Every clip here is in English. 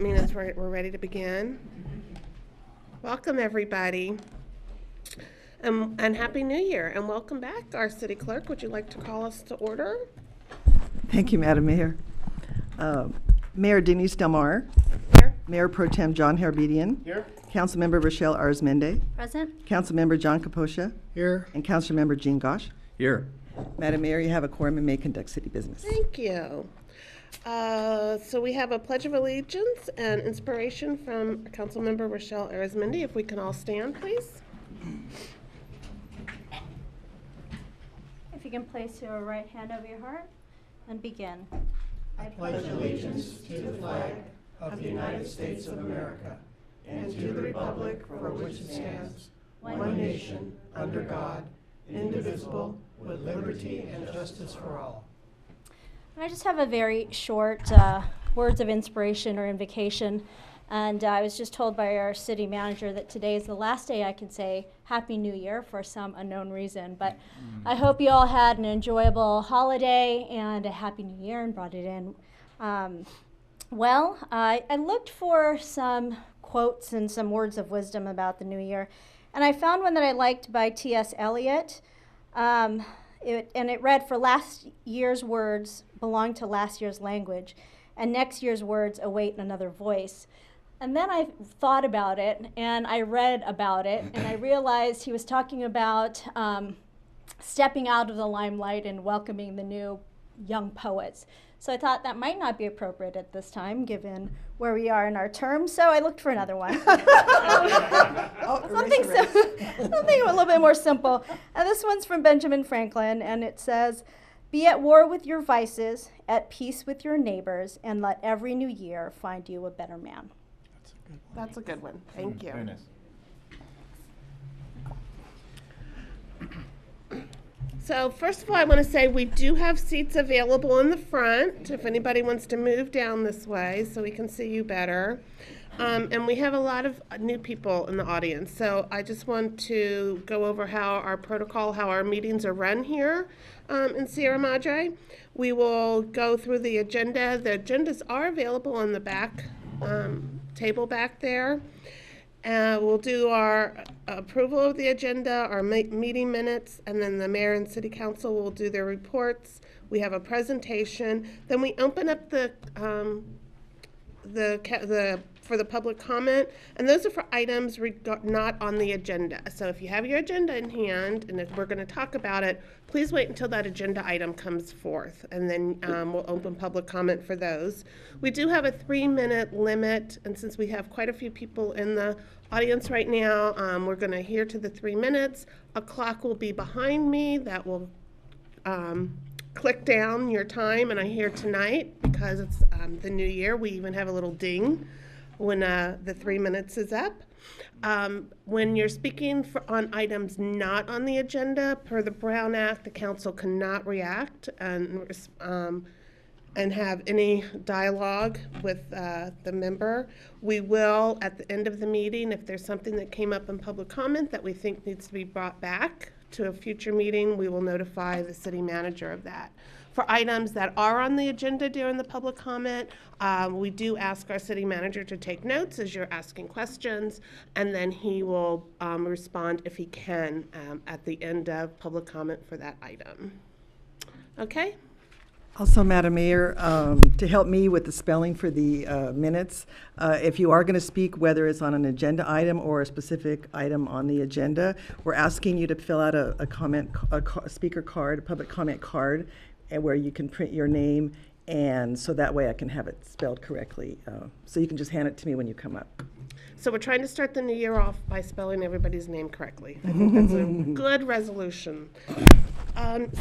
That means we're ready to begin. Welcome, everybody. And Happy New Year, and welcome back. Our City Clerk, would you like to call us to order? Thank you, Madam Mayor. Mayor Denise Delmar. Here. Mayor Pro Tem John Herbedian. Here. Councilmember Rochelle Arizmendi. Present. Councilmember John Kaposha. Here. And Councilmember Jean Gosh. Here. Madam Mayor, you have a quorum and may conduct city business. Thank you. So we have a Pledge of Allegiance and inspiration from Councilmember Rochelle Arizmendi. If we can all stand, please. If you can place your right hand over your heart and begin. I pledge allegiance to the flag of the United States of America and to the republic for which it stands, one nation, under God, indivisible, with liberty and justice for all. I just have a very short words of inspiration or invocation. And I was just told by our city manager that today is the last day I can say Happy New Year for some unknown reason. But I hope you all had an enjoyable holiday and a Happy New Year and brought it in. I looked for some quotes and some words of wisdom about the new year. And I found one that I liked by T.S. Eliot. It read, "For last year's words belong to last year's language, and next year's words await another voice." And then I thought about it, and I read about it, and I realized he was talking about stepping out of the limelight and welcoming the new young poets. So I thought that might not be appropriate at this time, given where we are in our term, so I looked for another one. Something a little bit more simple. And this one's from Benjamin Franklin, and it says, "Be at war with your vices, at peace with your neighbors, and let every new year find you a better man." That's a good one. Thank you. Very nice. So first of all, I want to say we do have seats available in the front if anybody wants to move down this way so we can see you better. And we have a lot of new people in the audience. So I just want to go over how our protocol, how our meetings are run here in Sierra Madre. We will go through the agenda. The agendas are available on the back table back there. We'll do our approval of the agenda, our meeting minutes, and then the mayor and city council will do their reports. We have a presentation. Then we open up for the public comment, and those are for items not on the agenda. So if you have your agenda in hand, and if we're going to talk about it, please wait until that agenda item comes forth, and then we'll open public comment for those. We do have a 3-minute limit, and since we have quite a few people in the audience right now, we're going to adhere to the 3 minutes. A clock will be behind me that will click down your time, and I hear tonight, because it's the new year, we even have a little ding when the 3 minutes is up. When you're speaking on items not on the agenda, per the Brown Act, the council cannot react and have any dialogue with the member. We will, at the end of the meeting, if there's something that came up in public comment that we think needs to be brought back to a future meeting, we will notify the city manager of that. For items that are on the agenda during the public comment, we do ask our city manager to take notes as you're asking questions, and then he will respond if he can at the end of public comment for that item. Okay? Also, Madam Mayor, to help me with the spelling for the minutes, if you are going to speak, whether it's on an agenda item or a specific item on the agenda, we're asking you to fill out a speaker card, a public comment card, and where you can print your name, and so that way I can have it spelled correctly. So you can just hand it to me when you come up. So we're trying to start the new year off by spelling everybody's name correctly. I think that's a good resolution.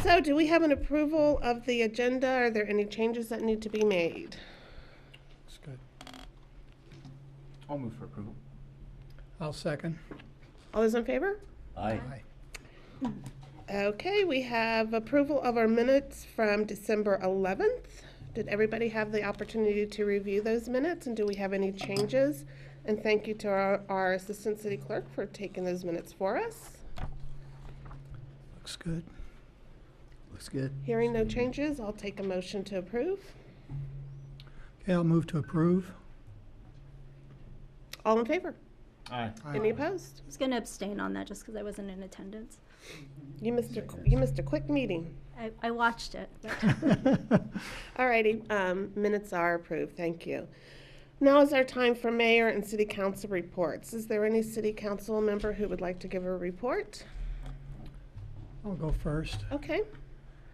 So do we have an approval of the agenda? Are there any changes that need to be made? That's good. I'll move for approval. I'll second. All those in favor? Aye. Okay, we have approval of our minutes from December 11th. Did everybody have the opportunity to review those minutes, and do we have any changes? And thank you to our Assistant City Clerk for taking those minutes for us. Looks good. Looks good. Hearing no changes, I'll take a motion to approve. Okay, I'll move to approve. All in favor? Aye. Any opposed? I was going to abstain on that just because I wasn't in attendance. You missed a quick meeting. I watched it. But All righty, minutes are approved, thank you. Now is our time for mayor and city council reports. Is there any city council member who would like to give a report? I'll go first. Okay,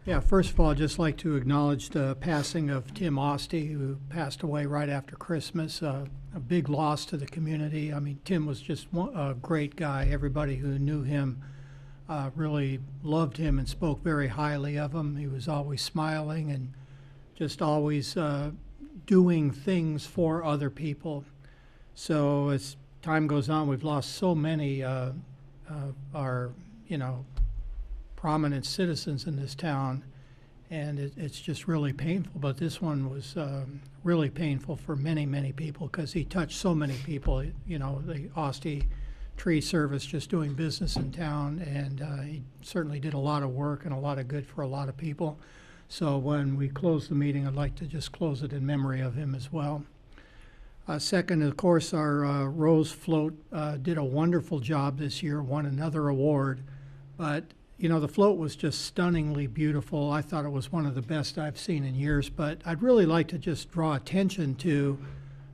Yeah, first of all, I'd just like to acknowledge the passing of Tim Osty, who passed away right after Christmas. A big loss to the community. I mean, Tim was just a great guy. Everybody who knew him really loved him and spoke very highly of him. He was always smiling and just always doing things for other people. So as time goes on, we've lost so many of our, prominent citizens in this town, and it's just really painful. But this one was really painful for many, many people because he touched so many people. The Osty Tree Service just doing business in town, and he certainly did a lot of work and a lot of good for a lot of people. So when we close the meeting, I'd like to just close it in memory of him as well. Second, of course, our Rose Float did a wonderful job this year, won another award. But, the float was just stunningly beautiful. I thought it was one of the best I've seen in years. But I'd really like to just draw attention to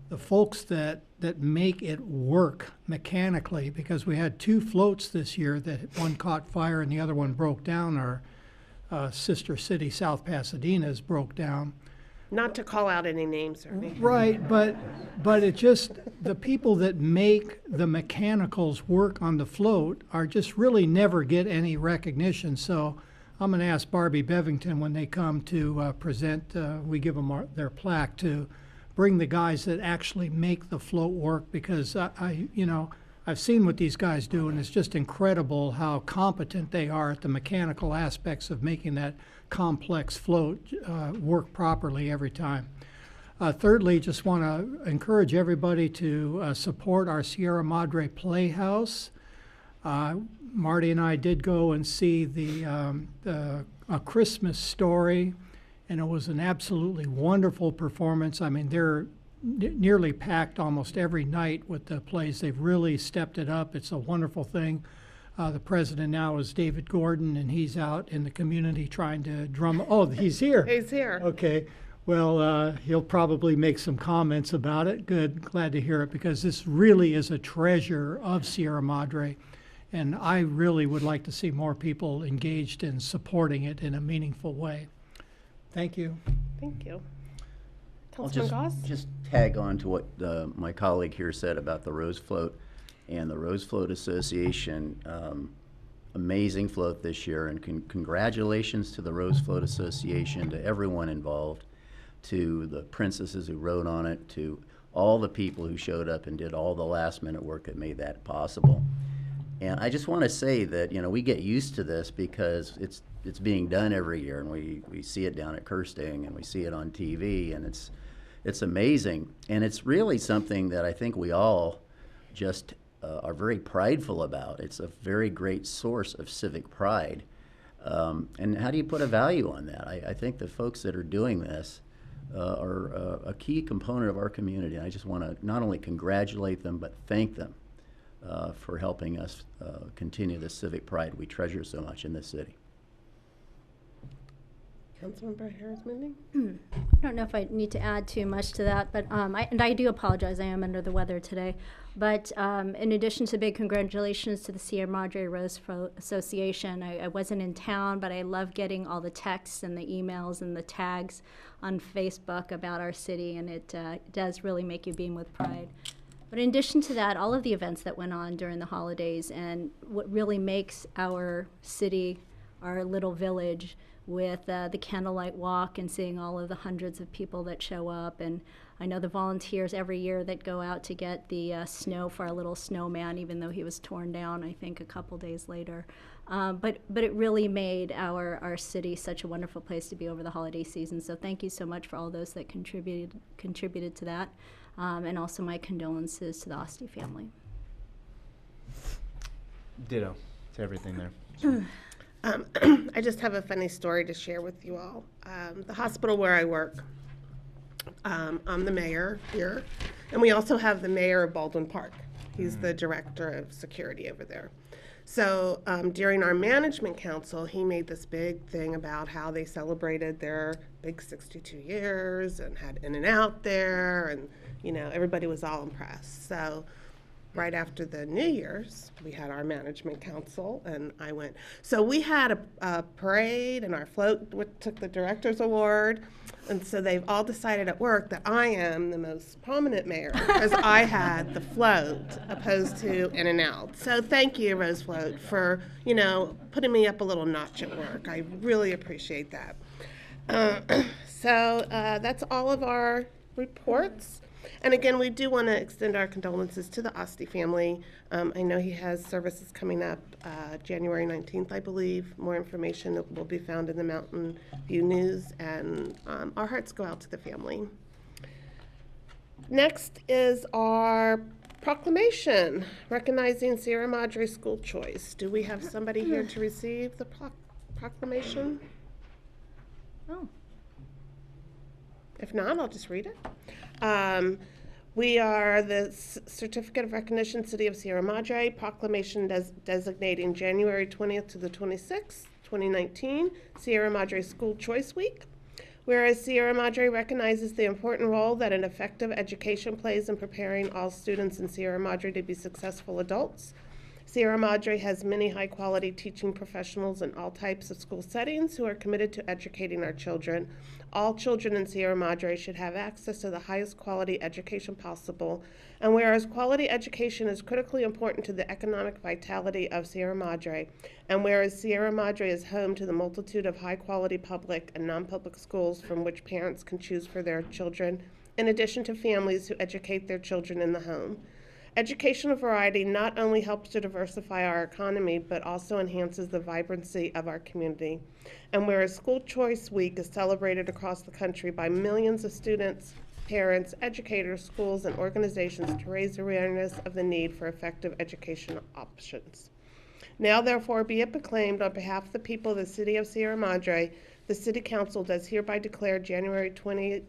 the folks that make it work mechanically, because we had two floats this year that one caught fire and the other one broke down. Our sister city, South Pasadena's, broke down. not to call out any names or anything. Right, but it just, the people that make the mechanicals work on the float are just really never get any recognition. So I'm going to ask Barbie Bevington when they come to present, we give them their plaque, to bring the guys that actually make the float work, because I've seen what these guys do, and it's just incredible how competent they are at the mechanical aspects of making that complex float work properly every time. Thirdly, just want to encourage everybody to support our Sierra Madre Playhouse. Marty and I did go and see A Christmas Story, and it was an absolutely wonderful performance. I mean, they're nearly packed almost every night with the plays. They've really stepped it up. It's a wonderful thing. The president now is David Gordon, and he's out in the community trying to drum. Oh, he's here. He's here. Okay. Well, he'll probably make some comments about it. Good. Glad to hear it, because this really is a treasure of Sierra Madre. And I really would like to see more people engaged in supporting it in a meaningful way. Thank you. Thank you. I'll Councilman Goss? just tag on to what my colleague here said about the Rose Float and the Rose Float Association. Amazing float this year, and congratulations to the Rose Float Association, to everyone involved, to the princesses who rode on it, to all the people who showed up and did all the last minute work that made that possible. And I just want to say that, we get used to this because it's being done every year, and we see it down at Kirsting, and we see it on TV, and it's amazing. And it's really something that I think we all just are very prideful about. It's a very great source of civic pride. And how do you put a value on that? I think the folks that are doing this are a key component of our community. And I just want to not only congratulate them, but thank them for helping us continue the civic pride we treasure so much in this city. Councilmember Harris-Mending? I don't know if I need to add too much to that, but I do apologize. I am under the weather today. But in addition to big congratulations to the Sierra Madre Rose Float Association, I wasn't in town, but I love getting all the texts and the emails and the tags on Facebook about our city, and it does really make you beam with pride. But in addition to that, all of the events that went on during the holidays, and what really makes our city, our little village, with the candlelight walk and seeing all of the hundreds of people that show up. And I know the volunteers every year that go out to get the snow for our little snowman, even though he was torn down, I think, a couple days later. But it really made our city such a wonderful place to be over the holiday season. So thank you so much for all those that contributed to that. And also my condolences to the Osty family. Ditto to everything there. I just have a funny story to share with you all. The hospital where I work, I'm the mayor here, And we also have the mayor of Baldwin Park. He's the director of security over there. So during our management council, he made this big thing about how they celebrated their big 62 years and had In-N-Out there, and everybody was all impressed. So right after the New Year's, we had our management council, and I went. So we had a parade, and our float took the director's award. And so they've all decided at work that I am the most prominent mayor because I had the float opposed to In-N-Out. So thank you, Rose Float, for, putting me up a little notch at work. I really appreciate that. So that's all of our reports. And again, we do want to extend our condolences to the Osti family. I know he has services coming up January 19th, I believe. More information will be found in the Mountain View News, and our hearts go out to the family. Next is our proclamation recognizing Sierra Madre School Choice. Do we have somebody here to receive the proclamation? Oh. If not, I'll just read it. We are the Certificate of Recognition City of Sierra Madre proclamation designating January 20th to the 26th, 2019, Sierra Madre School Choice Week. Whereas Sierra Madre recognizes the important role that an effective education plays in preparing all students in Sierra Madre to be successful adults. Sierra Madre has many high-quality teaching professionals in all types of school settings who are committed to educating our children. All children in Sierra Madre should have access to the highest quality education possible. And whereas quality education is critically important to the economic vitality of Sierra Madre, and whereas Sierra Madre is home to the multitude of high-quality public and non-public schools from which parents can choose for their children, in addition to families who educate their children in the home. Educational variety not only helps to diversify our economy, but also enhances the vibrancy of our community. And whereas School Choice Week is celebrated across the country by millions of students, parents, educators, schools, and organizations to raise awareness of the need for effective educational options. Now, therefore, be it proclaimed on behalf of the people of the City of Sierra Madre, the City Council does hereby declare January 20th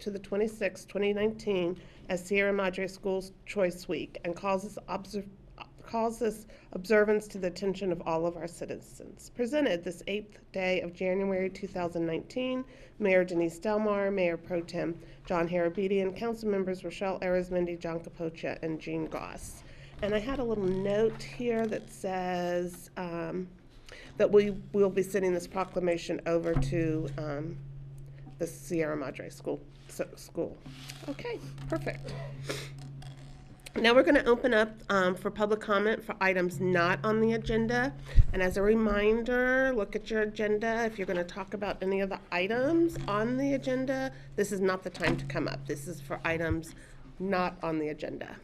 to the 26th, 2019, as Sierra Madre School Choice Week, and calls this observance to the attention of all of our citizens. Presented this 8th day of January 2019, Mayor Denise Delmar, Mayor Pro Tem John Harabedian, Council Members Rochelle Arizmendi, John Capocha, and Jean Goss. And I had a little note here that says that we will be sending this proclamation over to the Sierra Madre School. Okay, perfect. Now we're going to open up for public comment for items not on the agenda. And as a reminder, look at your agenda. If you're going to talk about any of the items on the agenda, this is not the time to come up. This is for items not on the agenda.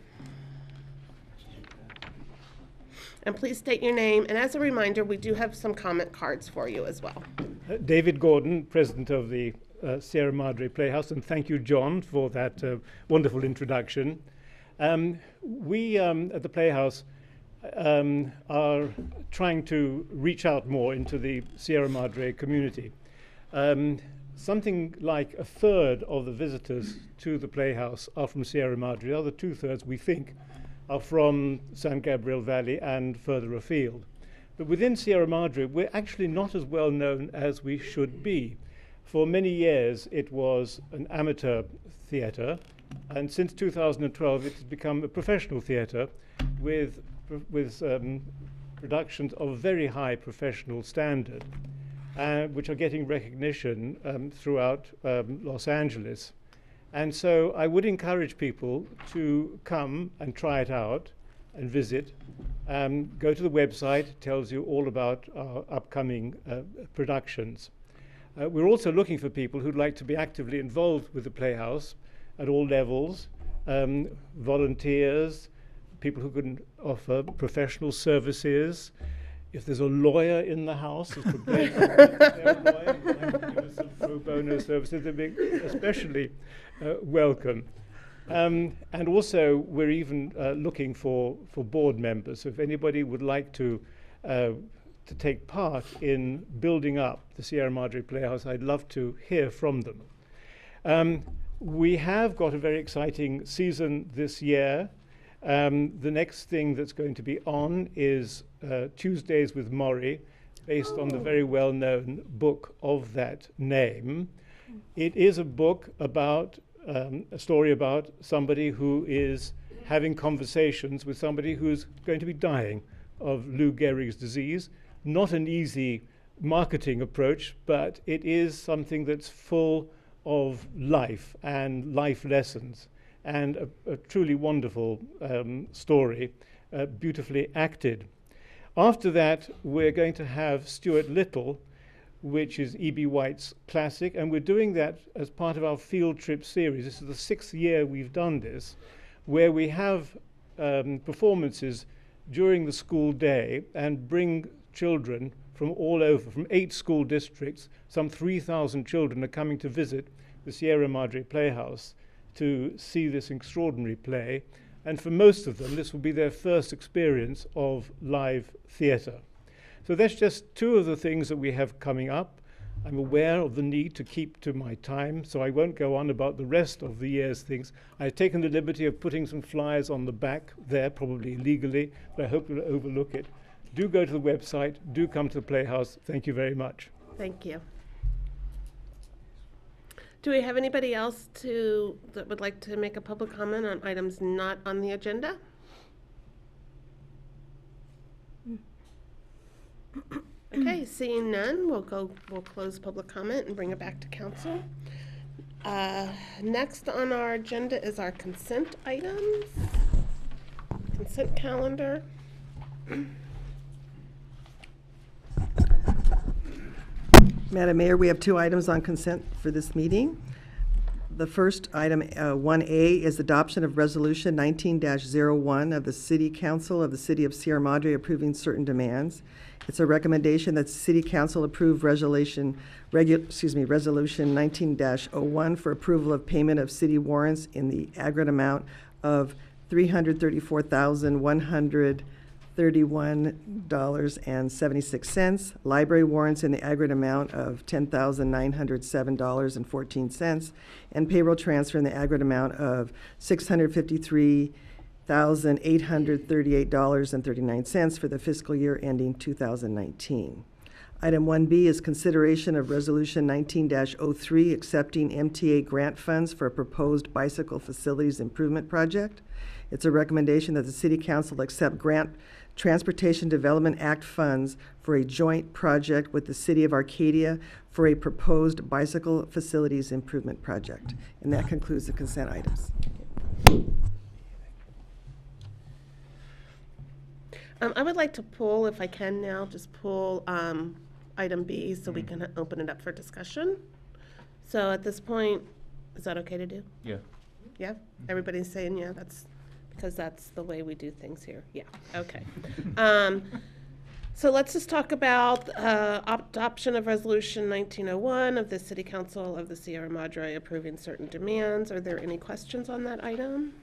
And please state your name. And as a reminder, we do have some comment cards for you as well. David Gordon, president of the Sierra Madre Playhouse, and thank you, John, for that wonderful introduction. We at the Playhouse are trying to reach out more into the Sierra Madre community. Something like a third of the visitors to the Playhouse are from Sierra Madre. The other two-thirds, we think, are from San Gabriel Valley and further afield. But within Sierra Madre, we're actually not as well known as we should be. For many years, it was an amateur theatre, and since 2012, it has become a professional theatre with productions of very high professional standard, which are getting recognition throughout Los Angeles. And so I would encourage people to come and try it out and visit. Go to the website, it tells you all about our upcoming productions. We're also looking for people who'd like to be actively involved with the Playhouse at all levels, volunteers, people who can offer professional services. If there's a lawyer in the house, it's great. Some pro bono services, they'd be especially welcome. And also, we're even looking for board members. So if anybody would like to take part in building up the Sierra Madre Playhouse, I'd love to hear from them. We have got a very exciting season this year. The next thing that's going to be on is Tuesdays with Maury, based on the very well-known book of that name. It is a book about a story about somebody who is having conversations with somebody who's going to be dying of Lou Gehrig's disease. Not an easy marketing approach, but it is something that's full of life and life lessons, and a truly wonderful story, beautifully acted. After that, we're going to have Stuart Little, which is E.B. White's classic, and we're doing that as part of our field trip series. This is the 6th year we've done this, where we have performances during the school day and bring children from all over, from 8 school districts. Some 3,000 children are coming to visit the Sierra Madre Playhouse to see this extraordinary play. And for most of them, this will be their first experience of live theatre. So that's just 2 of the things that we have coming up. I'm aware of the need to keep to my time, so I won't go on about the rest of the year's things. I've taken the liberty of putting some flyers on the back there, probably illegally, but I hope you'll overlook it. Do go to the website, do come to the Playhouse. Thank you very much. Thank you. Do we have anybody else that would like to make a public comment on items not on the agenda? Okay, seeing none, we'll close public comment and bring it back to council. Next on our agenda is our consent items, consent calendar. Madam Mayor, we have 2 items on consent for this meeting. The first item, 1A, is adoption of Resolution 19-01 of the City Council of the City of Sierra Madre approving certain demands. It's a recommendation that the City Council approve Resolution 19-01 for approval of payment of city warrants in the aggregate amount of $334,131.76, library warrants in the aggregate amount of $10,907.14, and payroll transfer in the aggregate amount of $653,838.39 for the fiscal year ending 2019. Item 1B is consideration of Resolution 19-03 accepting MTA grant funds for a proposed bicycle facilities improvement project. It's a recommendation that the City Council accept Grant Transportation Development Act funds for a joint project with the City of Arcadia for a proposed bicycle facilities improvement project. And that concludes the consent items. I would like to pull, if I can now, just pull item B so we can open it up for discussion. So at this point, is that okay to do? Yeah. Yeah? Everybody's saying yeah, because that's the way we do things here. Yeah, okay. So let's just talk about adoption of Resolution 1901 of the City Council of the Sierra Madre approving certain demands. Are there any questions on that item?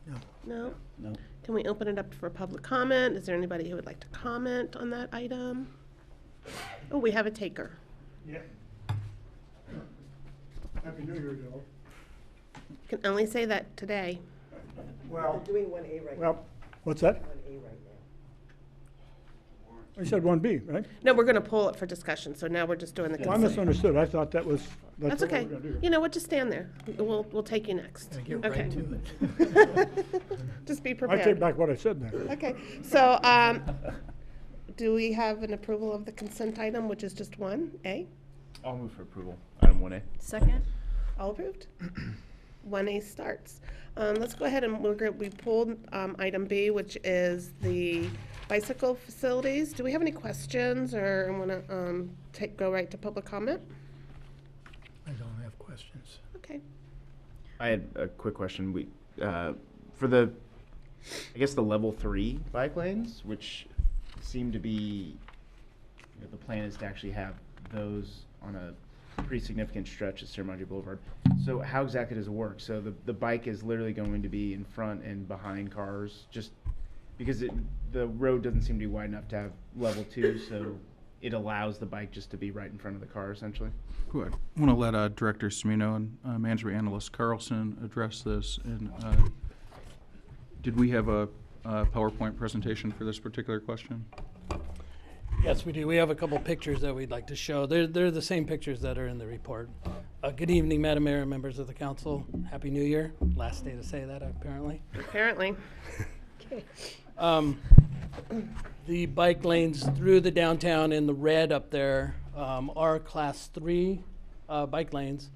No. No? No. Can we open it up for public comment? Is there anybody who would like to comment on that item? Oh, we have a taker. Yeah. Happy New Year, Joe. Can only say that today. Well, Doing 1A right well, what's that? 1A right now. I said 1B, right? No, we're gonna pull it for discussion, so now we're just doing the Well, I consent. misunderstood. I thought that's That's what okay. we're gonna do. You know what, just stand there. We'll take you next. Get Okay. right to it. Just be I take prepared. back what I said then. Okay, so, do we have an approval of the consent item, which is just 1A? I'll move for approval. Item 1A. Second? All approved? 1A starts. Let's go ahead and we pulled item B, which is the bicycle facilities. Do we have any questions or want to go right to public comment? I don't have questions. Okay. I had a quick question. For the, I guess the level 3 bike lanes, which seem to be, the plan is to actually have those on a pretty significant stretch of Sierra Madre Boulevard. So how exactly does it work? So the bike is literally going to be in front and behind cars, just because the road doesn't seem to be wide enough to have level 2. So it allows the bike just to be right in front of the car, essentially? Cool. I want to let Director Cimino and Management Analyst Carlson address this. And did we have a PowerPoint presentation for this particular question? Yes, we do. We have a couple pictures that we'd like to show. They're the same pictures that are in the report. Good evening, Madam Mayor and members of the council. Happy New Year. Last day to say that, apparently. Apparently. The bike lanes through the downtown in the red up there are Class 3 bike lanes,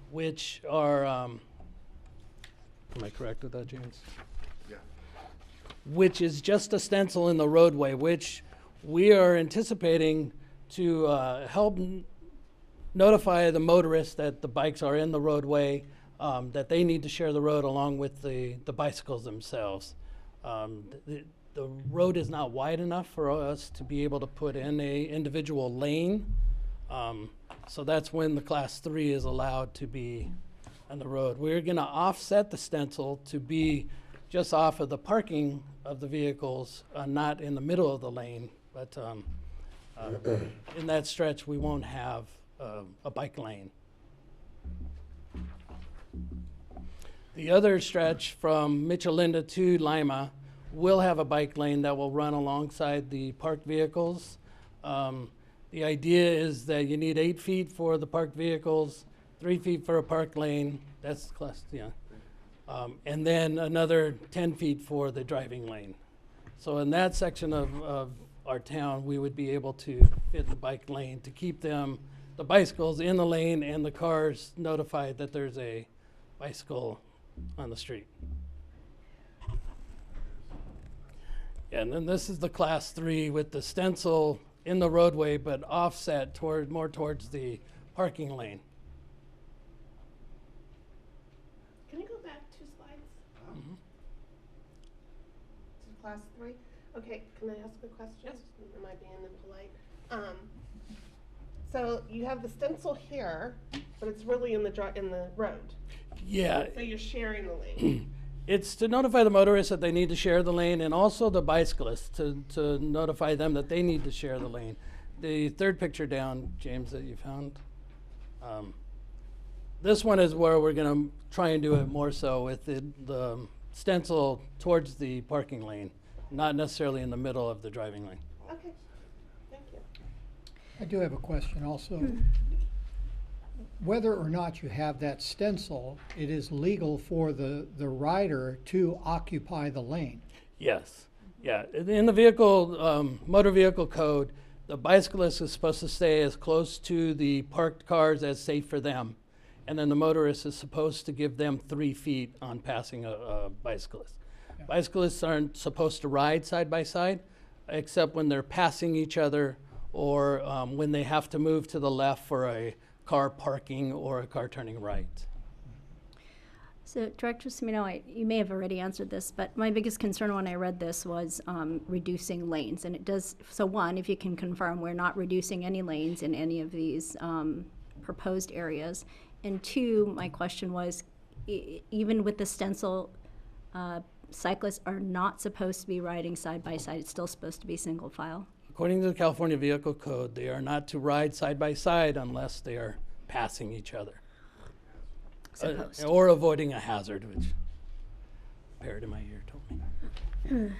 which are, am I correct with that, James? Yeah. Which is just a stencil in the roadway, which we are anticipating to help notify the motorists that the bikes are in the roadway, that they need to share the road along with the bicycles themselves. The road is not wide enough for us to be able to put in a individual lane. So that's when the Class 3 is allowed to be on the road. We're going to offset the stencil to be just off of the parking of the vehicles, not in the middle of the lane. But in that stretch, we won't have a bike lane. The other stretch from Michelinda to Lima will have a bike lane that will run alongside the parked vehicles. The idea is that you need 8 feet for the parked vehicles, 3 feet for a park lane. That's class, yeah. And then another 10 feet for the driving lane. So in that section of our town, we would be able to fit the bike lane to keep them, the bicycles in the lane and the cars notified that there's a bicycle on the street. And then this is the Class 3 with the stencil in the roadway, but offset more towards the parking lane. Can you go back 2 slides? Mm-hmm. To Class 3? Okay, can I ask a question? Yes. Am I being impolite? So you have the stencil here, but it's really in the road. Yeah, So you're sharing the lane. it's to notify the motorists that they need to share the lane, and also the bicyclists to notify them that they need to share the lane. The third picture down, James, that you found. This one is where we're going to try and do it more so with the stencil towards the parking lane, not necessarily in the middle of the driving lane. Okay, thank you. I do have a question also. Whether or not you have that stencil, it is legal for the rider to occupy the lane. Yes, yeah. In the vehicle, motor vehicle code, the bicyclist is supposed to stay as close to the parked cars as safe for them. And then the motorist is supposed to give them 3 feet on passing a bicyclist. Yeah. Bicyclists aren't supposed to ride side by side, except when they're passing each other or when they have to move to the left for a car parking or a car turning right. So, Director Cimino, you may have already answered this, but my biggest concern when I read this was reducing lanes. And it does, so one, if you can confirm we're not reducing any lanes in any of these proposed areas. And two, my question was, even with the stencil, cyclists are not supposed to be riding side by side. It's still supposed to be single file. According to the California Vehicle Code, they are not to ride side by side unless they are passing each other. Or avoiding a hazard, which a parrot in my ear told me.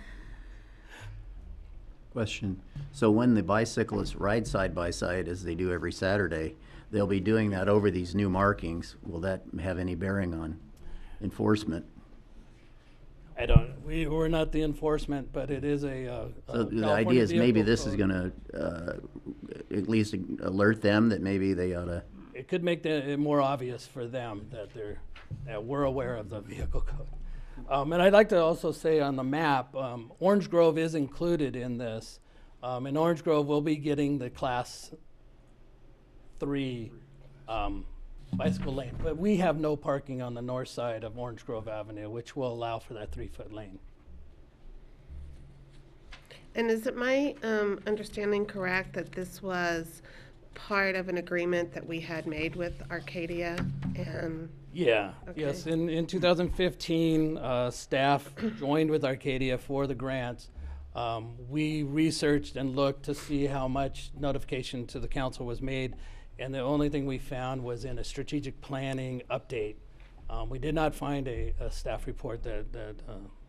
Question. So when the bicyclists ride side by side, as they do every Saturday, they'll be doing that over these new markings. Will that have any bearing on enforcement? I don't, we're not the enforcement, but it is a So the California idea is maybe Vehicle this is Code. going to at least alert them that maybe they ought to. It could make it more obvious for them that we're aware of the vehicle code. And I'd like to also say on the map, Orange Grove is included in this. And Orange Grove will be getting the Class 3 bicycle lane. But we have no parking on the north side of Orange Grove Avenue, which will allow for that 3-foot lane. And is it my understanding correct that this was part of an agreement that we had made with Arcadia? And Yeah, Okay. yes. In 2015, staff joined with Arcadia for the grants. We researched and looked to see how much notification to the council was made, and the only thing we found was in a strategic planning update. We did not find a staff report that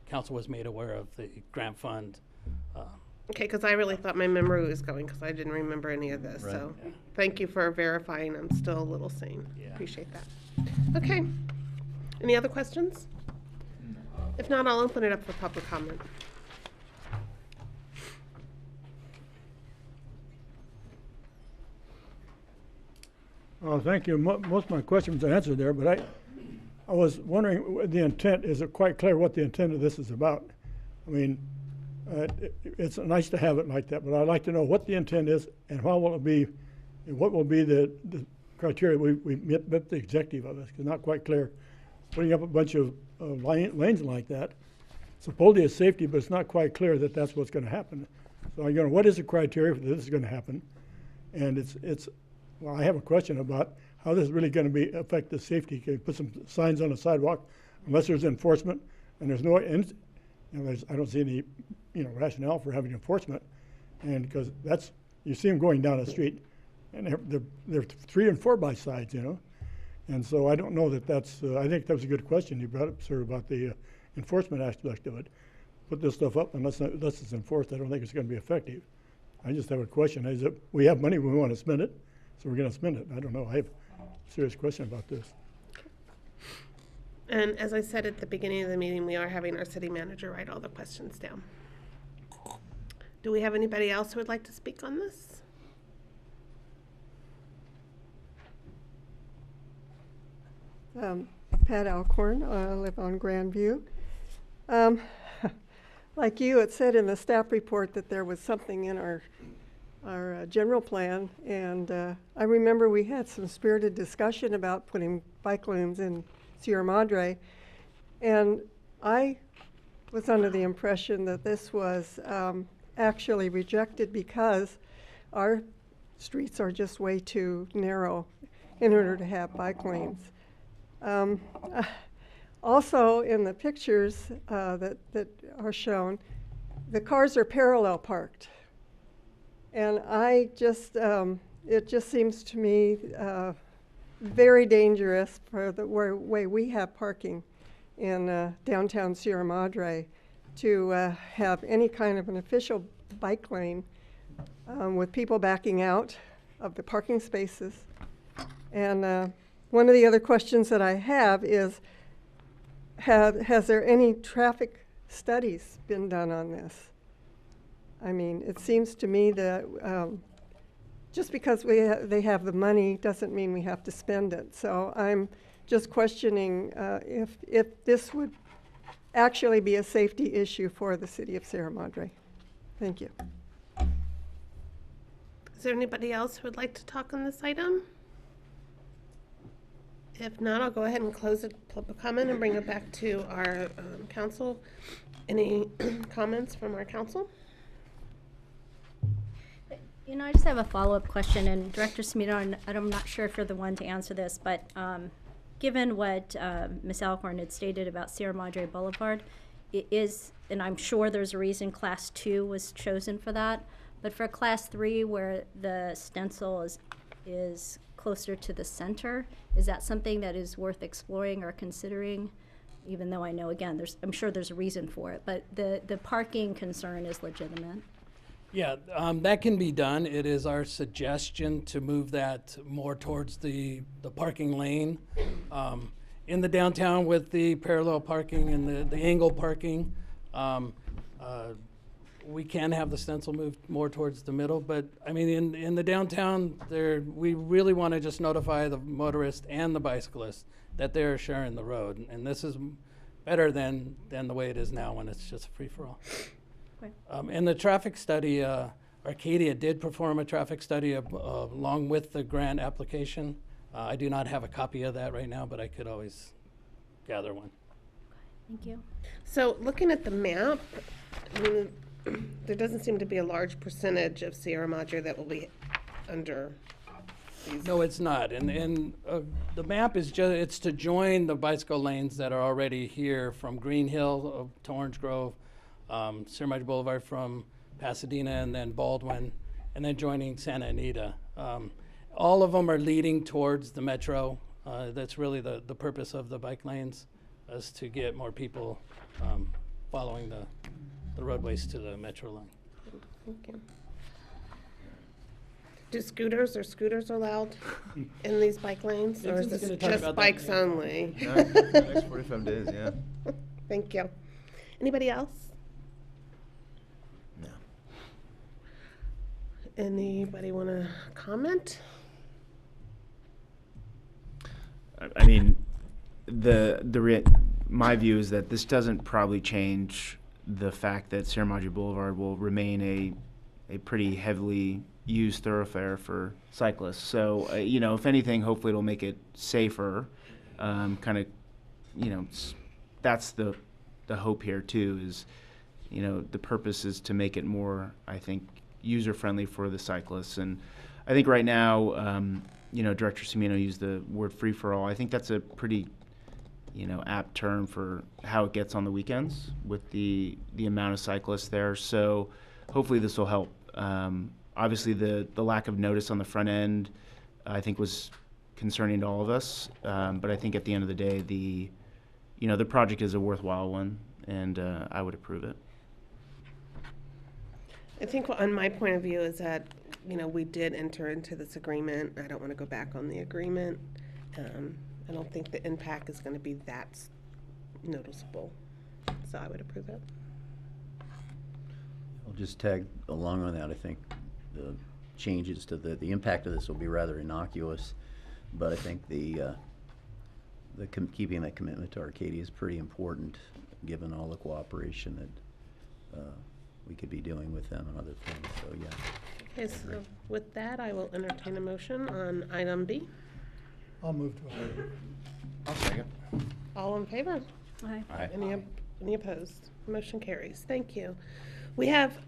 council was made aware of the grant fund. Okay, because I really thought my memory was going, because I didn't remember any of this. Right. So thank you for verifying. I'm still a little sane. Yeah. Appreciate that. Okay. Any other questions? If not, I'll open it up for public comment. Thank you. Most of my questions are answered there, but I was wondering what the intent, is it quite clear what the intent of this is about? I mean, it's nice to have it like that, but I'd like to know what the intent is and how will it be, and what will be the criteria we met the objective of this, because not quite clear. Putting up a bunch of lanes like that, supposedly it's safety, but it's not quite clear that that's what's going to happen. So what is the criteria for this is going to happen? And well, I have a question about how this is really going to affect the safety. Can you put some signs on the sidewalk unless there's enforcement, and there's no, I don't see any, rationale for having enforcement, and because you see them going down the street, and they're 3 and 4 by sides, and so I don't know that's. I think that was a good question you brought up, sir, about the enforcement aspect of it. Put this stuff up unless it's enforced. I don't think it's going to be effective. I just have a question. Is it, we have money, we want to spend it, so we're going to spend it. I don't know. I have a serious question about this. And as I said at the beginning of the meeting, we are having our city manager write all the questions down. Do we have anybody else who would like to speak on this? Pat Alcorn, I live on Grandview. Like you, it said in the staff report that there was something in our general plan, and I remember we had some spirited discussion about putting bike lanes in Sierra Madre, and I was under the impression that this was actually rejected because our streets are just way too narrow in order to have bike lanes. Also, in the pictures that are shown, the cars are parallel parked. And I just, it just seems to me very dangerous for the way we have parking in downtown Sierra Madre to have any kind of an official bike lane with people backing out of the parking spaces. And one of the other questions that I have is, has there any traffic studies been done on this? I mean, it seems to me that just because they have the money doesn't mean we have to spend it. So I'm just questioning if this would actually be a safety issue for the city of Sierra Madre. Thank you. Is there anybody else who would like to talk on this item? If not, I'll go ahead and close the public comment and bring it back to our council. Any comments from our council? I just have a follow-up question, and Director Smino, and I'm not sure if you're the one to answer this, but given what Ms. Alcorn had stated about Sierra Madre Boulevard, it is, and I'm sure there's a reason Class 2 was chosen for that, but for Class 3, where the stencil is closer to the center, is that something that is worth exploring or considering? Even though I know, again, I'm sure there's a reason for it, but the parking concern is legitimate. Yeah, that can be done. It is our suggestion to move that more towards the parking lane. In the downtown with the parallel parking and the angle parking, we can have the stencil moved more towards the middle, but I mean, in the downtown, we really want to just notify the motorist and the bicyclist that they're sharing the road, and this is better than the way it is now when it's just a free-for-all. Okay. In the traffic study, Arcadia did perform a traffic study along with the grant application. I do not have a copy of that right now, but I could always gather one. Thank you. So looking at the map, I mean, there doesn't seem to be a large percentage of Sierra Madre that will be under these. No, it's not. And the map is just, it's to join the bicycle lanes that are already here from Green Hill to Orange Grove. Sierra Madre Boulevard from Pasadena and then Baldwin, and then joining Santa Anita. All of them are leading towards the metro. That's really the purpose of the bike lanes, is to get more people following the roadways to the metro line. Thank you. Do scooters allowed in these bike lanes, or is Vincent's this gonna talk just about that bikes in a minute. only? Yeah, the next 45 days, yeah. Thank you. Anybody else? No. Anybody want to comment? I mean, my view is that this doesn't probably change the fact that Sierra Madre Boulevard will remain a pretty heavily used thoroughfare for cyclists. So, if anything, hopefully it'll make it safer. That's the hope here too. Is, the purpose is to make it more, I think, user friendly for the cyclists. And I think right now, Director Cimino used the word free for all. I think that's a pretty, apt term for how it gets on the weekends with the amount of cyclists there. So hopefully this will help. Obviously the lack of notice on the front end, I think, was concerning to all of us. But I think at the end of the day, the project is a worthwhile one, and I would approve it. I think on my point of view is that, we did enter into this agreement. I don't want to go back on the agreement. I don't think the impact is going to be that noticeable. So I would approve it. I'll just tag along on that. I think the changes to the impact of this will be rather innocuous, but I think keeping that commitment to Arcadia is pretty important, given all the cooperation that we could be doing with them and other things. So yeah. Okay, so with that, I will entertain a motion on item B. I'll move to approve. I'll second. All in favor? Aye. Aye. Any opposed? Motion carries. Thank you. We have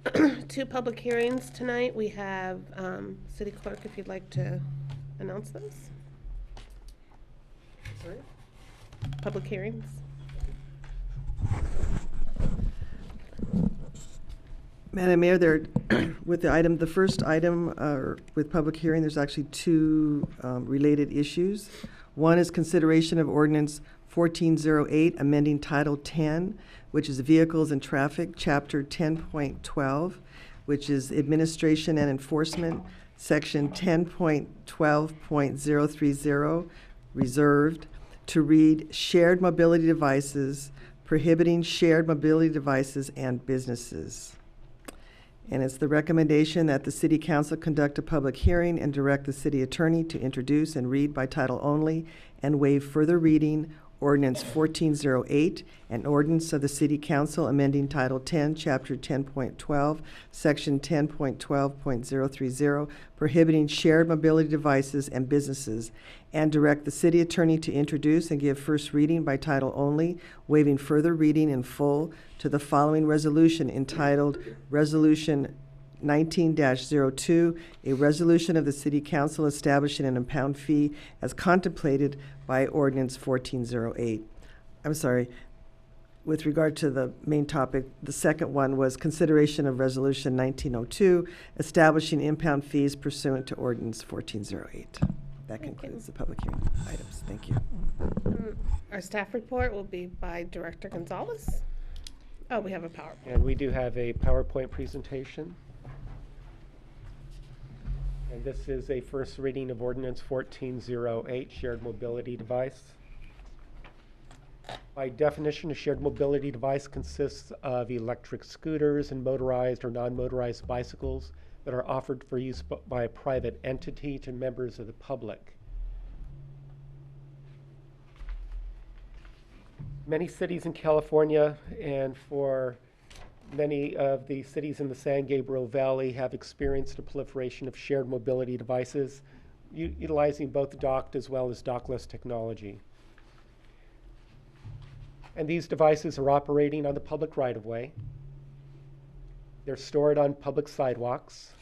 2 public hearings tonight. We have City Clerk, if you'd like to announce those. Sorry. Public hearings. Madam Mayor, with the first item with public hearing, there's actually 2 related issues. One is consideration of ordinance 1408, amending Title 10, which is Vehicles and Traffic, Chapter 10.12, which is Administration and Enforcement, Section 10.12.030, reserved, to read shared mobility devices, prohibiting shared mobility devices and businesses. And it's the recommendation that the City Council conduct a public hearing and direct the City Attorney to introduce and read by title only and waive further reading Ordinance 1408, an ordinance of the City Council amending Title 10, Chapter 10.12, Section 10.12.030, prohibiting shared mobility devices and businesses, and direct the City Attorney to introduce and give first reading by title only, waiving further reading in full to the following resolution entitled Resolution 19-02, a resolution of the City Council establishing an impound fee as contemplated by Ordinance 1408. I'm sorry, with regard to the main topic, the second one was consideration of Resolution 1902, establishing impound fees pursuant to Ordinance 1408. That concludes the public hearing items. Thank you. Our staff report will be by Director Gonzalez. Oh, we have a PowerPoint. And we do have a PowerPoint presentation. And this is a first reading of Ordinance 1408, Shared Mobility Device. By definition, a shared mobility device consists of electric scooters and motorized or non-motorized bicycles that are offered for use by a private entity to members of the public. Many cities in California and for many of the cities in the San Gabriel Valley have experienced a proliferation of shared mobility devices, utilizing both docked as well as dockless technology. And these devices are operating on the public right-of-way. They're stored on public sidewalks.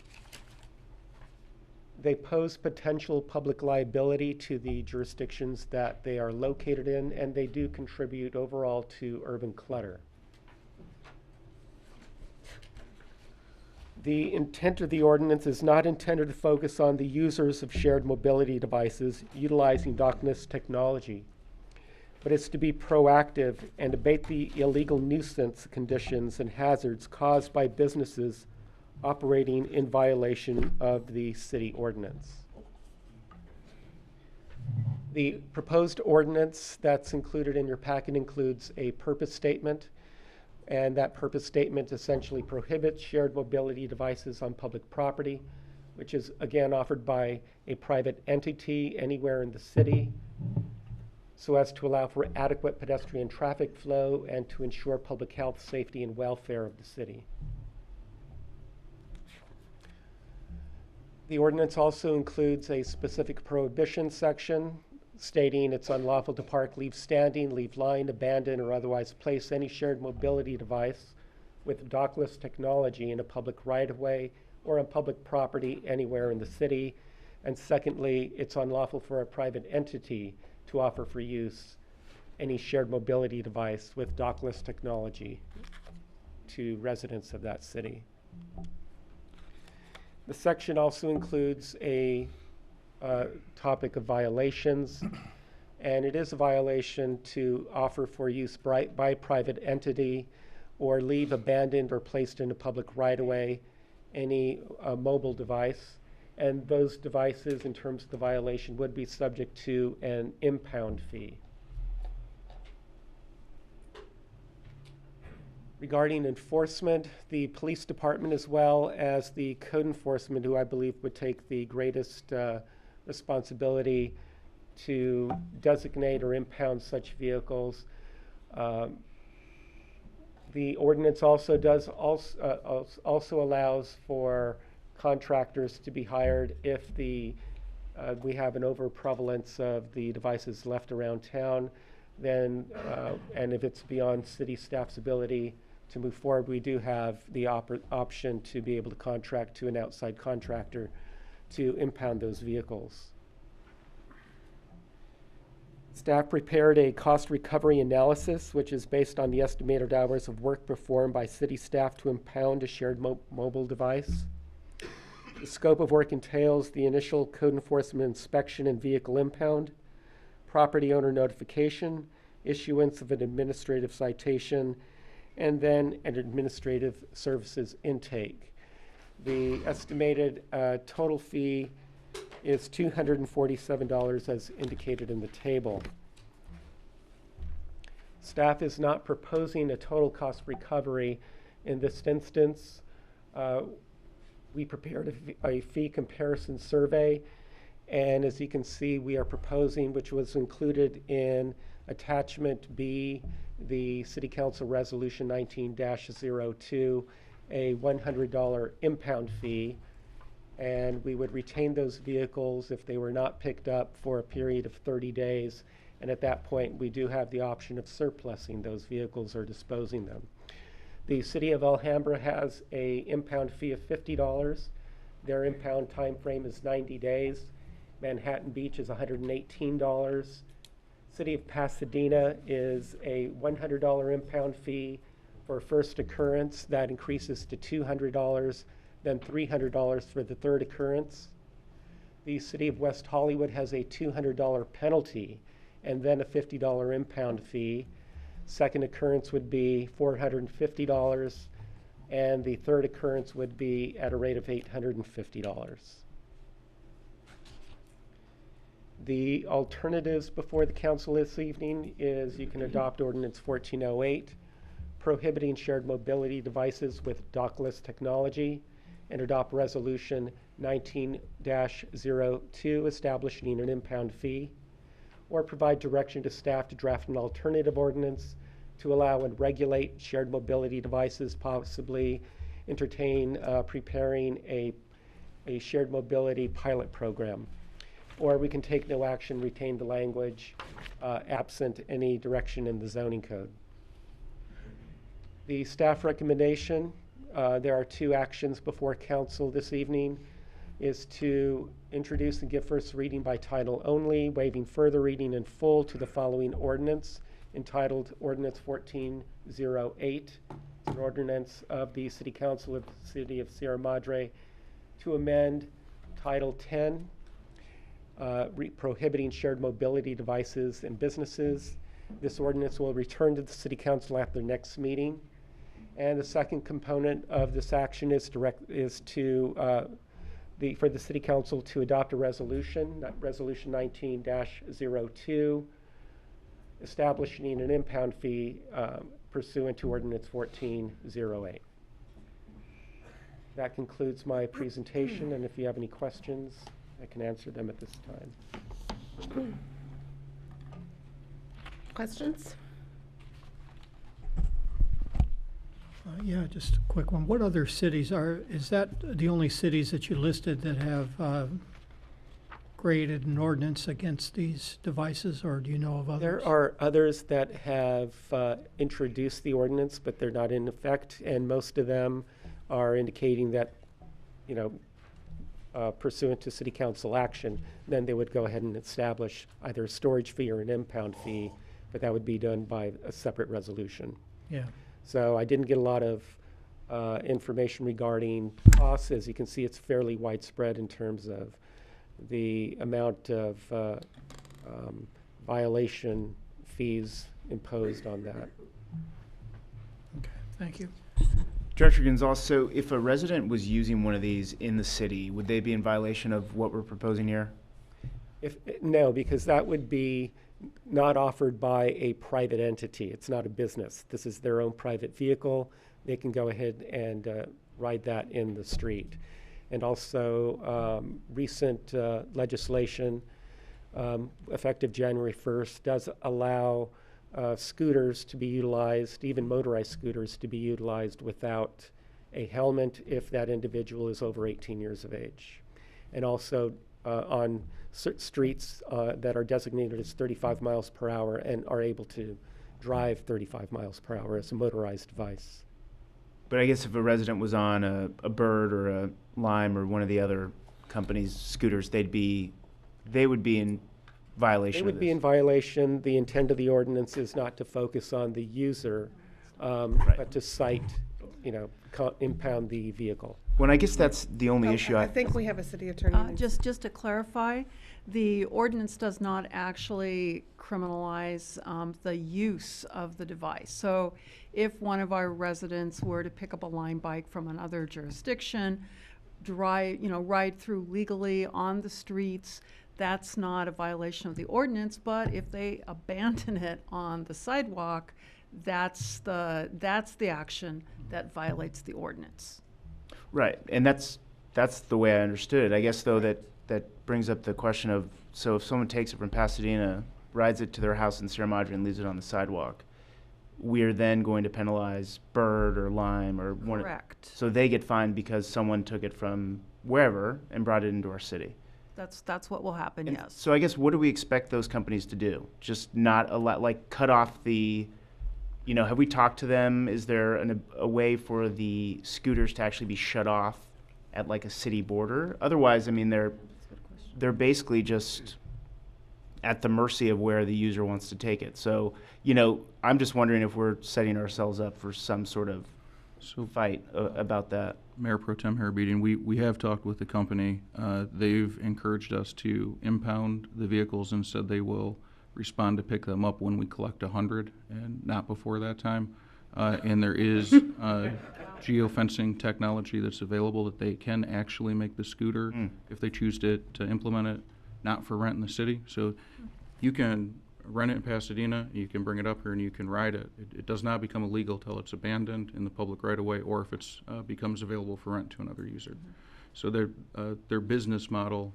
They pose potential public liability to the jurisdictions that they are located in, and they do contribute overall to urban clutter. The intent of the ordinance is not intended to focus on the users of shared mobility devices utilizing dockless technology, but it's to be proactive and abate the illegal nuisance conditions and hazards caused by businesses operating in violation of the city ordinance. The proposed ordinance that's included in your packet includes a purpose statement, and that purpose statement essentially prohibits shared mobility devices on public property, which is again offered by a private entity anywhere in the city, so as to allow for adequate pedestrian traffic flow and to ensure public health, safety, and welfare of the city. The ordinance also includes a specific prohibition section stating it's unlawful to park, leave standing, leave lying, abandon, or otherwise place any shared mobility device with dockless technology in a public right-of-way or on public property anywhere in the city. And secondly, it's unlawful for a private entity to offer for use any shared mobility device with dockless technology to residents of that city. The section also includes a topic of violations, and it is a violation to offer for use by private entity or leave abandoned or placed in a public right-of-way any mobile device. And those devices, in terms of the violation, would be subject to an impound fee. Regarding enforcement, the police department, as well as the code enforcement, who I believe would take the greatest responsibility to designate or impound such vehicles. The ordinance also allows for contractors to be hired if we have an overprevalence of the devices left around town. Then, and if it's beyond city staff's ability to move forward, we do have the option to be able to contract to an outside contractor to impound those vehicles. Staff prepared a cost recovery analysis, which is based on the estimated hours of work performed by city staff to impound a shared mobile device. The scope of work entails the initial code enforcement inspection and vehicle impound, property owner notification, issuance of an administrative citation, and then an administrative services intake. The estimated total fee is $247 as indicated in the table. Staff is not proposing a total cost recovery in this instance. We prepared a fee comparison survey, and as you can see, we are proposing, which was included in attachment B, the City Council Resolution 19-02, a $100 impound fee, and we would retain those vehicles if they were not picked up for a period of 30 days, and at that point we do have the option of surplusing those vehicles or disposing them. The City of Alhambra has a impound fee of $50. Their impound time frame is 90 days. Manhattan Beach is $118. City of Pasadena is a $100 impound fee for first occurrence. That increases to $200, then $300 for the third occurrence. The City of West Hollywood has a $200 penalty and then a $50 impound fee. Second occurrence would be $450, and the third occurrence would be at a rate of $850. The alternatives before the council this evening is you can adopt Ordinance 1408, prohibiting shared mobility devices with dockless technology, and adopt Resolution 19-02, establishing an impound fee, or provide direction to staff to draft an alternative ordinance to allow and regulate shared mobility devices, possibly entertain preparing a shared mobility pilot program. Or we can take no action, retain the language, absent any direction in the zoning code. The staff recommendation, there are two actions before council this evening, is to introduce and give first reading by title only, waiving further reading in full to the following ordinance, entitled Ordinance 1408. It's an ordinance of the City Council of the City of Sierra Madre to amend Title 10, prohibiting shared mobility devices in businesses. This ordinance will return to the City Council at their next meeting. And the second component of this action is for the City Council to adopt a resolution, Resolution 19-02, establishing an impound fee pursuant to Ordinance 1408. That concludes my presentation, and if you have any questions, I can answer them at this time. Questions? Yeah, just a quick one. What other cities is that the only cities that you listed that have created an ordinance against these devices, or do you know of others? There are others that have introduced the ordinance, but they're not in effect, and most of them are indicating that, pursuant to City Council action, then they would go ahead and establish either a storage fee or an impound fee, but that would be done by a separate resolution. Yeah. So I didn't get a lot of information regarding costs. As you can see, it's fairly widespread in terms of the amount of violation fees imposed on that. Okay, thank you. Director Gonzalez, so if a resident was using one of these in the city, would they be in violation of what we're proposing here? No, because that would be not offered by a private entity. It's not a business. This is their own private vehicle. They can go ahead and ride that in the street. And also, recent legislation, effective January 1st, does allow scooters to be utilized, even motorized scooters, to be utilized without a helmet if that individual is over 18 years of age. And also on streets that are designated as 35 miles per hour and are able to drive 35 miles per hour as a motorized device. But I guess if a resident was on a Bird or a Lime or one of the other companies' scooters, they would be in violation. They would be in violation. The intent of the ordinance is not to focus on the user, Right. but to cite, impound the vehicle. When I guess that's the only issue. I think we have a city attorney. Just to clarify, the ordinance does not actually criminalize the use of the device. So if one of our residents were to pick up a Lime bike from another jurisdiction, ride through legally on the streets, that's not a violation of the ordinance. But if they abandon it on the sidewalk, that's the action that violates the ordinance. Right, and that's the way I understood it. I guess, though, that brings up the question of, so if someone takes it from Pasadena, rides it to their house in Sierra Madre and leaves it on the sidewalk, we're then going to penalize Bird or Lime or one. Correct. So they get fined because someone took it from wherever and brought it into our city. That's what will happen, And yes. so I guess, what do we expect those companies to do? Just not cut off the, have we talked to them? Is there a way for the scooters to actually be shut off at like a city border? Otherwise, I mean, they're basically just at the mercy of where the user wants to take it. So, I'm just wondering if we're setting ourselves up for some sort of fight about that. Mayor Pro Tem Harabedian, we have talked with the company. They've encouraged us to impound the vehicles and said they will respond to pick them up when we collect 100 and not before that time. And there is geofencing technology that's available that they can actually make the scooter, if they choose to implement it, not for rent in the city. So you can rent it in Pasadena, you can bring it up here and you can ride it. It does not become illegal till it's abandoned in the public right of way or if it's becomes available for rent to another user. So their business model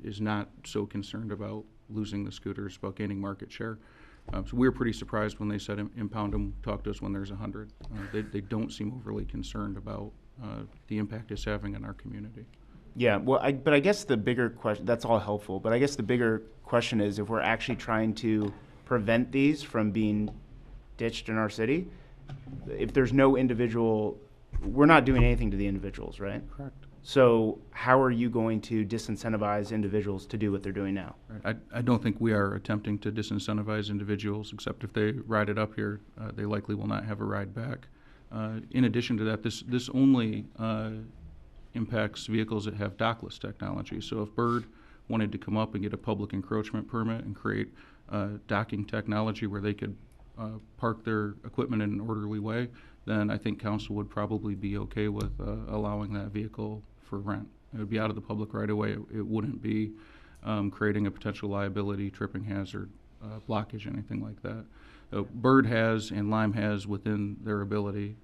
is not so concerned about losing the scooters, about gaining market share. So we were pretty surprised when they said impound them, talk to us when there's 100. They don't seem overly concerned about the impact it's having on our community. Yeah, well, but I guess the bigger question, that's all helpful, but I guess the bigger question is if we're actually trying to prevent these from being ditched in our city, if there's no individual, we're not doing anything to the individuals, right? Correct. So how are you going to disincentivize individuals to do what they're doing now? Right. I don't think we are attempting to disincentivize individuals, except if they ride it up here, they likely will not have a ride back. In addition to that, this only impacts vehicles that have dockless technology. So if Bird wanted to come up and get a public encroachment permit and create docking technology where they could park their equipment in an orderly way, then I think council would probably be okay with allowing that vehicle for rent. It would be out of the public right away. It wouldn't be creating a potential liability, tripping hazard, blockage, anything like that. Bird has and Lime has within their ability,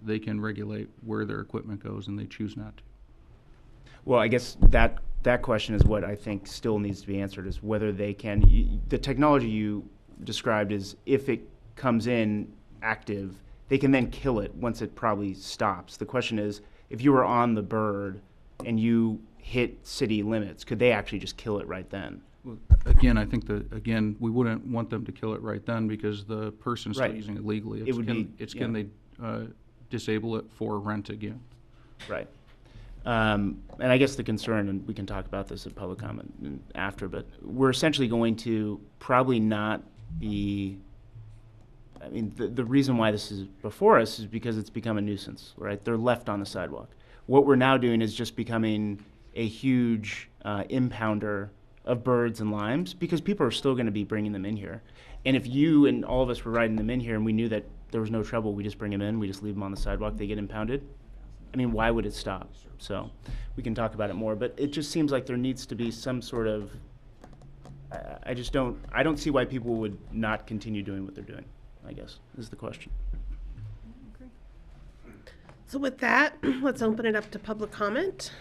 they can regulate where their equipment goes, and they choose not to. Well, I guess that question is what I think still needs to be answered, is whether they can, the technology you described is if it comes in active, they can then kill it once it probably stops. The question is, if you were on the Bird and you hit city limits, could they actually just kill it right then? Well, again, I think we wouldn't want them to kill it right then because the person's still Right. using it legally. Can they disable it for rent again? Right. And I guess the concern, and we can talk about this at public comment after, but we're essentially going to probably not be, I mean, the reason why this is before us is because it's become a nuisance, right? They're left on the sidewalk. What we're now doing is just becoming a huge impounder of Birds and Limes because people are still going to be bringing them in here. And if you and all of us were riding them in here and we knew that there was no trouble, we just bring them in, we just leave them on the sidewalk, they get impounded. I mean, why would it stop? So we can talk about it more, but it just seems like there needs to be some sort of, I don't see why people would not continue doing what they're doing, I guess, is the question. So with that, let's open it up to public comment.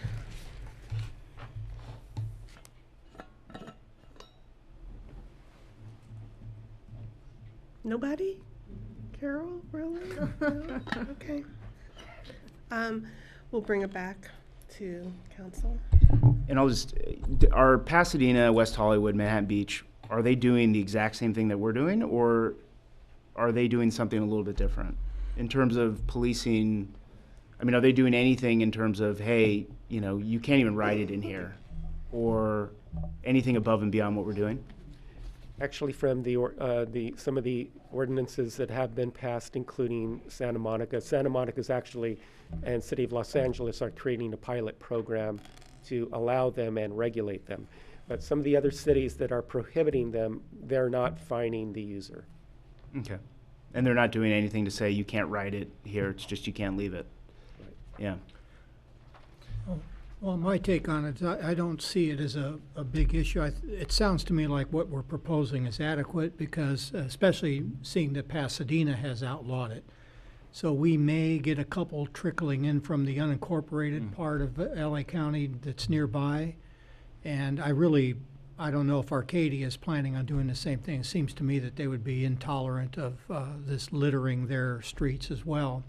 Nobody? Carol, really? No? Okay. We'll bring it back to council. And I'll just, are Pasadena, West Hollywood, Manhattan Beach, are they doing the exact same thing that we're doing, or are they doing something a little bit different in terms of policing? I mean, are they doing anything in terms of, hey, you can't even ride it in here, or anything above and beyond what we're doing? Actually, from some of the ordinances that have been passed, including Santa Monica is actually, and City of Los Angeles are creating a pilot program to allow them and regulate them. But some of the other cities that are prohibiting them, they're not fining the user. Okay. And they're not doing anything to say you can't ride it here, it's just you can't leave it. Right. Yeah. Well, my take on it, I don't see it as a big issue. It sounds to me like what we're proposing is adequate because, especially seeing that Pasadena has outlawed it. So we may get a couple trickling in from the unincorporated part of LA County that's nearby. And I don't know if Arcadia is planning on doing the same thing. It seems to me that they would be intolerant of this littering their streets as well.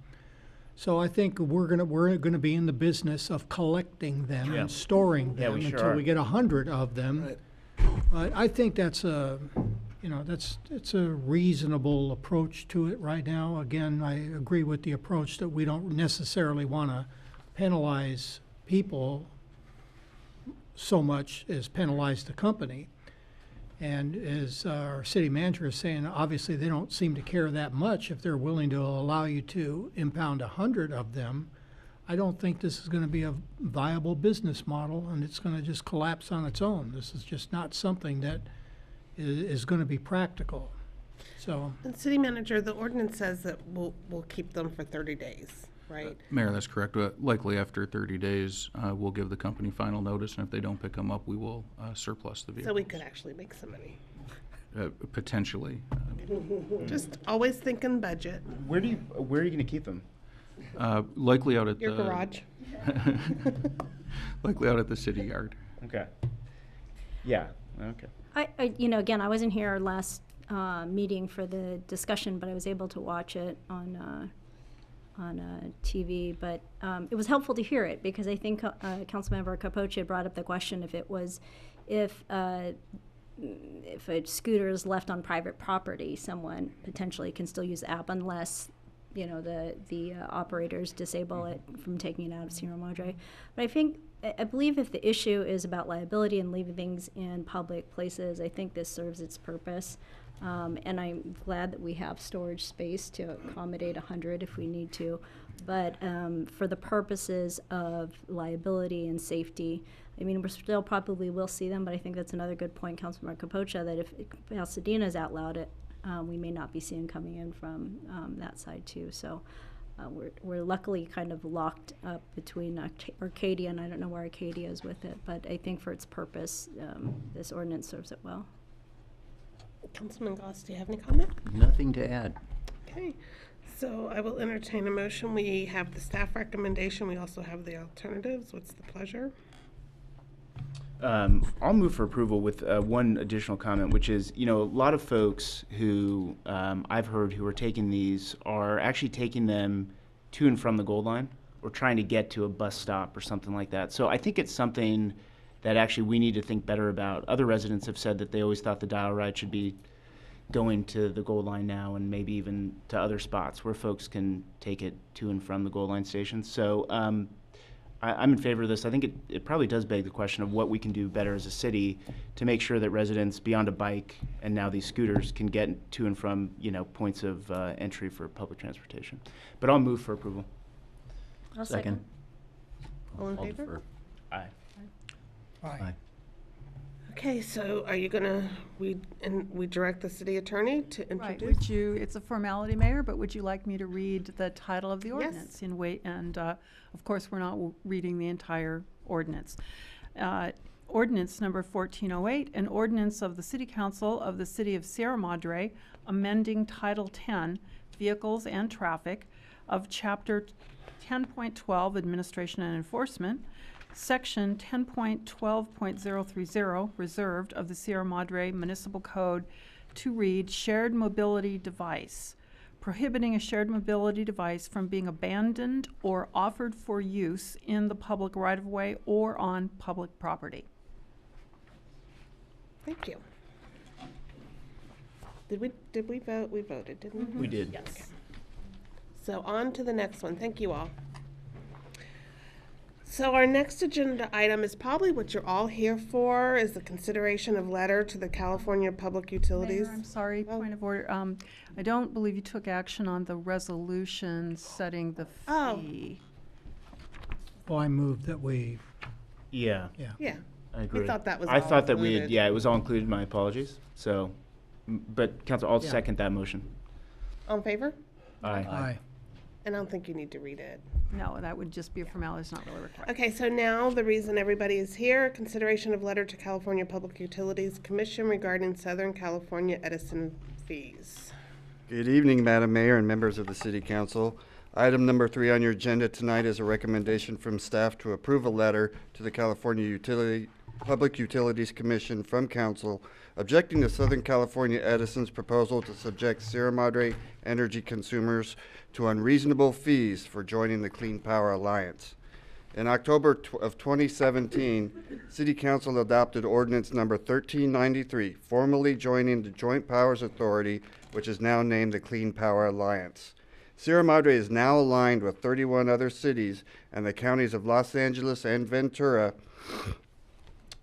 So I think we're gonna be in the business of collecting them and storing them until we get 100 of them. Right. But I think that's it's a reasonable approach to it right now. Again, I agree with the approach that we don't necessarily want to penalize people so much as penalize the company. And as our city manager is saying, obviously they don't seem to care that much if they're willing to allow you to impound 100 of them. I don't think this is going to be a viable business model, and it's going to just collapse on its own. This is just not something that is going to be practical. So, And city manager, the ordinance says that we'll keep them for 30 days, right? Mayor, that's correct. Likely after 30 days, we'll give the company final notice, and if they don't pick them up, we will surplus the vehicle. So we could actually make some money. Potentially. Just always thinking budget. Where are you going to keep them? Likely out at Your the garage. likely out at the city yard. Okay. Yeah. Okay. Again, I wasn't here last meeting for the discussion, but I was able to watch it on TV. But it was helpful to hear it because I think Councilmember Capoce had brought up the question if a scooter is left on private property, someone potentially can still use the app unless the operators disable it from taking it out of Sierra Madre. But I believe if the issue is about liability and leaving things in public places, I think this serves its purpose. And I'm glad that we have storage space to accommodate 100 if we need to. But for the purposes of liability and safety, I mean, we're still probably will see them, but I think that's another good point, Councilmember Capocha, that if Pasadena's outlawed it, we may not be seeing coming in from that side too. So we're luckily kind of locked up between Arcadia, and I don't know where Arcadia is with it, but I think for its purpose, this ordinance serves it well. Councilman Goss, do you have any comment? Nothing to add. Okay, so I will entertain a motion. We have the staff recommendation. We also have the alternatives. What's the pleasure? I'll move for approval with one additional comment, which is, a lot of folks who I've heard who are taking these are actually taking them to and from the gold line or trying to get to a bus stop or something like that. So I think it's something that actually we need to think better about. Other residents have said that they always thought the dial ride should be going to the gold line now and maybe even to other spots where folks can take it to and from the gold line stations. So I'm in favor of this. I think it probably does beg the question of what we can do better as a city to make sure that residents beyond a bike and now these scooters can get to and from, points of entry for public transportation. But I'll move for approval. I'll Second. All in I'll favor? defer. Aye. Aye. Okay, so are you gonna, we direct the city attorney to Right, introduce? would you, it's a formality, Mayor, but would you like me to read the title of the Yes. ordinance in wait, and, of course, we're not reading the entire ordinance. Ordinance number 1408, an ordinance of the City Council of the City of Sierra Madre, amending Title 10, Vehicles and Traffic, of Chapter 10.12, Administration and Enforcement, Section 10.12.030, reserved of the Sierra Madre Municipal Code, to read shared mobility device, prohibiting a shared mobility device from being abandoned or offered for use in the public right-of-way or on public property. Thank you. Did we vote? We voted, didn't we? We did. Yes. So on to the next one. Thank you all. So our next agenda item is probably what you're all here for, is the consideration of letter to the California Public Utilities. Mayor, I'm sorry, point of order. I don't believe you took action on the resolution setting the Oh. fee. Well, I moved that we, Yeah, Yeah. I agree. thought that was I all thought that we had, included. yeah, it was all included. My apologies. So, but Council, I'll Yeah. second that motion. All in favor? Aye. aye. And I don't think you need to read it. No, that would just be a formality, it's not really required. Okay, so now the reason everybody is here, consideration of letter to California Public Utilities Commission regarding Southern California Edison fees. Good evening, Madam Mayor and members of the City Council. Item number 3 on your agenda tonight is a recommendation from staff to approve a letter to the California Public Utilities Commission from Council objecting to Southern California Edison's proposal to subject Sierra Madre energy consumers to unreasonable fees for joining the Clean Power Alliance. In October of 2017, City Council adopted ordinance number 1393, formally joining the Joint Powers Authority, which is now named the Clean Power Alliance. Sierra Madre is now aligned with 31 other cities and the counties of Los Angeles and Ventura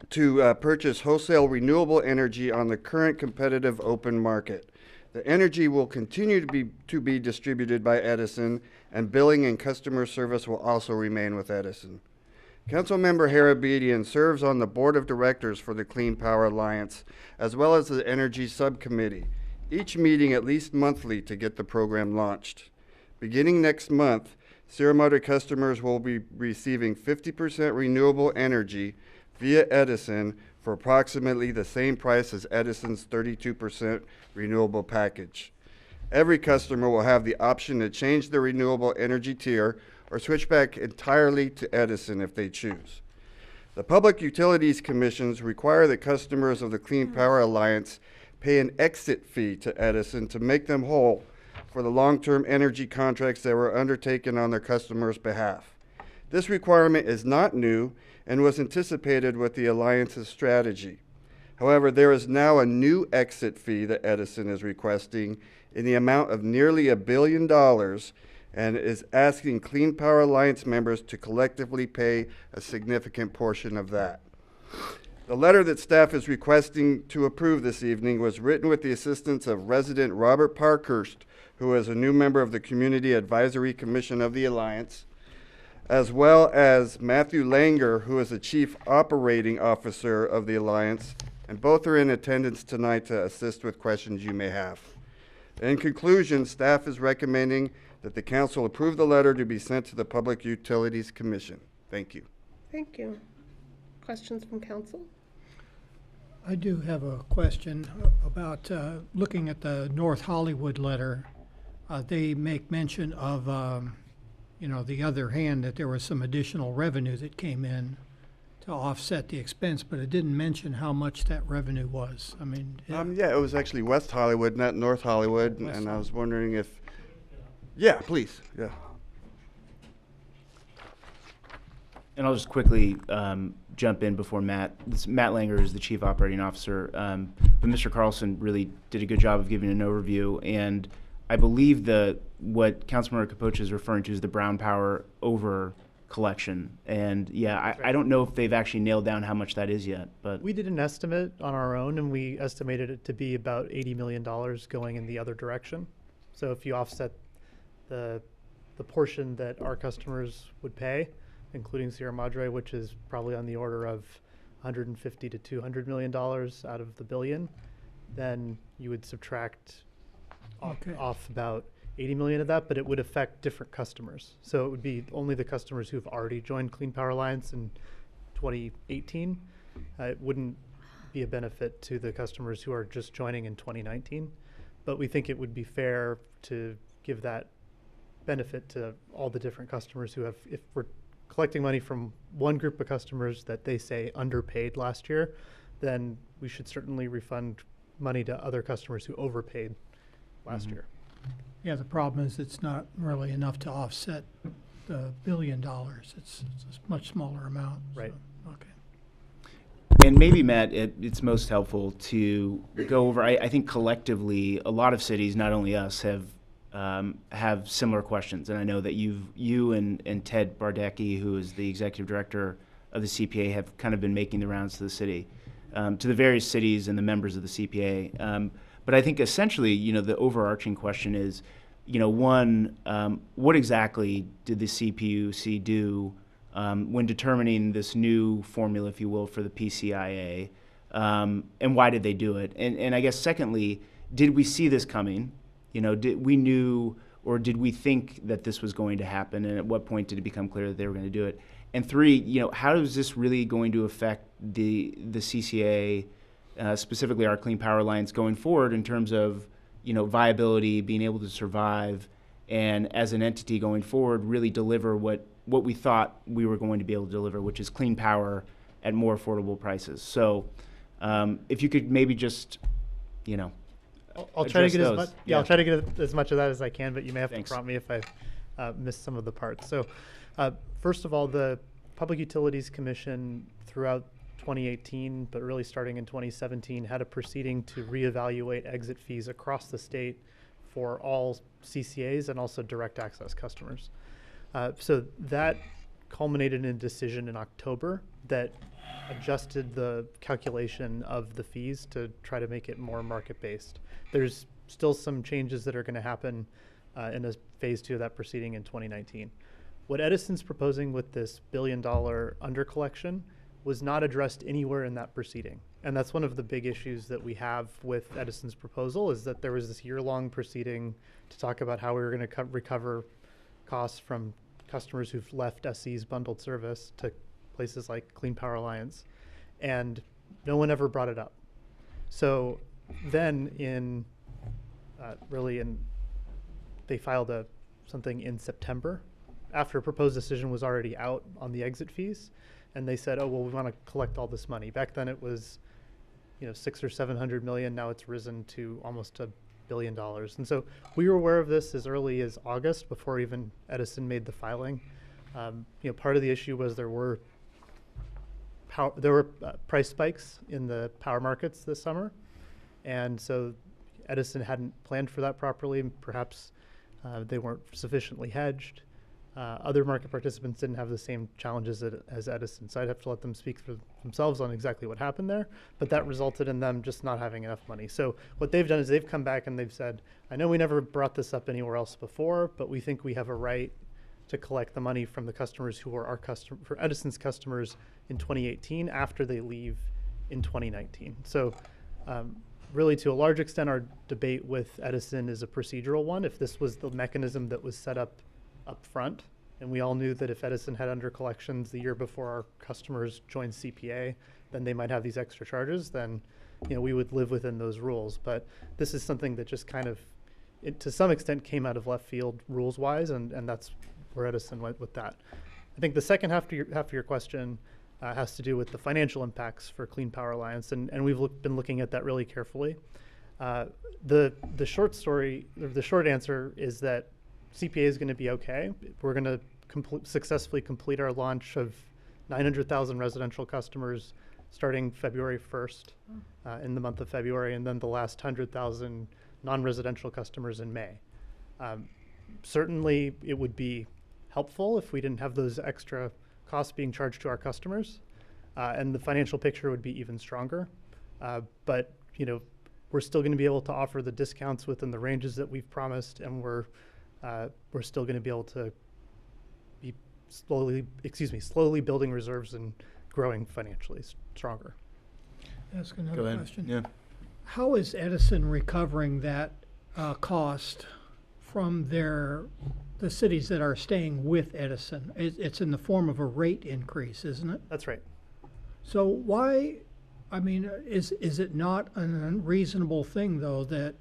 to purchase wholesale renewable energy on the current competitive open market. The energy will continue to be distributed by Edison, and billing and customer service will also remain with Edison. Councilmember Harabedian serves on the board of directors for the Clean Power Alliance, as well as the Energy Subcommittee, each meeting at least monthly to get the program launched. Beginning next month, Sierra Madre customers will be receiving 50% renewable energy via Edison for approximately the same price as Edison's 32% renewable package. Every customer will have the option to change their renewable energy tier or switch back entirely to Edison if they choose. The Public Utilities Commissions require that customers of the Clean Power Alliance pay an exit fee to Edison to make them whole for the long-term energy contracts that were undertaken on their customers' behalf. This requirement is not new and was anticipated with the Alliance's strategy. However, there is now a new exit fee that Edison is requesting in the amount of nearly $1 billion and is asking Clean Power Alliance members to collectively pay a significant portion of that. The letter that staff is requesting to approve this evening was written with the assistance of resident Robert Parkhurst, who is a new member of the Community Advisory Commission of the Alliance, as well as Matthew Langer, who is the Chief Operating Officer of the Alliance, and both are in attendance tonight to assist with questions you may have. In conclusion, staff is recommending that the council approve the letter to be sent to the Public Utilities Commission. Thank you. Thank you. Questions from council? I do have a question about looking at the North Hollywood letter. They make mention of, the other hand, that there was some additional revenue that came in to offset the expense, but it didn't mention how much that revenue was. I mean, Yeah, it was actually West Hollywood, not North Hollywood, and I was wondering if, yeah, please, yeah. And I'll just quickly jump in before Matt. Matt Langer is the Chief Operating Officer, but Mr. Carlson really did a good job of giving an overview, and I believe what Councilmember Capocha is referring to is the Brown Power over collection. And yeah, I don't know if they've actually nailed down how much that is yet, but we did an estimate on our own, and we estimated it to be about $80 million going in the other direction. So if you offset the portion that our customers would pay, including Sierra Madre, which is probably on the order of $150 to $200 million out of the billion, then you would subtract off about 80 million of that, but it would affect different customers. So it would be only the customers who've already joined Clean Power Alliance in 2018. It wouldn't be a benefit to the customers who are just joining in 2019. But we think it would be fair to give that benefit to all the different customers who have, if we're collecting money from one group of customers that they say underpaid last year, then we should certainly refund money to other customers who overpaid last year. yeah, the problem is it's not really enough to offset the $1 billion. It's a much smaller amount. Right. So, okay. And maybe, Matt, it's most helpful to go over, I think collectively, a lot of cities, not only us, have similar questions. And I know that you and Ted Bardecki, who is the executive director of the CPA, have kind of been making the rounds to the city, to the various cities and the members of the CPA. But I think essentially, the overarching question is, one, what exactly did the CPUC do when determining this new formula, if you will, for the PCIA, and why did they do it? And I guess secondly, did we see this coming? Did we think that this was going to happen? And at what point did it become clear that they were going to do it? And three, how is this really going to affect the CCA, specifically our Clean Power Alliance, going forward in terms of, viability, being able to survive, and as an entity going forward, really deliver what we thought we were going to be able to deliver, which is clean power at more affordable prices. So if you could maybe just, I'll try to get those. as much. Yeah, I'll try to get as much of that as I can, but you may have Thanks. to prompt me if I missed some of the parts. So, first of all, the Public Utilities Commission throughout 2018, but really starting in 2017, had a proceeding to reevaluate exit fees across the state for all CCAs and also direct access customers. So that culminated in a decision in October that adjusted the calculation of the fees to try to make it more market-based. There's still some changes that are going to happen in a phase 2 of that proceeding in 2019. What Edison's proposing with this $1 billion undercollection was not addressed anywhere in that proceeding. And that's one of the big issues that we have with Edison's proposal, is that there was this year-long proceeding to talk about how we were going to recover costs from customers who've left SE's bundled service to places like Clean Power Alliance, and no one ever brought it up. So then they filed something in September after a proposed decision was already out on the exit fees, and they said, oh, well, we want to collect all this money. Back then it was, $600 or $700 million. Now it's risen to almost $1 billion. And so we were aware of this as early as August, before even Edison made the filing. Part of the issue was there were price spikes in the power markets this summer, and so Edison hadn't planned for that properly. Perhaps they weren't sufficiently hedged. Other market participants didn't have the same challenges as Edison, so I'd have to let them speak for themselves on exactly what happened there, but that resulted in them just not having enough money. So what they've done is they've come back and they've said, I know we never brought this up anywhere else before, but we think we have a right to collect the money from the customers who are for Edison's customers in 2018 after they leave in 2019. So really, to a large extent, our debate with Edison is a procedural one. If this was the mechanism that was set up front, and we all knew that if Edison had under collections the year before our customers joined CPA, then they might have these extra charges, then we would live within those rules. But this is something that just kind of, to some extent, came out of left field rules-wise, and that's where Edison went with that. I think the second half of your question has to do with the financial impacts for Clean Power Alliance, and we've been looking at that really carefully. The short answer is that CPA is going to be okay. We're going to successfully complete our launch of 900,000 residential customers starting February 1st, in the month of February, and then the last 100,000 non-residential customers in May. Certainly, it would be helpful if we didn't have those extra costs being charged to our customers, and the financial picture would be even stronger. But we're still going to be able to offer the discounts within the ranges that we've promised, and we're still going to be able to be slowly building reserves and growing financially stronger. Ask another Go ahead. question. Yeah. How is Edison recovering that cost from the cities that are staying with Edison? It's in the form of a rate increase, isn't it? That's right. So why, is it not an unreasonable thing, though, that,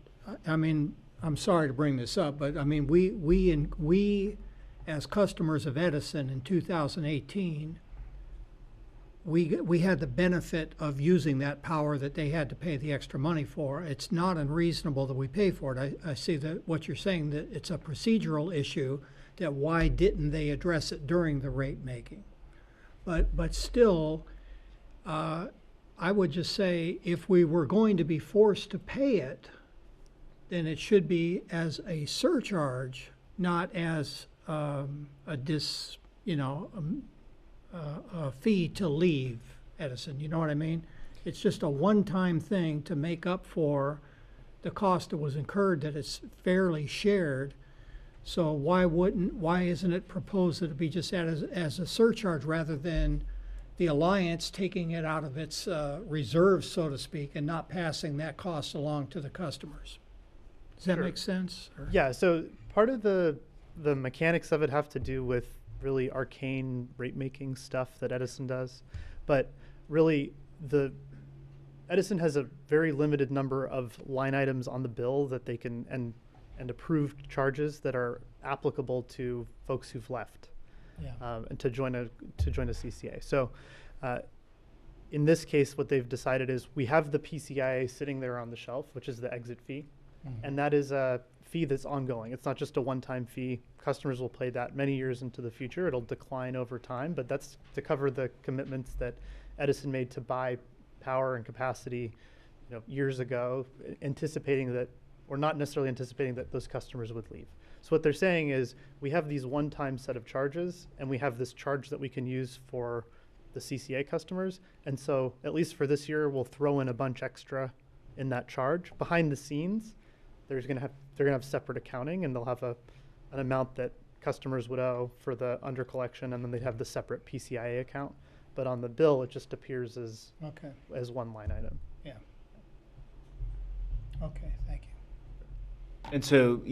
I'm sorry to bring this up, but we as customers of Edison in 2018, we had the benefit of using that power that they had to pay the extra money for. It's not unreasonable that we pay for it. I see that what you're saying, that it's a procedural issue, that why didn't they address it during the rate making? But still, I would just say if we were going to be forced to pay it, then it should be as a surcharge, not as a fee to leave Edison. You know what I mean? It's just a one-time thing to make up for the cost that was incurred, that it's fairly shared. So why isn't it proposed that it be just as a surcharge rather than the Alliance taking it out of its reserves, so to speak, and not passing that cost along to the customers? Does that make sense? Or? Yeah, so part of the mechanics of it have to do with really arcane rate-making stuff that Edison does. But really, Edison has a very limited number of line items on the bill that they can, and approved charges that are applicable to folks who've left, and to join a CCA. So in this case, what they've decided is we have the PCIA sitting there on the shelf, which is the exit fee. And that is a fee that's ongoing. It's not just a one-time fee. Customers will pay that many years into the future. It'll decline over time, but that's to cover the commitments that Edison made to buy power and capacity, years ago, anticipating that, or not necessarily anticipating that those customers would leave. So what they're saying is we have these one-time set of charges, and we have this charge that we can use for the CCA customers. And so at least for this year, we'll throw in a bunch extra in that charge. Behind the scenes, they're going to have separate accounting, and they'll have an amount that customers would owe for the under collection, and then they'd have the separate PCIA account. But on the bill, it just appears as one line item. Yeah. Okay, thank you. And so,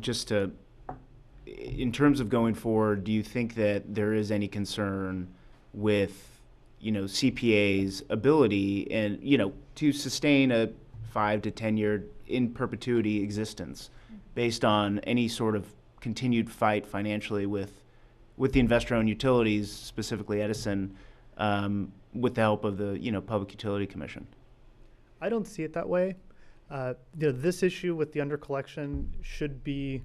just in terms of going forward, do you think that there is any concern with, CPA's ability and, to sustain a 5 to 10 year in perpetuity existence based on any sort of continued fight financially with the investor-owned utilities, specifically Edison, with the help of the Public Utility Commission? I don't see it that way. This issue with the under collection should be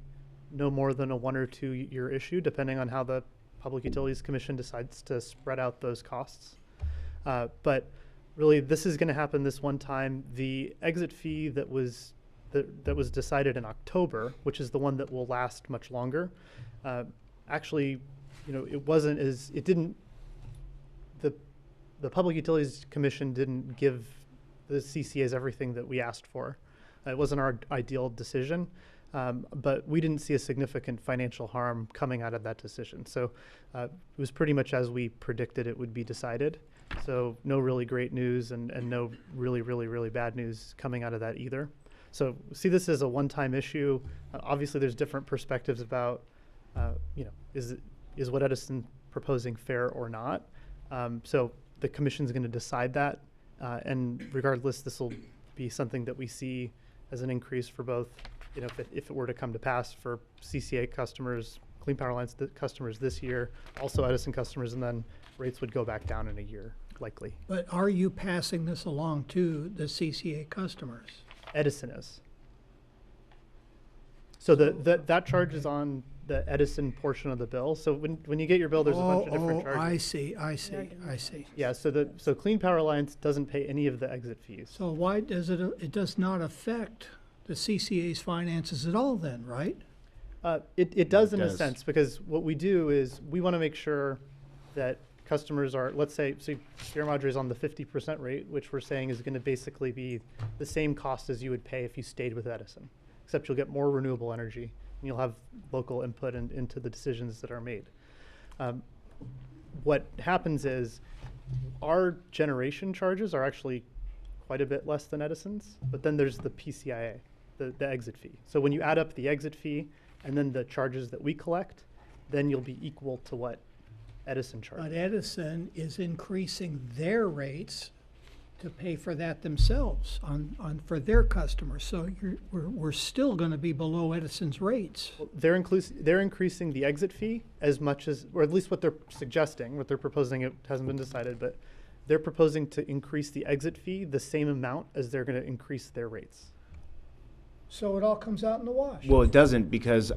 no more than a 1 or 2 year issue, depending on how the Public Utilities Commission decides to spread out those costs. But really, this is going to happen this one time. The exit fee that was decided in October, which is the one that will last much longer, actually, the Public Utilities Commission didn't give the CCAs everything that we asked for. It wasn't our ideal decision, but we didn't see a significant financial harm coming out of that decision. So it was pretty much as we predicted it would be decided. So no really great news and no really, really, really bad news coming out of that either. So see this as a one-time issue. Obviously there's different perspectives about, is what Edison proposing fair or not? So the commission's going to decide that. And regardless, this will be something that we see as an increase for both, if it were to come to pass for CCA customers, Clean Power Alliance customers this year, also Edison customers, and then rates would go back down in a year, likely. But are you passing this along to the CCA customers? Edison is. So that charge is on the Edison portion of the bill. So when you get your bill, there's a bunch of different charges. I see. Yeah, so Clean Power Alliance doesn't pay any of the exit fees. So why does it does not affect the CCA's finances at all then, right? It does in a sense, because what we do is we want to make sure that customers are, let's say Sierra Madre is on the 50% rate, which we're saying is going to basically be the same cost as you would pay if you stayed with Edison, except you'll get more renewable energy and you'll have local input into the decisions that are made. What happens is our generation charges are actually quite a bit less than Edison's, but then there's the PCIA, the exit fee. So when you add up the exit fee and then the charges that we collect, then you'll be equal to what Edison charges. But Edison is increasing their rates to pay for that themselves for their customers. So we're still going to be below Edison's rates. Well, they're increasing the exit fee as much as, or at least what they're suggesting, what they're proposing, it hasn't been decided, but they're proposing to increase the exit fee the same amount as they're going to increase their rates. So it all comes out in the wash. Well, it doesn't, because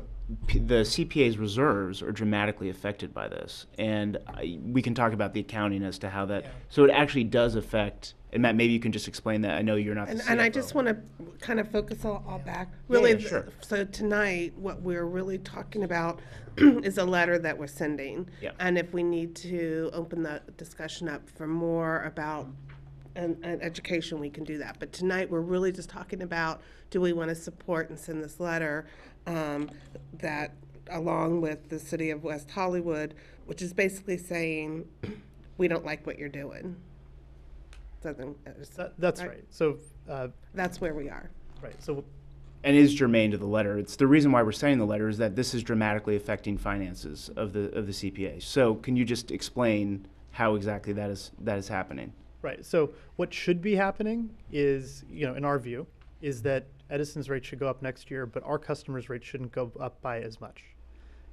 the CPA's reserves are dramatically affected by this. And we can talk about the accounting as to how that, so it actually does affect, and Matt, maybe you can just explain that. I know you're not the CFO. And I just want to kind of focus all back. Really, Yeah, sure. So tonight, what we're really talking about is a letter that we're sending. Yeah. And if we need to open the discussion up for more about an education, we can do that. But tonight, we're really just talking about, do we want to support and send this letter that, along with the city of West Hollywood, which is basically saying, we don't like what you're doing. That's right. So that's where we are. Right. So. And is germane to the letter. It's the reason why we're saying the letter is that this is dramatically affecting finances of the CPA. So can you just explain how exactly that is happening? Right. So what should be happening is, in our view, is that Edison's rate should go up next year, but our customers' rate shouldn't go up by as much.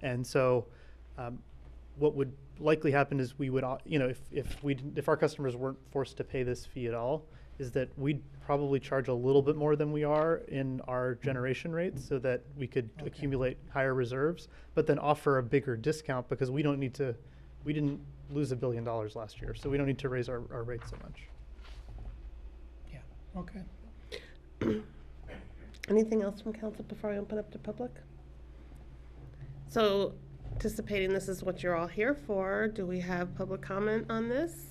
And so what would likely happen is we would, if our customers weren't forced to pay this fee at all, is that we'd probably charge a little bit more than we are in our generation rates so that we could accumulate higher reserves, but then offer a bigger discount because we didn't lose $1 billion last year, so we don't need to raise our rates so much. Yeah, okay. Anything else from council before I open up to public? So, anticipating this is what you're all here for, do we have public comment on this?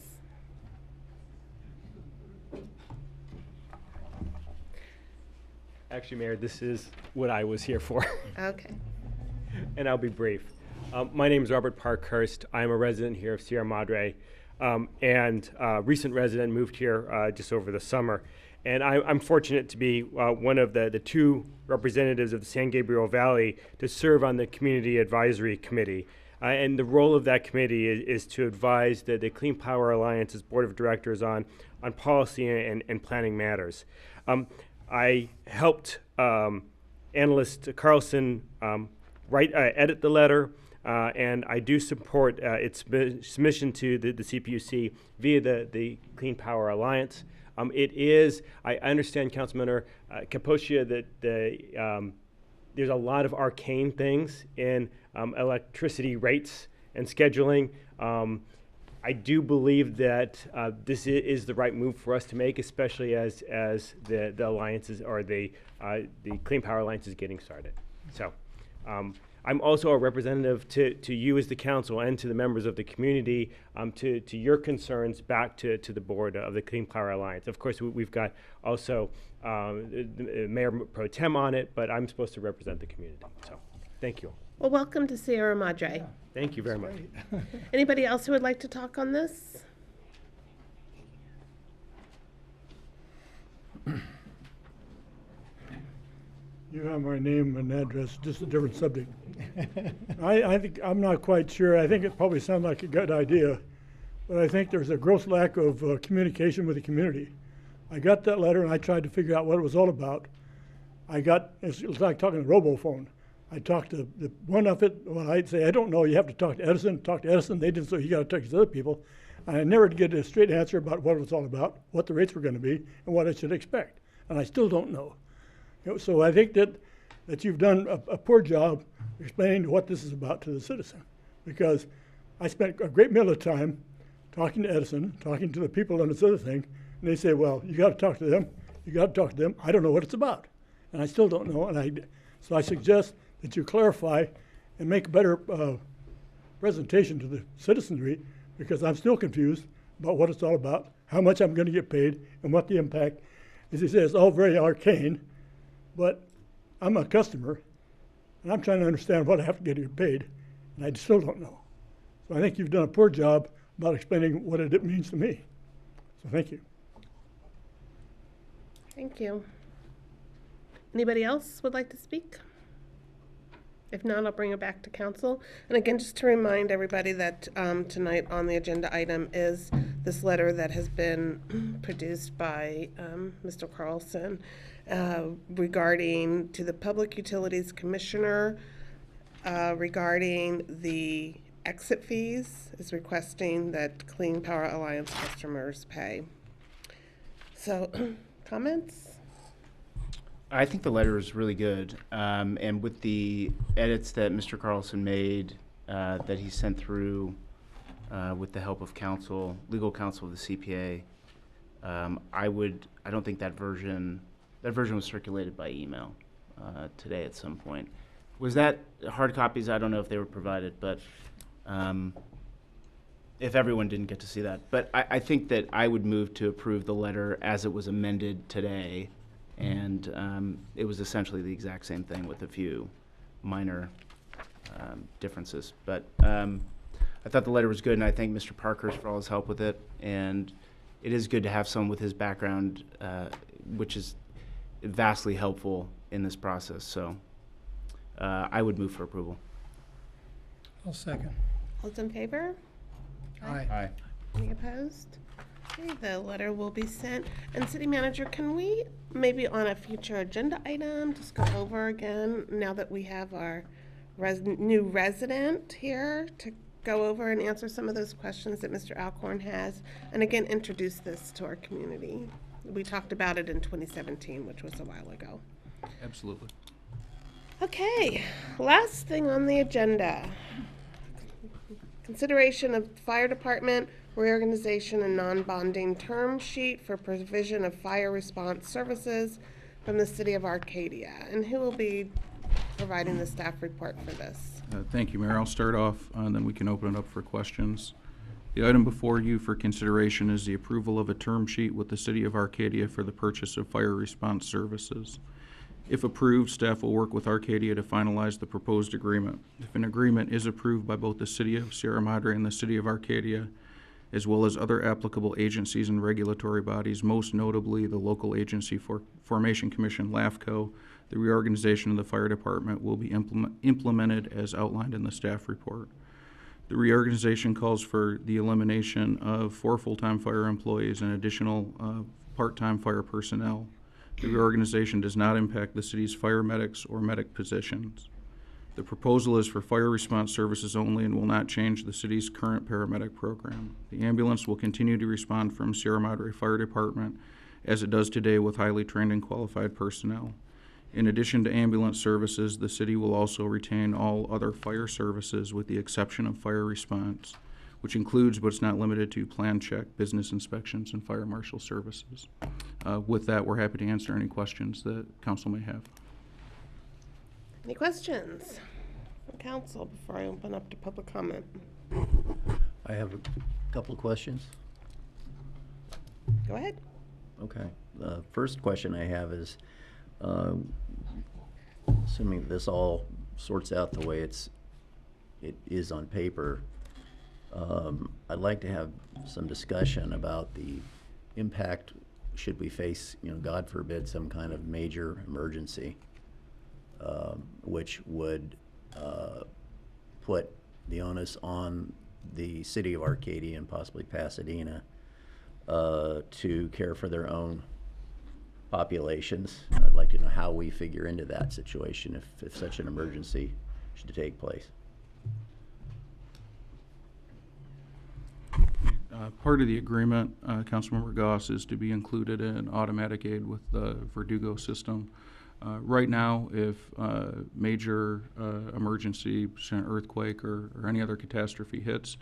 Actually, Mayor, this is what I was here for. Okay. And I'll be brief. My name is Robert Parkhurst. I'm a resident here of Sierra Madre, and recent resident, moved here just over the summer. And I'm fortunate to be one of the two representatives of the San Gabriel Valley to serve on the Community Advisory Committee. And the role of that committee is to advise the Clean Power Alliance's Board of Directors on policy and planning matters. I helped analyst Carlson edit the letter, and I do support its submission to the CPUC via the Clean Power Alliance. It is, I understand, Councilmember Kaposia, that there's a lot of arcane things in electricity rates and scheduling. I do believe that this is the right move for us to make, especially as the alliances or the Clean Power Alliance is getting started. So I'm also a representative to you as the council and to the members of the community, to your concerns back to the board of the Clean Power Alliance. Of course, we've got also Mayor Pro Tem on it, but I'm supposed to represent the community. So thank you. Well, welcome to Sierra Madre. Thank you very much. Anybody else who would like to talk on this? You have my name and address, just a different subject. I think, I'm not quite sure. I think it probably sounds like a good idea, but I think there's a gross lack of communication with the community. I got that letter and I tried to figure out what it was all about. It's like talking to RoboPhone. I talked to the one of it, when I'd say, I don't know, you have to talk to Edison. They didn't say, you got to talk to other people. And I never get a straight answer about what it was all about, what the rates were going to be, and what I should expect. And I still don't know. So I think that you've done a poor job explaining what this is about to the citizen. Because I spent a great deal of time talking to Edison, talking to the people on this other thing, and they say, well, you got to talk to them. You got to talk to them. I don't know what it's about. And I still don't know. So I suggest that you clarify and make a better presentation to the citizenry, because I'm still confused about what it's all about, how much I'm going to get paid, and what the impact. As he says, it's all very arcane, but I'm a customer, and I'm trying to understand what I have to get paid, and I still don't know. So I think you've done a poor job about explaining what it means to me. So thank you. Thank you. Anybody else would like to speak? If not, I'll bring it back to council. And again, just to remind everybody that tonight on the agenda item is this letter that has been produced by Mr. Carlson regarding to the Public Utilities Commissioner regarding the exit fees, is requesting that Clean Power Alliance customers pay. So, comments? I think the letter is really good, and with the edits that Mr. Carlson made, that he sent through with the help of counsel, legal counsel of the CPA, I don't think that version was circulated by email today at some point. Was that hard copies? I don't know if they were provided, but if everyone didn't get to see that. But I think that I would move to approve the letter as it was amended today. And it was essentially the exact same thing with a few minor differences. But I thought the letter was good, and I thank Mr. Parkhurst for all his help with it. And it is good to have someone with his background, which is vastly helpful in this process. So I would move for approval. I'll second. All those in favor? Aye. Aye. Any opposed? Okay, the letter will be sent. And City Manager, can we maybe on a future agenda item just go over again, now that we have our new resident here, to go over and answer some of those questions that Mr. Alcorn has, and again, introduce this to our community. We talked about it in 2017, which was a while ago. Absolutely. Okay, last thing on the agenda. Consideration of fire department reorganization and non-bonding term sheet for provision of fire response services from the city of Arcadia. And who will be providing the staff report for this? Thank you, Mayor. I'll start off, and then we can open it up for questions. The item before you for consideration is the approval of a term sheet with the city of Arcadia for the purchase of fire response services. If approved, staff will work with Arcadia to finalize the proposed agreement. If an agreement is approved by both the city of Sierra Madre and the city of Arcadia, as well as other applicable agencies and regulatory bodies, most notably the Local Agency for Formation Commission, LAFCO, the reorganization of the fire department will be implemented as outlined in the staff report. The reorganization calls for the elimination of 4 full-time fire employees and additional part-time fire personnel. The reorganization does not impact the city's fire medics or medic positions. The proposal is for fire response services only and will not change the city's current paramedic program. The ambulance will continue to respond from Sierra Madre Fire Department as it does today with highly trained and qualified personnel. In addition to ambulance services, the city will also retain all other fire services with the exception of fire response, which includes but is not limited to plan check, business inspections, and fire marshal services. With that, we're happy to answer any questions that council may have. Any questions? council before I open up to public comment. I have a couple of questions. Go ahead. Okay. The first question I have is, assuming this all sorts out the way it is on paper, I'd like to have some discussion about the impact should we face, God forbid, some kind of major emergency, which would put the onus on the city of Arcadia and possibly Pasadena to care for their own populations. I'd like to know how we figure into that situation if such an emergency should take place. Part of the agreement, Councilmember Goss, is to be included in automatic aid with the Verdugo system. Right now, if major emergency, an earthquake or any other catastrophe hits,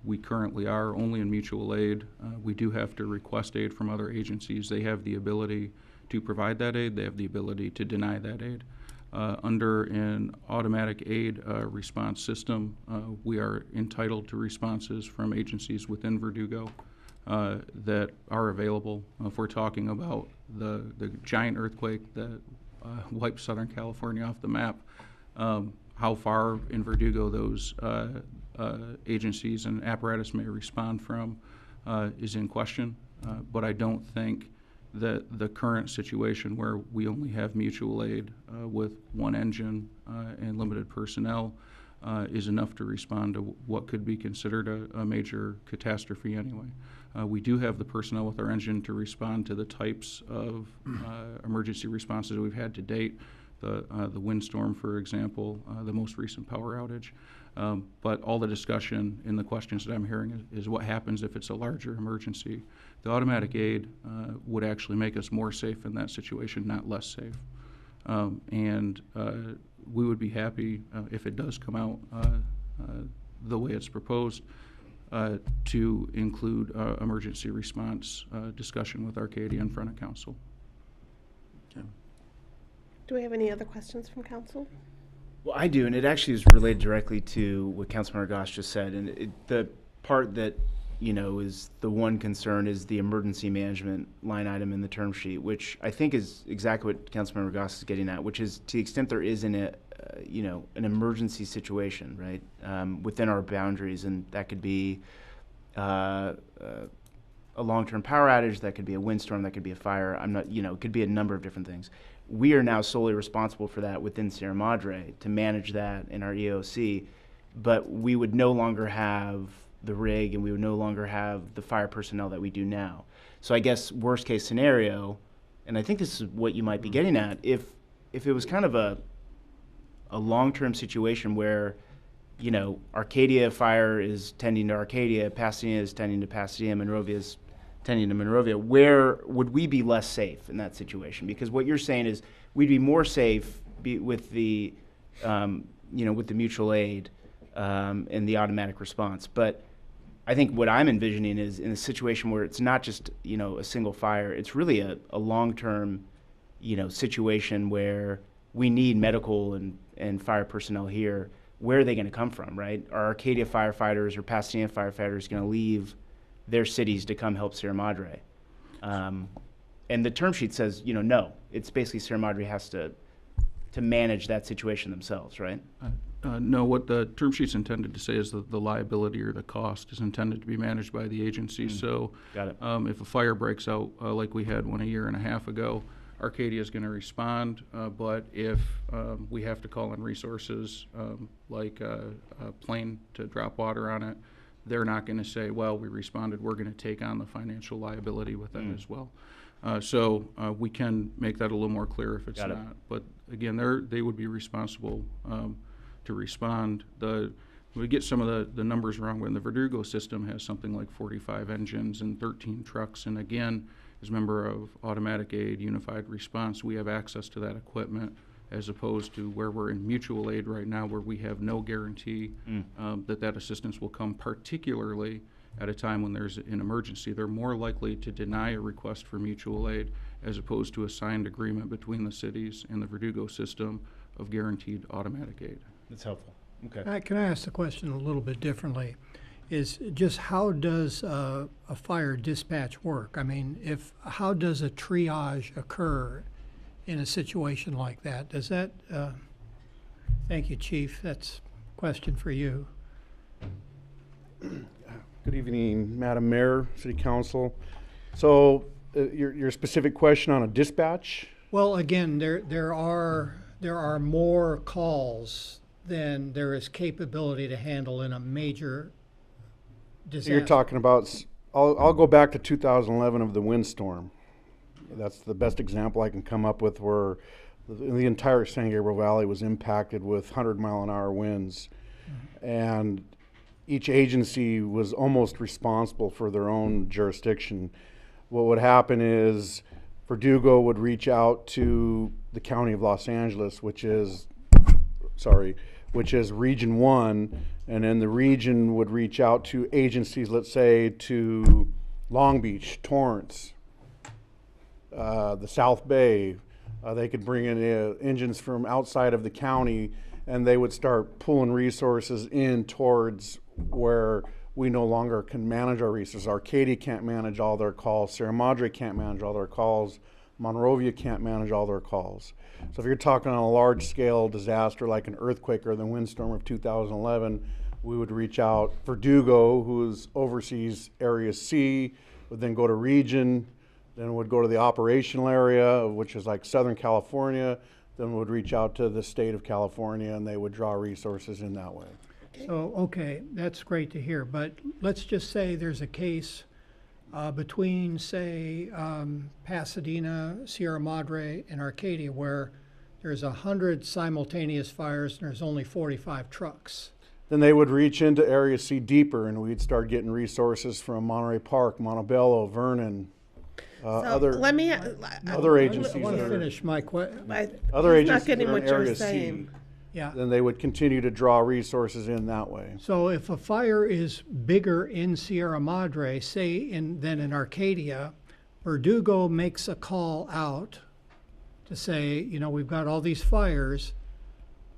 we currently are only in mutual aid. We do have to request aid from other agencies. They have the ability to provide that aid. They have the ability to deny that aid. Under an automatic aid response system, we are entitled to responses from agencies within Verdugo that are available. If we're talking about the giant earthquake that wiped Southern California off the map, how far in Verdugo those agencies and apparatus may respond from is in question. But I don't think that the current situation where we only have mutual aid with one engine and limited personnel is enough to respond to what could be considered a major catastrophe anyway. We do have the personnel with our engine to respond to the types of emergency responses we've had to date, the windstorm, for example, the most recent power outage. But all the discussion in the questions that I'm hearing is what happens if it's a larger emergency. The automatic aid would actually make us more safe in that situation, not less safe. And we would be happy if it does come out the way it's proposed to include emergency response discussion with Arcadia in front of council. Okay. Do we have any other questions from council? Well, I do, and it actually is related directly to what Councilmember Goss just said. And the part that, is the one concern is the emergency management line item in the term sheet, which I think is exactly what Councilmember Goss is getting at, which is to the extent there is an emergency situation, right, within our boundaries, and that could be a long-term power outage, that could be a windstorm, that could be a fire. It could be a number of different things. We are now solely responsible for that within Sierra Madre to manage that in our EOC, but we would no longer have the rig and we would no longer have the fire personnel that we do now. So I guess worst case scenario, and I think this is what you might be getting at, if it was kind of a long-term situation where, Arcadia Fire is tending to Arcadia, Pasadena is tending to Pasadena, Monrovia is tending to Monrovia, where would we be less safe in that situation? Because what you're saying is we'd be more safe with the, with the mutual aid and the automatic response. But I think what I'm envisioning is in a situation where it's not just, a single fire, it's really a long-term, situation where we need medical and fire personnel here. Where are they going to come from, right? Are Arcadia firefighters or Pasadena firefighters going to leave their cities to come help Sierra Madre? And the term sheet says, no. It's basically Sierra Madre has to manage that situation themselves, right? No, what the term sheet's intended to say is that the liability or the cost is intended to be managed by the agency. So Got it. If a fire breaks out like we had one a year and a half ago, Arcadia is going to respond, but if we have to call in resources like a plane to drop water on it, they're not going to say, well, we responded, we're going to take on the financial liability with that as well. So we can make that a little more clear if it's Got it. not. But again, they would be responsible to respond. We get some of the numbers wrong when the Verdugo system has something like 45 engines and 13 trucks. And again, as a member of Automatic Aid Unified Response, we have access to that equipment as opposed to where we're in mutual aid right now, where we have no guarantee that assistance will come, particularly at a time when there's an emergency. They're more likely to deny a request for mutual aid as opposed to a signed agreement between the cities and the Verdugo system of guaranteed automatic aid. That's helpful. Okay. Can I ask the question a little bit differently? Is just how does a fire dispatch work? I mean, how does a triage occur in a situation like that? Does that, thank you, Chief, that's a question for you. Good evening, Madam Mayor, City Council. So your specific question on a dispatch? Well, again, there are more calls than there is capability to handle in a major disaster. You're talking about, I'll go back to 2011 of the windstorm. That's the best example I can come up with where the entire San Gabriel Valley was impacted with 100-mile-an-hour winds. And each agency was almost responsible for their own jurisdiction. What would happen is Verdugo would reach out to the County of Los Angeles, which is Region 1, and then the region would reach out to agencies, let's say, to Long Beach, Torrance, the South Bay. They could bring in engines from outside of the county, and they would start pulling resources in towards where we no longer can manage our resources. Arcadia can't manage all their calls. Sierra Madre can't manage all their calls. Monrovia can't manage all their calls. So if you're talking on a large-scale disaster like an earthquake or the windstorm of 2011, we would reach out. Verdugo, who oversees Area C, would then go to region, then would go to the operational area, which is like Southern California, then would reach out to the state of California, and they would draw resources in that way. So, okay, that's great to hear, but let's just say there's a case between, say, Pasadena, Sierra Madre, and Arcadia where there's 100 simultaneous fires and there's only 45 trucks. Then they would reach into Area C deeper, and we'd start getting resources from Monterey Park, Montebello, Vernon, other agencies. I want to finish my question. Other agencies not getting that are in what you're Area saying. C. Yeah. Then they would continue to draw resources in that way. So if a fire is bigger in Sierra Madre, say than in Arcadia, Verdugo makes a call out to say, you know, we've got all these fires.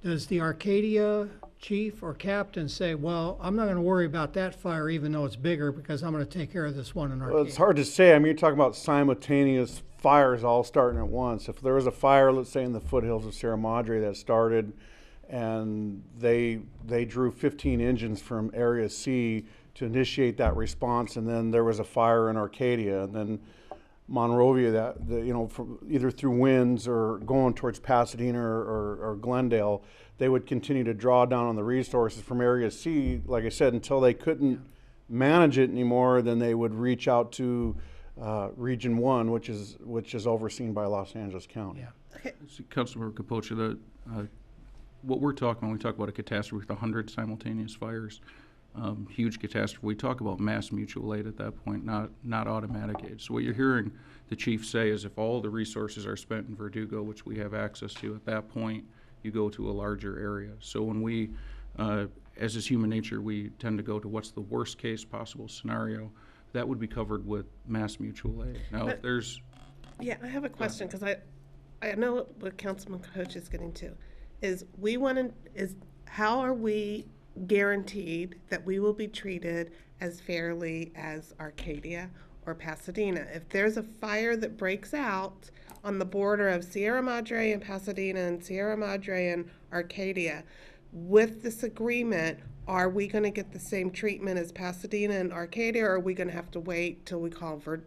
Does the Arcadia chief or captain say, well, I'm not going to worry about that fire even though it's bigger because I'm going to take care of this one in Arcadia? Well, it's hard to say. I mean, you're talking about simultaneous fires all starting at once. If there was a fire, let's say in the foothills of Sierra Madre that started, and they drew 15 engines from Area C to initiate that response, and then there was a fire in Arcadia, and then Monrovia, from either through winds or going towards Pasadena or Glendale, they would continue to draw down on the resources from Area C, like I said, until they couldn't manage it anymore. Then they would reach out to Region 1, which is overseen by Los Angeles County. Yeah. Okay. So, Councilmember Capocia, what we're talking when we talk about a catastrophe with 100 simultaneous fires, huge catastrophe, we talk about mass mutual aid at that point, not automatic aid. So what you're hearing the chief say is if all the resources are spent in Verdugo, which we have access to at that point, you go to a larger area. So when we, as is human nature, we tend to go to what's the worst case possible scenario, that would be covered with mass mutual aid. Now, if there's... Yeah, I have a question, because I know what Councilman Coach is getting to, is how are we guaranteed that we will be treated as fairly as Arcadia or Pasadena? If there's a fire that breaks out on the border of Sierra Madre and Pasadena and Sierra Madre and Arcadia, with this agreement, are we going to get the same treatment as Pasadena and Arcadia, or are we going to have to wait till we call Verdugo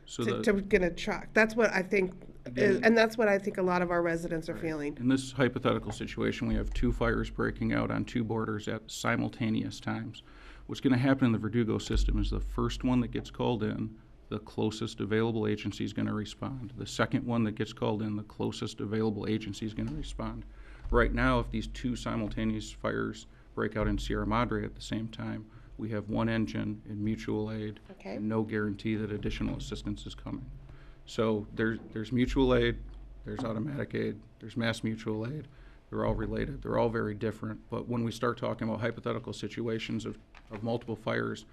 to get a truck? That's what I think, and that's what I think a lot of our residents are feeling. In this hypothetical situation, we have two fires breaking out on two borders at simultaneous times. What's going to happen in the Verdugo system is the first one that gets called in, the closest available agency is going to respond. The second one that gets called in, the closest available agency is going to respond. Right now, if these two simultaneous fires break out in Sierra Madre at the same time, we have one engine in mutual aid, and no guarantee that additional assistance is coming. So there's mutual aid, there's automatic aid, there's mass mutual aid. They're all related. They're all very different. But when we start talking about hypothetical situations of multiple fires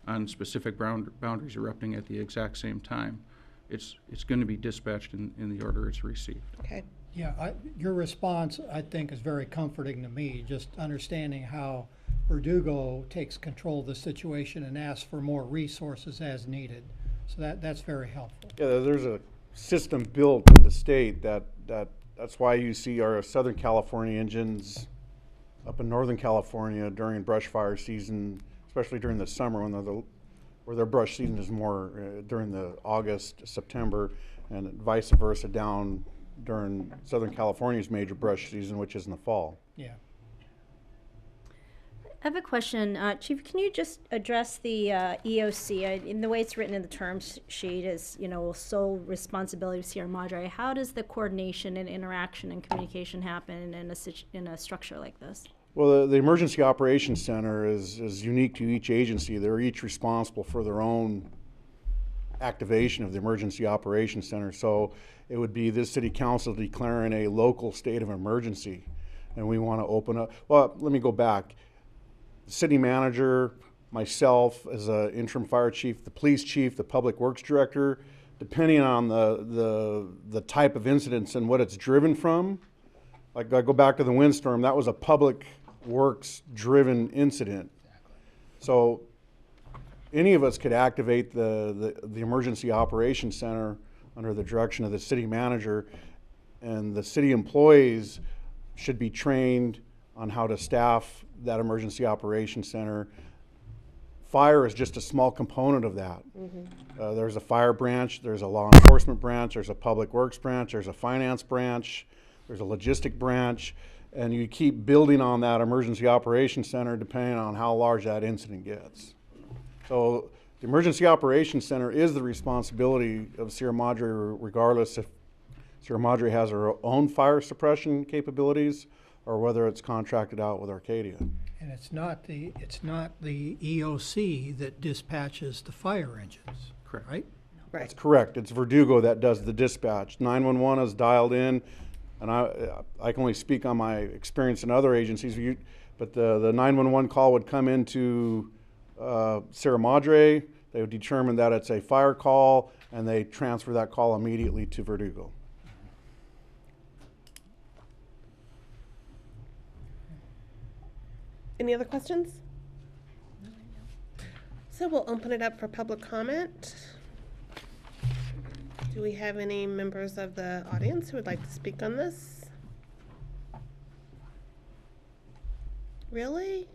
on specific boundaries erupting at the exact same time, it's going to be dispatched in the order it's received. Okay. Yeah, your response, I think, is very comforting to me, just understanding how Verdugo takes control of the situation and asks for more resources as needed. So that's very helpful. Yeah, there's a system built in the state that's why you see our Southern California engines up in Northern California during brush fire season, especially during the summer where their brush season is more during the August, September, and vice versa down during Southern California's major brush season, which is in the fall. Yeah. I have a question. Chief, can you just address the EOC? In the way it's written in the terms sheet is, sole responsibility of Sierra Madre. How does the coordination and interaction and communication happen in a structure like this? Well, the Emergency Operations Center is unique to each agency. They're each responsible for their own activation of the Emergency Operations Center. So it would be this city council declaring a local state of emergency. And we want to open up, well, let me go back. The city manager, myself as an interim fire chief, the police chief, the public works director, depending on the type of incidents and what it's driven from. Like I go back to the windstorm, that was a public works driven incident. So any of us could activate the Emergency Operations Center under the direction of the city manager, and the city employees should be trained on how to staff that Emergency Operations Center. Fire is just a small component of that. Mm-hmm. There's a fire branch, there's a law enforcement branch, there's a public works branch, there's a finance branch, there's a logistic branch, and you keep building on that Emergency Operations Center depending on how large that incident gets. So the Emergency Operations Center is the responsibility of Sierra Madre, regardless if Sierra Madre has her own fire suppression capabilities or whether it's contracted out with Arcadia. And it's not the EOC that dispatches the fire engines, Correct. right? That's correct. It's Verdugo that does the dispatch. 911 is dialed in, and I can only speak on my experience in other agencies, but the 911 call would come into Sierra Madre. They would determine that it's a fire call, and they transfer that call immediately to Verdugo. Any other questions? So we'll open it up for public comment. Do we have any members of the audience who would like to speak on this? Really?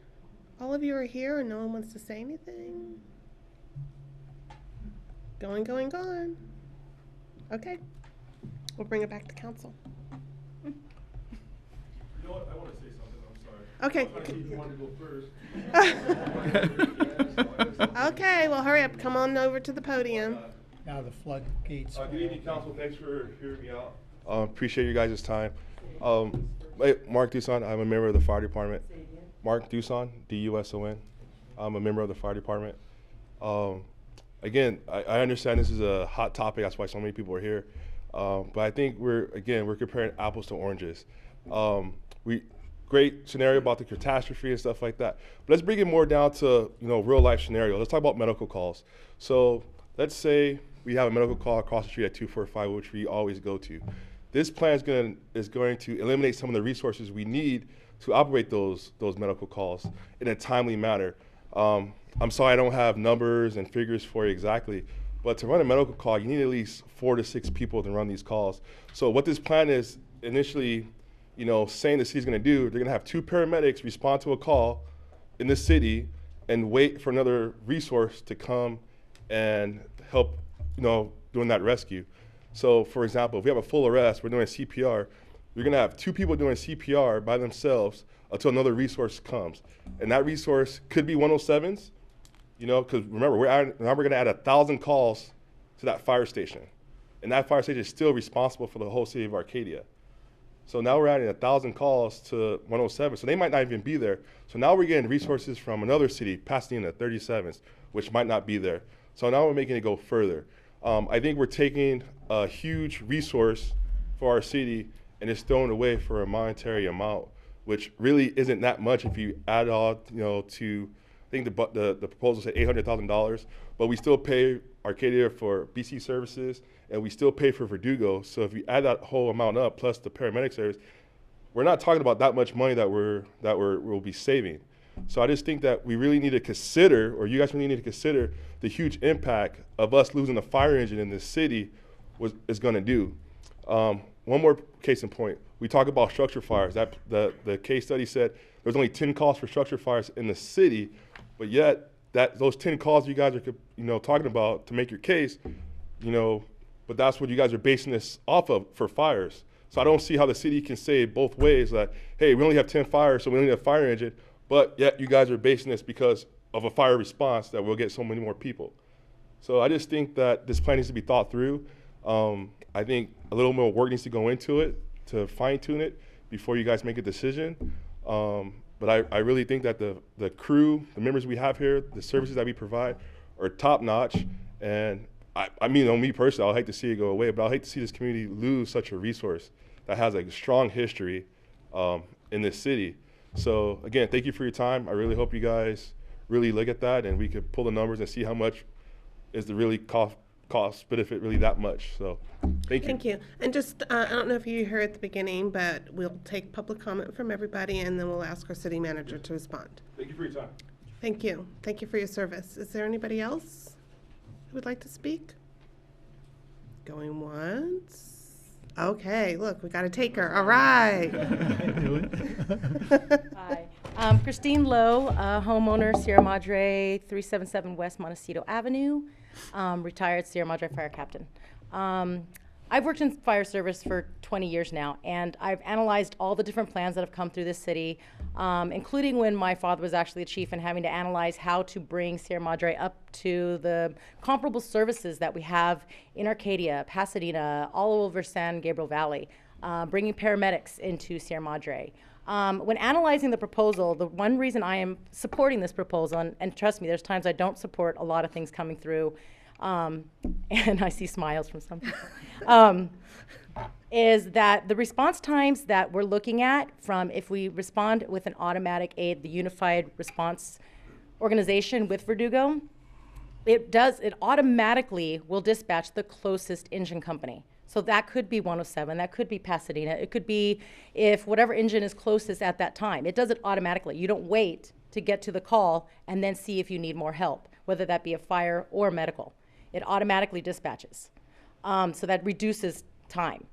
All of you are here and no one wants to say anything? Going. Okay. We'll bring it back to council. You know what? I want to say something. I'm sorry. Okay. I think you want to go first. Okay, well, hurry up. Come on over to the podium. Now the floodgates. Good evening, council. Thanks for hearing me out. Appreciate you guys' time. Mark Duson. I'm a member of the fire department. Mark Duson, D-U-S-O-N. I'm a member of the fire department. Again, I understand this is a hot topic. That's why so many people are here. But I think we're comparing apples to oranges. Great scenario about the catastrophe and stuff like that. But let's bring it more down to real life scenario. Let's talk about medical calls. So let's say we have a medical call across the street at 245, which we always go to. This plan is going to eliminate some of the resources we need to operate those medical calls in a timely manner. I'm sorry I don't have numbers and figures for you exactly, but to run a medical call, you need at least 4 to 6 people to run these calls. So what this plan is initially, saying the city's going to do, they're going to have 2 paramedics respond to a call in the city and wait for another resource to come and help, doing that rescue. So, for example, if we have a full arrest, we're doing CPR, you're going to have 2 people doing CPR by themselves until another resource comes. And that resource could be 107s, because remember, now we're going to add 1,000 calls to that fire station. And that fire station is still responsible for the whole city of Arcadia. So now we're adding 1,000 calls to 107, so they might not even be there. So now we're getting resources from another city, Pasadena, 37s, which might not be there. So now we're making it go further. I think we're taking a huge resource for our city and it's thrown away for a monetary amount, which really isn't that much if you add it all, to I think the proposal said $800,000, but we still pay Arcadia for BC services, and we still pay for Verdugo. So if you add that whole amount up plus the paramedic service, we're not talking about that much money that we'll be saving. So I just think that we really need to consider, or you guys really need to consider, the huge impact of us losing a fire engine in this city is going to do. One more case in point. We talk about structure fires. The case study said there's only 10 calls for structure fires in the city, but yet those 10 calls you guys are talking about to make your case, but that's what you guys are basing this off of for fires. So I don't see how the city can say both ways that, hey, we only have 10 fires, so we only need a fire engine, but yet you guys are basing this because of a fire response that we'll get so many more people. So I just think that this plan needs to be thought through. I think a little more work needs to go into it to fine tune it before you guys make a decision. But I really think that the crew, the members we have here, the services that we provide are top notch. And I mean, on me personally, I'd hate to see it go away, but I'd hate to see this community lose such a resource that has a strong history in this city. So again, thank you for your time. I really hope you guys really look at that and we could pull the numbers and see how much is the really cost benefit really that much. So thank you. Thank you. And just, I don't know if you heard at the beginning, but we'll take public comment from everybody and then we'll ask our city manager to respond. Thank you for your time. Thank you. Thank you for your service. Is there anybody else who would like to speak? Going once. Okay, look, we got a taker. All right. Hi. Christine Lowe, homeowner, Sierra Madre, 377 West Montecito Avenue, retired Sierra Madre fire captain. I've worked in fire service for 20 years now, and I've analyzed all the different plans that have come through this city, including when my father was actually a chief and having to analyze how to bring Sierra Madre up to the comparable services that we have in Arcadia, Pasadena, all over San Gabriel Valley, bringing paramedics into Sierra Madre. When analyzing the proposal, the one reason I am supporting this proposal, and trust me, there's times I don't support a lot of things coming through, and I see smiles from some people, is that the response times that we're looking at from if we respond with an automatic aid, the unified response organization with Verdugo, it automatically will dispatch the closest engine company. So that could be 107, that could be Pasadena, it could be if whatever engine is closest at that time. It does it automatically. You don't wait to get to the call and then see if you need more help, whether that be a fire or medical. It automatically dispatches. So that reduces time.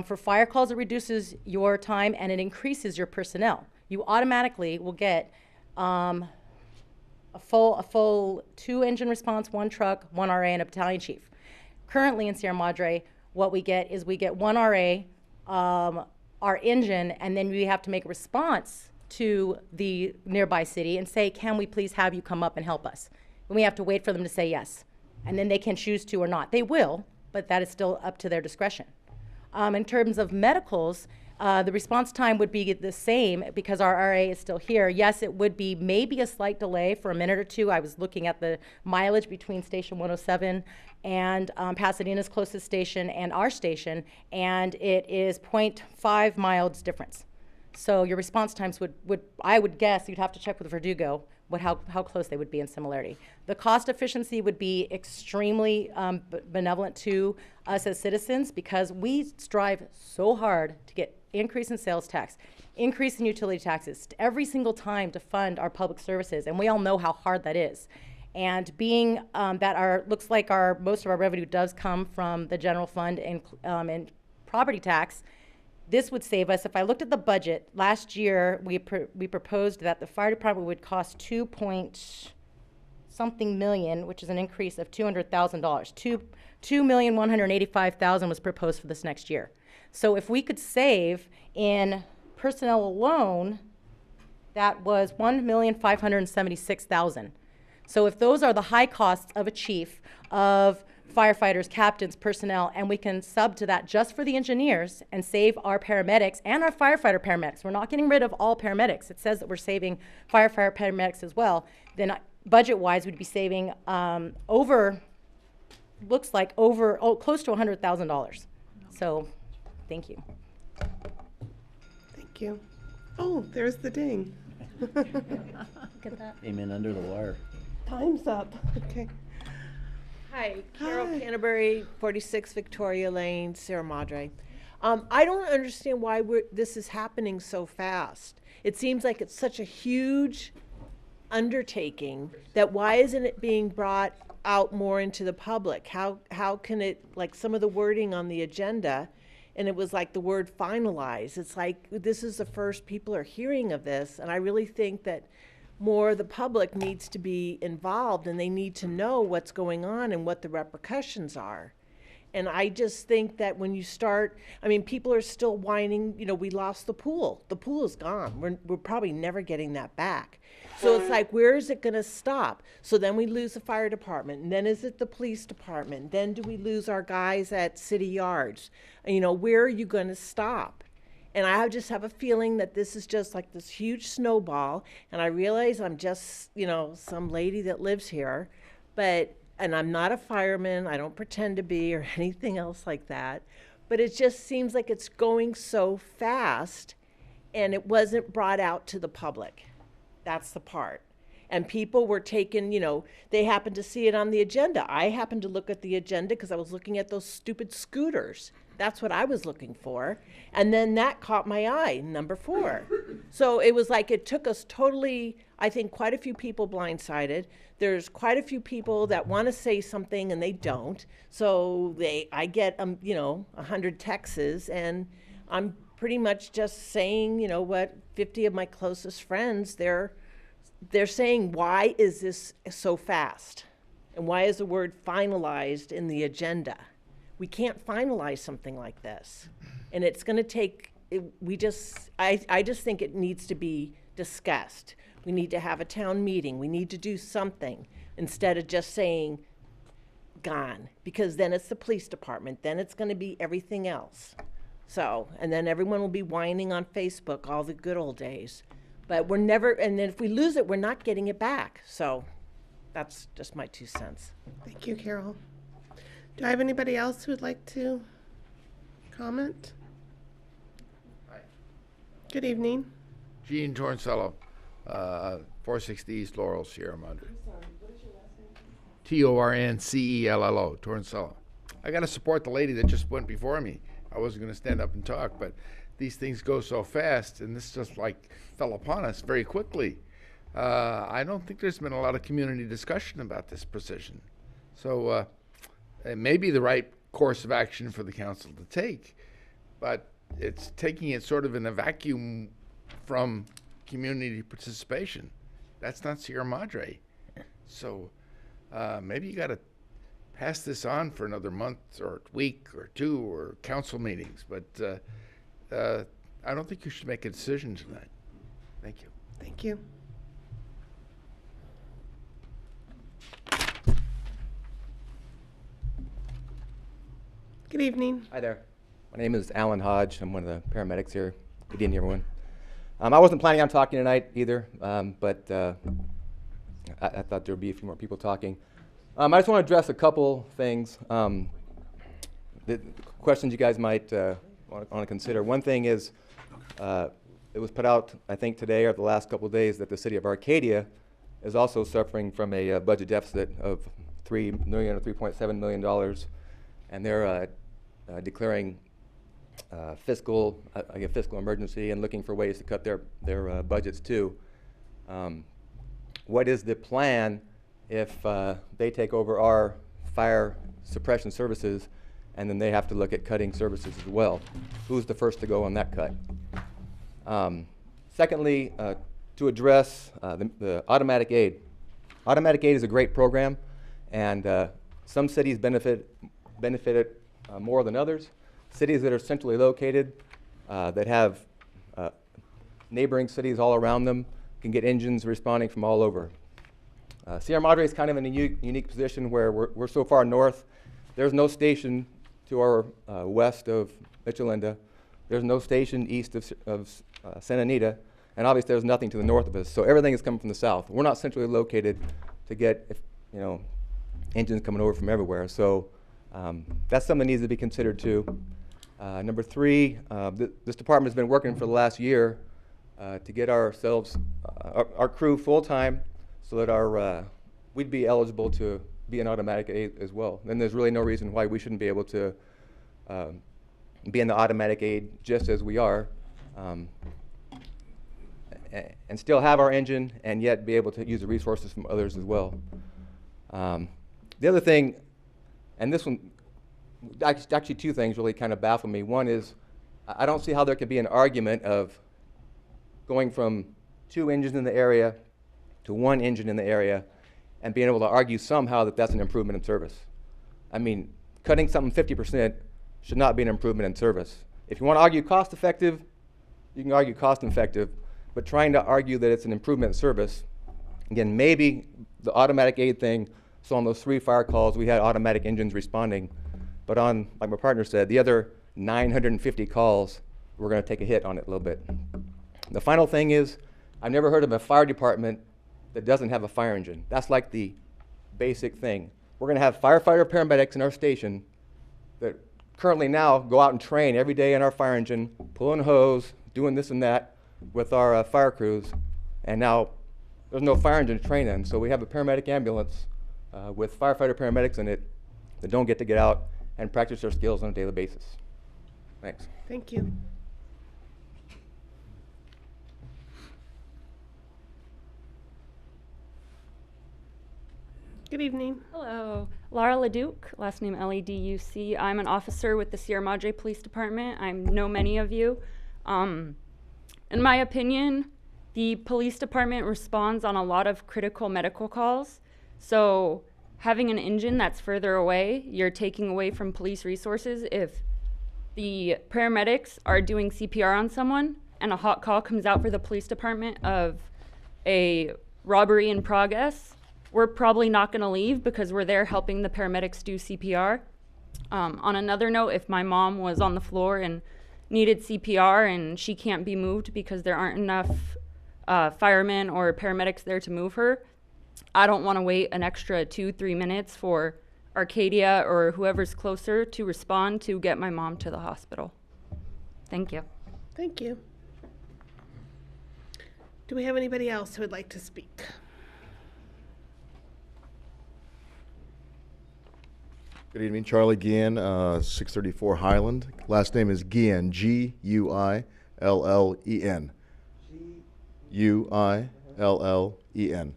For fire calls, it reduces your time and it increases your personnel. You automatically will get a full 2 engine response, 1 truck, 1 RA, and a battalion chief. Currently in Sierra Madre, what we get is we get 1 RA, our engine, and then we have to make a response to the nearby city and say, can we please have you come up and help us? And we have to wait for them to say yes. And then they can choose to or not. They will, but that is still up to their discretion. In terms of medicals, the response time would be the same because our RA is still here. Yes, it would be maybe a slight delay for a minute or two. I was looking at the mileage between Station 107 and Pasadena's closest station and our station, and it is 0.5 miles difference. So your response times would I would guess, you'd have to check with Verdugo how close they would be in similarity. The cost efficiency would be extremely benevolent to us as citizens because we strive so hard to get increase in sales tax, increase in utility taxes every single time to fund our public services, and we all know how hard that is. And being that looks like most of our revenue does come from the general fund and property tax, this would save us. If I looked at the budget, last year we proposed that the fire department would cost $2.something million, which is an increase of $200,000. $2,185,000 was proposed for this next year. So if we could save in personnel alone, that was $1,576,000. So if those are the high costs of a chief, of firefighters, captains, personnel, and we can sub to that just for the engineers and save our paramedics and our firefighter paramedics. We're not getting rid of all paramedics. It says that we're saving firefighter paramedics as well. Then budget-wise, we'd be saving close to $100,000. So, thank you. Thank you. Oh, there's the ding. Look at that. Came in under the wire. Time's up. Okay. Hi, Carol Canterbury, 46 Victoria Lane, Sierra Madre. I don't understand why this is happening so fast. It seems like it's such a huge undertaking that why isn't it being brought out more into the public? How can it, like some of the wording on the agenda, and it was like the word finalize. It's like this is the first people are hearing of this, and I really think that more the public needs to be involved and they need to know what's going on and what the repercussions are. And I just think that when you start, I mean, people are still whining, you know, we lost the pool. The pool is gone. We're probably never getting that back. So it's like, where is it going to stop? So then we lose the fire department, and then is it the police department? Then do we lose our guys at city yards? You know, where are you going to stop? And I just have a feeling that this is just like this huge snowball. And I realize I'm just, you know, some lady that lives here, and I'm not a fireman, I don't pretend to be or anything else like that. But it just seems like it's going so fast and it wasn't brought out to the public. That's the part. And people were taken, you know, they happened to see it on the agenda. I happened to look at the agenda because I was looking at those stupid scooters. That's what I was looking for. And then that caught my eye, number 4. So it was like it took us totally, I think, quite a few people blindsided. There's quite a few people that want to say something and they don't. So I get, you know, 100 texts, and I'm pretty much just saying, you know what, 50 of my closest friends, they're saying, why is this so fast? And why is the word finalized in the agenda? We can't finalize something like this. And it's going to take, I just think it needs to be discussed. We need to have a town meeting. We need to do something instead of just saying gone, because then it's the police department. Then it's going to be everything else. So, and then everyone will be whining on Facebook, all the good old days. But we're never, and then if we lose it, we're not getting it back. So that's just my 2 cents. Thank you, Carol. Do I have anybody else who would like to comment? Hi. Good evening. Gene Torncello, 460 East Laurel, Sierra Madre. Torncello, Torncello. I got to support the lady that just went before me. I wasn't going to stand up and talk, but these things go so fast, and this just like fell upon us very quickly. I don't think there's been a lot of community discussion about this position. So it may be the right course of action for the council to take, but it's taking it sort of in a vacuum from community participation. That's not Sierra Madre. So maybe you got to pass this on for another month or week or 2 or council meetings, but I don't think you should make a decision tonight. Thank you. Thank you. Good evening. Hi there. My name is Alan Hodge. I'm one of the paramedics here. Good evening, everyone. I wasn't planning on talking tonight either, but I thought there would be a few more people talking. I just want to address a couple things, the questions you guys might want to consider. One thing is, it was put out, I think today or the last couple of days, that the city of Arcadia is also suffering from a budget deficit of $3 million or $3.7 million, and they're declaring fiscal emergency and looking for ways to cut their budgets too. What is the plan if they take over our fire suppression services and then they have to look at cutting services as well? Who's the first to go on that cut? Secondly, to address the automatic aid. Automatic aid is a great program, and some cities benefit it more than others. Cities that are centrally located, that have neighboring cities all around them, can get engines responding from all over. Sierra Madre is kind of in a unique position where we're so far north. There's no station to our west of Michelinda. There's no station east of Santa Anita, and obviously there's nothing to the north of us. So everything is coming from the south. We're not centrally located to get, engines coming over from everywhere. So that's something that needs to be considered too. Number 3, this department has been working for the last year to get ourselves our crew full-time so that we'd be eligible to be an automatic aid as well. Then there's really no reason why we shouldn't be able to be in the automatic aid just as we are, and still have our engine and yet be able to use the resources from others as well. The other thing, and this one, actually two things really kind of baffle me. One is, I don't see how there could be an argument of going from 2 engines in the area to 1 engine in the area and being able to argue somehow that that's an improvement in service. I mean, cutting something 50% should not be an improvement in service. If you want to argue cost effective, you can argue cost effective, but trying to argue that it's an improvement in service, again, maybe the automatic aid thing, so on those 3 fire calls, we had automatic engines responding, but on, like my partner said, the other 950 calls, we're going to take a hit on it a little bit. The final thing is, I've never heard of a fire department that doesn't have a fire engine. That's like the basic thing. We're going to have firefighter paramedics in our station that currently now go out and train every day in our fire engine, pulling hose, doing this and that with our fire crews, and now there's no fire engine to train them. So we have a paramedic ambulance with firefighter paramedics in it that don't get to get out and practice their skills on a daily basis. Thanks. Thank you. Good evening. Hello. Laura LeDuc, last name Leduc. I'm an officer with the Sierra Madre Police Department. I know many of you. In my opinion, the police department responds on a lot of critical medical calls. So having an engine that's further away, you're taking away from police resources. If the paramedics are doing CPR on someone and a hot call comes out for the police department of a robbery in progress, we're probably not going to leave because we're there helping the paramedics do CPR. On another note, if my mom was on the floor and needed CPR and she can't be moved because there aren't enough firemen or paramedics there to move her, I don't want to wait an extra 2-3 minutes for Arcadia or whoever's closer to respond to get my mom to the hospital. Thank you. Thank you. Do we have anybody else who would like to speak? Good evening, Charlie Guillen, 634 Highland. Last name is Guillen, Guillen. Guillen.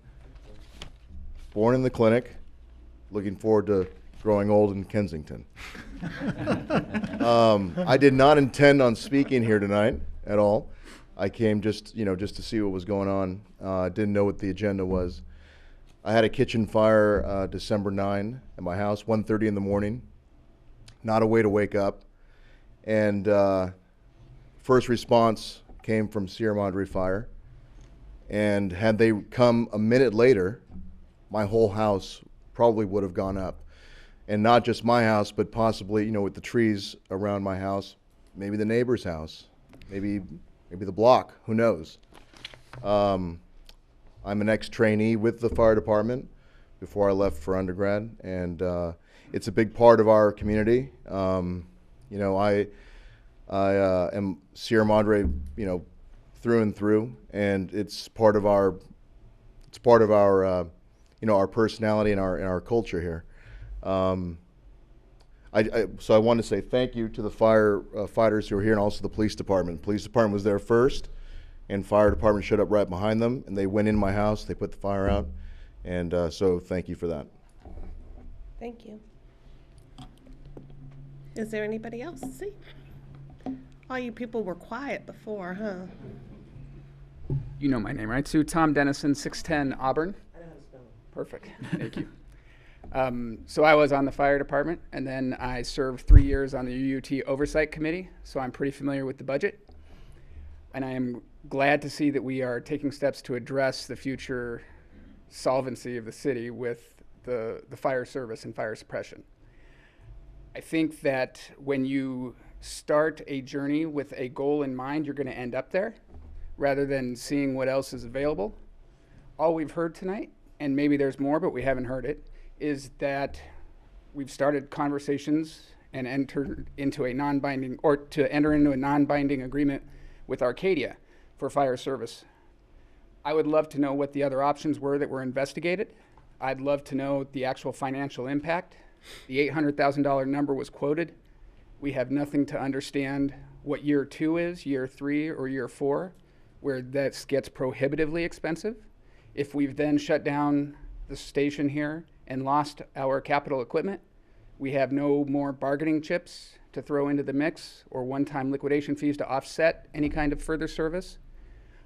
Born in the clinic, looking forward to growing old in Kensington. I did not intend on speaking here tonight at all. I came just to see what was going on. Didn't know what the agenda was. I had a kitchen fire December 9 at my house, 1:30 in the morning. Not a way to wake up. And first response came from Sierra Madre Fire. And had they come a minute later, my whole house probably would have gone up. And not just my house, but possibly, with the trees around my house, maybe the neighbor's house, maybe the block, who knows. I'm an ex-trainee with the fire department before I left for undergrad, and it's a big part of our community. I am Sierra Madre, through and through, and it's part of our our personality and our culture here. So I want to say thank you to the firefighters who are here, and also the police department. Police department was there first, and fire department showed up right behind them, and they went in my house, they put the fire out, and so thank you for that. Thank you. Is there anybody else? See? All you people were quiet before, huh? You know my name, right? Sue Tom Dennison, 610 Auburn. I know how to spell it. Perfect. Thank you. So I was on the fire department, and then I served 3 years on the UUT Oversight Committee, so I'm pretty familiar with the budget. And I am glad to see that we are taking steps to address the future solvency of the city with the fire service and fire suppression. I think that when you start a journey with a goal in mind, you're going to end up there rather than seeing what else is available. All we've heard tonight, and maybe there's more, but we haven't heard it, is that we've started conversations and entered into a non-binding, or to enter into a non-binding agreement with Arcadia for fire service. I would love to know what the other options were that were investigated. I'd love to know the actual financial impact. The $800,000 number was quoted. We have nothing to understand what year 2 is, year 3, or year 4, where that gets prohibitively expensive. If we've then shut down the station here and lost our capital equipment, we have no more bargaining chips to throw into the mix or one-time liquidation fees to offset any kind of further service.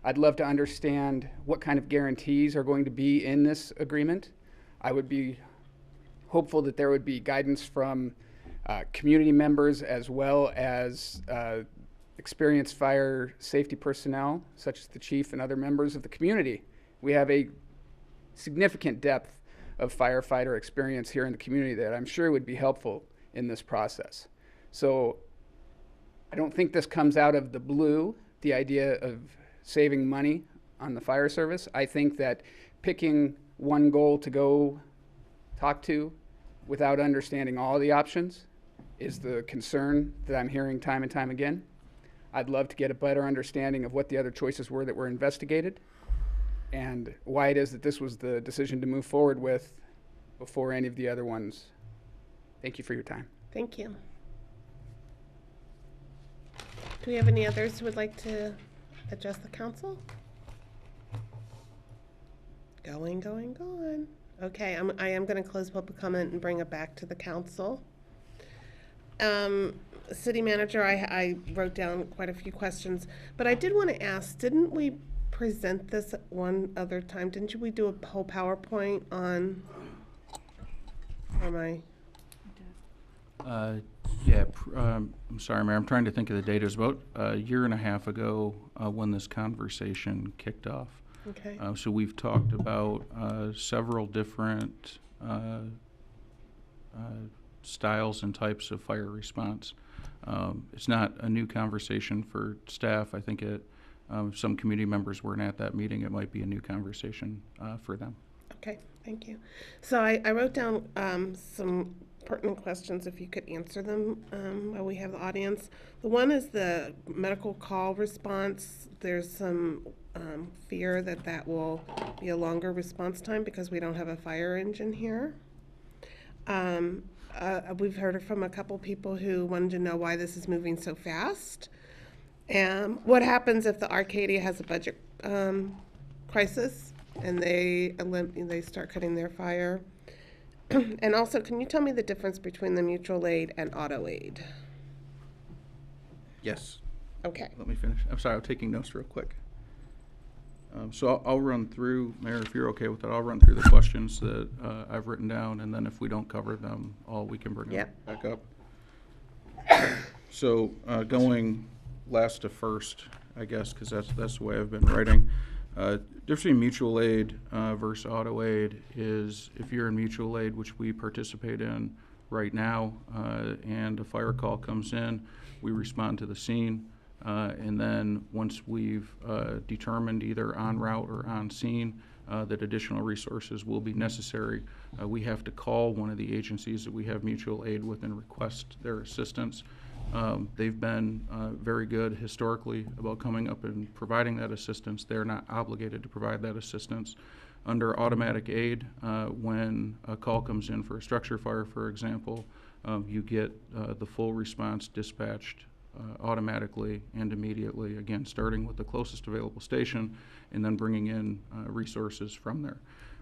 I'd love to understand what kind of guarantees are going to be in this agreement. I would be hopeful that there would be guidance from community members as well as experienced fire safety personnel, such as the chief and other members of the community. We have a significant depth of firefighter experience here in the community that I'm sure would be helpful in this process. So I don't think this comes out of the blue, the idea of saving money on the fire service. I think that picking one goal to go talk to without understanding all the options is the concern that I'm hearing time and time again. I'd love to get a better understanding of what the other choices were that were investigated and why it is that this was the decision to move forward with before any of the other ones. Thank you for your time. Thank you. Do we have any others who would like to address the council? Going. Okay, I am going to close public comment and bring it back to the council. City manager, I wrote down quite a few questions, but I did want to ask, didn't we present this one other time? Didn't we do a whole PowerPoint on, I'm sorry, Mayor, I'm trying to think of the date. It was about a year and a half ago when this conversation kicked off. Okay. So we've talked about several different styles and types of fire response. It's not a new conversation for staff. I think if some community members weren't at that meeting, it might be a new conversation for them. Okay, thank you. So I wrote down some pertinent questions, if you could answer them while we have the audience. The one is the medical call response. There's some fear that will be a longer response time because we don't have a fire engine here. We've heard from a couple people who wanted to know why this is moving so fast. And what happens if the Arcadia has a budget crisis and they start cutting their fire? And also, can you tell me the difference between the mutual aid and auto aid? Yes. Okay. Let me finish. I'm sorry, I'm taking notes real quick. So I'll run through, Mayor, if you're okay with that, I'll run through the questions that I've written down, and then if we don't cover them all, we can bring them back up. So going last to first, I guess, because that's the way I've been writing. Difference between mutual aid versus auto aid is if you're in mutual aid, which we participate in right now, and a fire call comes in, we respond to the scene. And then once we've determined either en route or on scene that additional resources will be necessary, we have to call one of the agencies that we have mutual aid with and request their assistance. They've been very good historically about coming up and providing that assistance. They're not obligated to provide that assistance. Under automatic aid, when a call comes in for a structure fire, for example, you get the full response dispatched automatically and immediately, again, starting with the closest available station and then bringing in resources from there.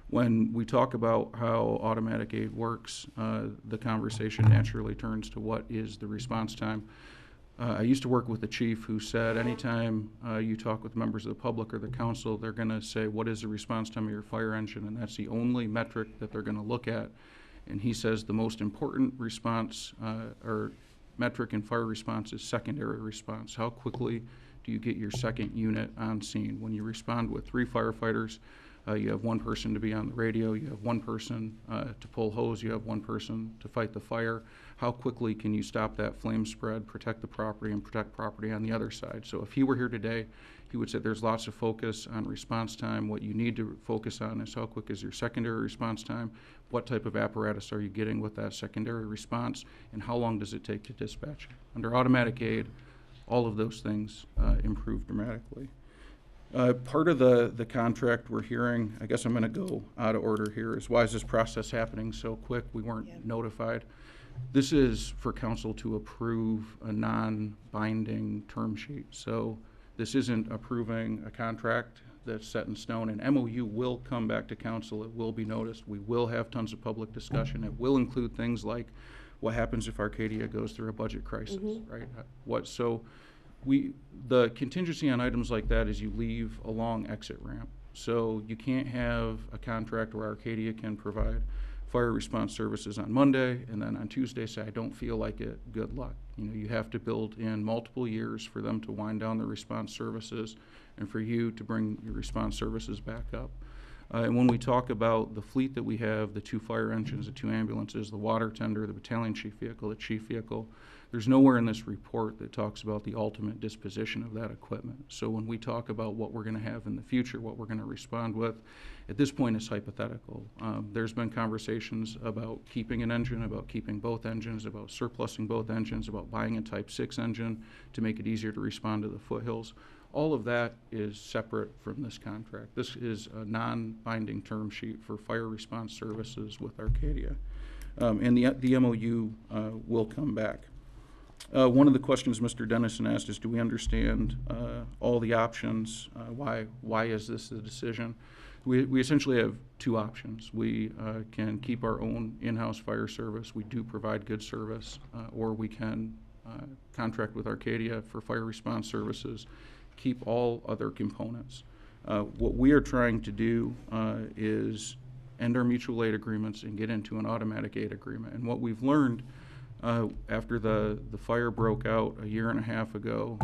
When we talk about how automatic aid works, the conversation naturally turns to what is the response time. I used to work with a chief who said anytime you talk with members of the public or the council, they're going to say, what is the response time of your fire engine? And that's the only metric that they're going to look at. And he says the most important response or metric in fire response is secondary response. How quickly do you get your second unit on scene? When you respond with 3 firefighters, you have 1 person to be on the radio, you have 1 person to pull hose, you have 1 person to fight the fire. How quickly can you stop that flame spread, protect the property, and protect property on the other side? So if he were here today, he would say there's lots of focus on response time. What you need to focus on is how quick is your secondary response time, what type of apparatus are you getting with that secondary response, and how long does it take to dispatch? Under automatic aid, all of those things improve dramatically. Part of the contract we're hearing, I guess I'm going to go out of order here, is why is this process happening so quick? We weren't notified. This is for council to approve a non-binding term sheet. So this isn't approving a contract that's set in stone. An MOU will come back to council. It will be noticed. We will have tons of public discussion. It will include things like what happens if Arcadia goes through a budget crisis, right? The contingency on items like that is you leave a long exit ramp. So you can't have a contract where Arcadia can provide fire response services on Monday and then on Tuesday say, I don't feel like it, good luck. You know, you have to build in multiple years for them to wind down the response services and for you to bring your response services back up. And when we talk about the fleet that we have, the 2 fire engines, the 2 ambulances, the water tender, the battalion chief vehicle, the chief vehicle, there's nowhere in this report that talks about the ultimate disposition of that equipment. So when we talk about what we're going to have in the future, what we're going to respond with, at this point it's hypothetical. There's been conversations about keeping an engine, about keeping both engines, about surplusing both engines, about buying a Type 6 engine to make it easier to respond to the foothills. All of that is separate from this contract. This is a non-binding term sheet for fire response services with Arcadia. And the MOU will come back. One of the questions Mr. Dennison asked is, do we understand all the options? Why is this the decision? We essentially have 2 options. We can keep our own in-house fire service. We do provide good service. Or we can contract with Arcadia for fire response services, keep all other components. What we are trying to do is end our mutual aid agreements and get into an automatic aid agreement. And what we've learned after the fire broke out a year and a half ago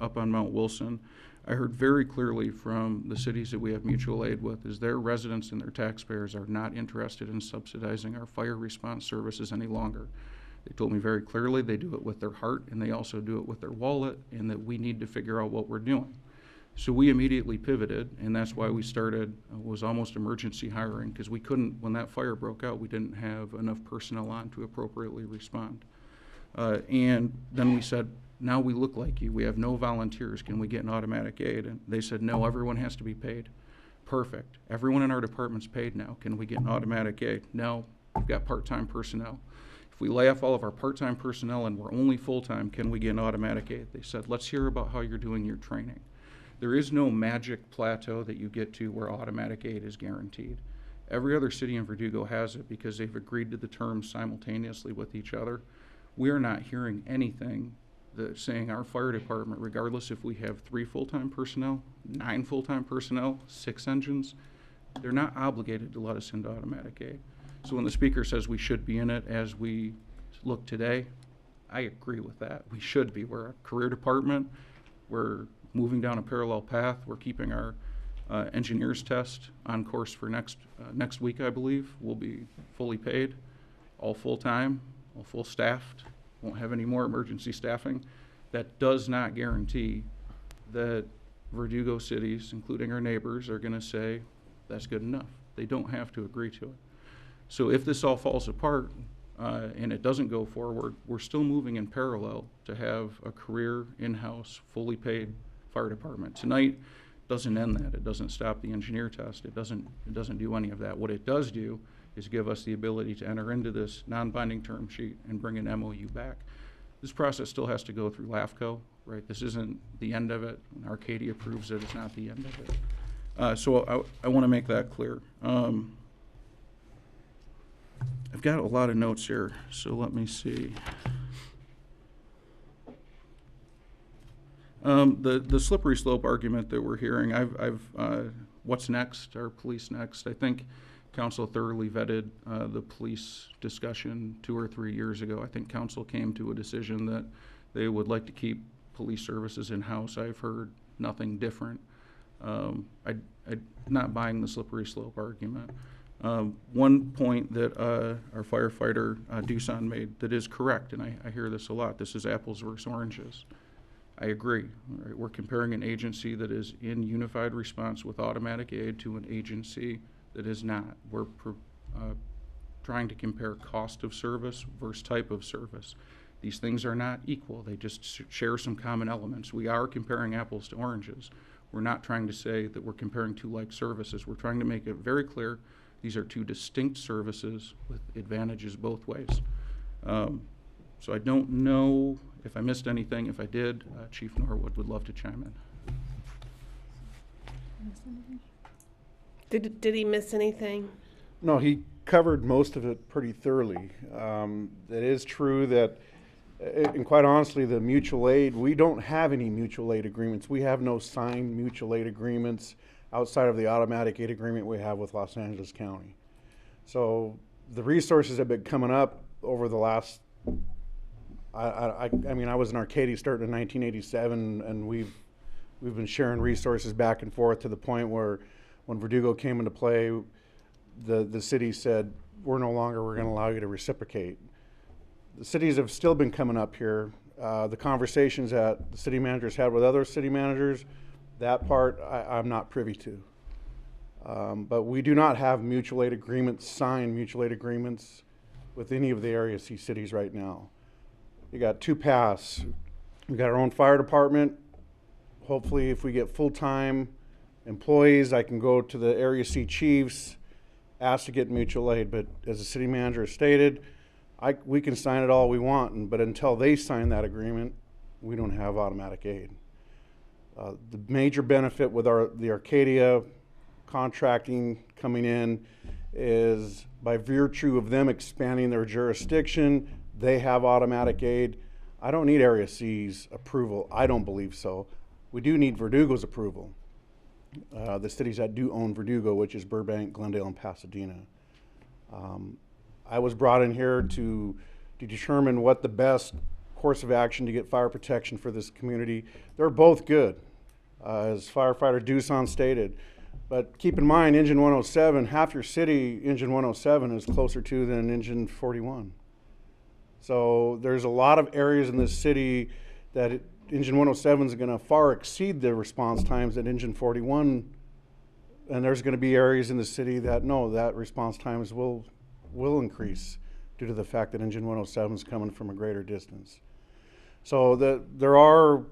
up on Mount Wilson, I heard very clearly from the cities that we have mutual aid with is their residents and their taxpayers are not interested in subsidizing our fire response services any longer. They told me very clearly they do it with their heart and they also do it with their wallet, and that we need to figure out what we're doing. So we immediately pivoted, and that's why we started, was almost emergency hiring, because we couldn't, when that fire broke out, we didn't have enough personnel on to appropriately respond. And then we said, now we look like you. We have no volunteers. Can we get an automatic aid? And they said, no, everyone has to be paid. Perfect. Everyone in our department's paid now. Can we get an automatic aid? No, we've got part-time personnel. If we lay off all of our part-time personnel and we're only full-time, can we get an automatic aid? They said, let's hear about how you're doing your training. There is no magic plateau that you get to where automatic aid is guaranteed. Every other city in Verdugo has it because they've agreed to the terms simultaneously with each other. We are not hearing anything that saying our fire department, regardless if we have 3 full-time personnel, 9 full-time personnel, 6 engines, they're not obligated to let us into automatic aid. So when the speaker says we should be in it as we look today, I agree with that. We should be. We're a career department. We're moving down a parallel path. We're keeping our engineers test on course for next week, I believe. We'll be fully paid, all full-time, all full-staffed. Won't have any more emergency staffing. That does not guarantee that Verdugo cities, including our neighbors, are going to say that's good enough. They don't have to agree to it. So if this all falls apart and it doesn't go forward, we're still moving in parallel to have a career in-house, fully paid fire department. Tonight doesn't end that. It doesn't stop the engineer test. It doesn't do any of that. What it does do is give us the ability to enter into this non-binding term sheet and bring an MOU back. This process still has to go through LAFCO, right? This isn't the end of it. When Arcadia approves it, it's not the end of it. So I want to make that clear. I've got a lot of notes here, so let me see. The slippery slope argument that we're hearing, what's next? Are police next? I think council thoroughly vetted the police discussion 2 or 3 years ago. I think council came to a decision that they would like to keep police services in-house. I've heard nothing different. I'm not buying the slippery slope argument. One point that our firefighter Doosan made that is correct, and I hear this a lot, this is apples versus oranges. I agree. Right? We're comparing an agency that is in unified response with automatic aid to an agency that is not. We're trying to compare cost of service versus type of service. These things are not equal. They just share some common elements. We are comparing apples to oranges. We're not trying to say that we're comparing two like services. We're trying to make it very clear these are two distinct services with advantages both ways. So I don't know if I missed anything. If I did, Chief Norwood would love to chime in. Did he miss anything? No, he covered most of it pretty thoroughly. It is true that, and quite honestly, the mutual aid, we don't have any mutual aid agreements. We have no signed mutual aid agreements outside of the automatic aid agreement we have with Los Angeles County. So the resources have been coming up over the last, I mean, I was in Arcadia starting in 1987, and we've been sharing resources back and forth to the point where when Verdugo came into play, the city said, we're going to allow you to reciprocate. The cities have still been coming up here. The conversations that the city managers had with other city managers, that part I'm not privy to. But we do not have mutual aid agreements, signed mutual aid agreements with any of the Area C cities right now. You got two paths. We got our own fire department. Hopefully, if we get full-time employees, I can go to the Area C chiefs, ask to get mutual aid. But as the city manager has stated, we can sign it all we want, but until they sign that agreement, we don't have automatic aid. The major benefit with the Arcadia contracting coming in is by virtue of them expanding their jurisdiction, they have automatic aid. I don't need Area C's approval. I don't believe so. We do need Verdugo's approval. The cities that do own Verdugo, which is Burbank, Glendale, and Pasadena. I was brought in here to determine what the best course of action to get fire protection for this community. They're both good, as firefighter Dusan stated. But keep in mind, Engine 107, half your city, Engine 107 is closer to than Engine 41. So there's a lot of areas in this city that Engine 107 is going to far exceed the response times at Engine 41. And there's going to be areas in the city that that response times will increase due to the fact that Engine 107 is coming from a greater distance. So there are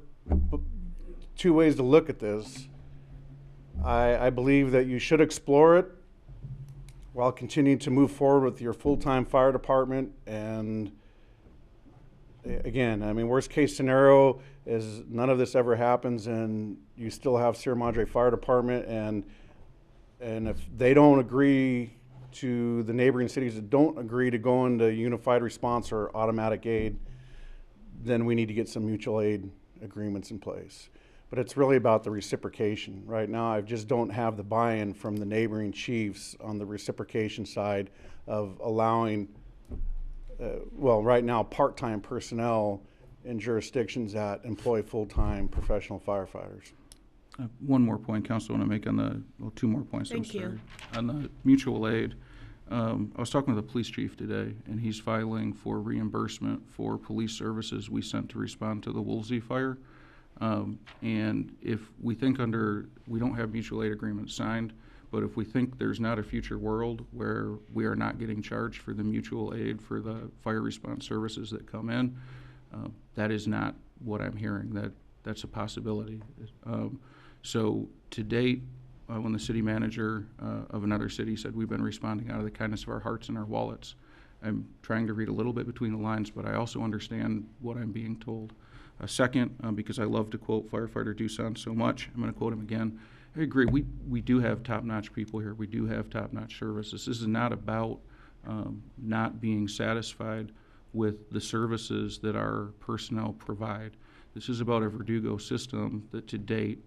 two ways to look at this. I believe that you should explore it while continuing to move forward with your full-time fire department. And again, I mean, worst case scenario is none of this ever happens and you still have Sierra Madre Fire Department, and if they don't agree to the neighboring cities that don't agree to go into unified response or automatic aid, then we need to get some mutual aid agreements in place. But it's really about the reciprocation. Right now, I just don't have the buy-in from the neighboring chiefs on the reciprocation side of allowing, right now, part-time personnel in jurisdictions that employ full-time professional firefighters. One more point, Council, I want to make on two more points. Thank you. On the mutual aid, I was talking with the police chief today, and he's filing for reimbursement for police services we sent to respond to the Woolsey fire. And if we think we don't have mutual aid agreements signed, but if we think there's not a future world where we are not getting charged for the mutual aid for the fire response services that come in, that is not what I'm hearing. That's a possibility. So to date, when the city manager of another city said we've been responding out of the kindness of our hearts and our wallets, I'm trying to read a little bit between the lines, but I also understand what I'm being told. Second, because I love to quote firefighter Dusan so much, I'm going to quote him again. I agree, we do have top-notch people here. We do have top-notch services. This is not about not being satisfied with the services that our personnel provide. This is about a Verdugo system that to date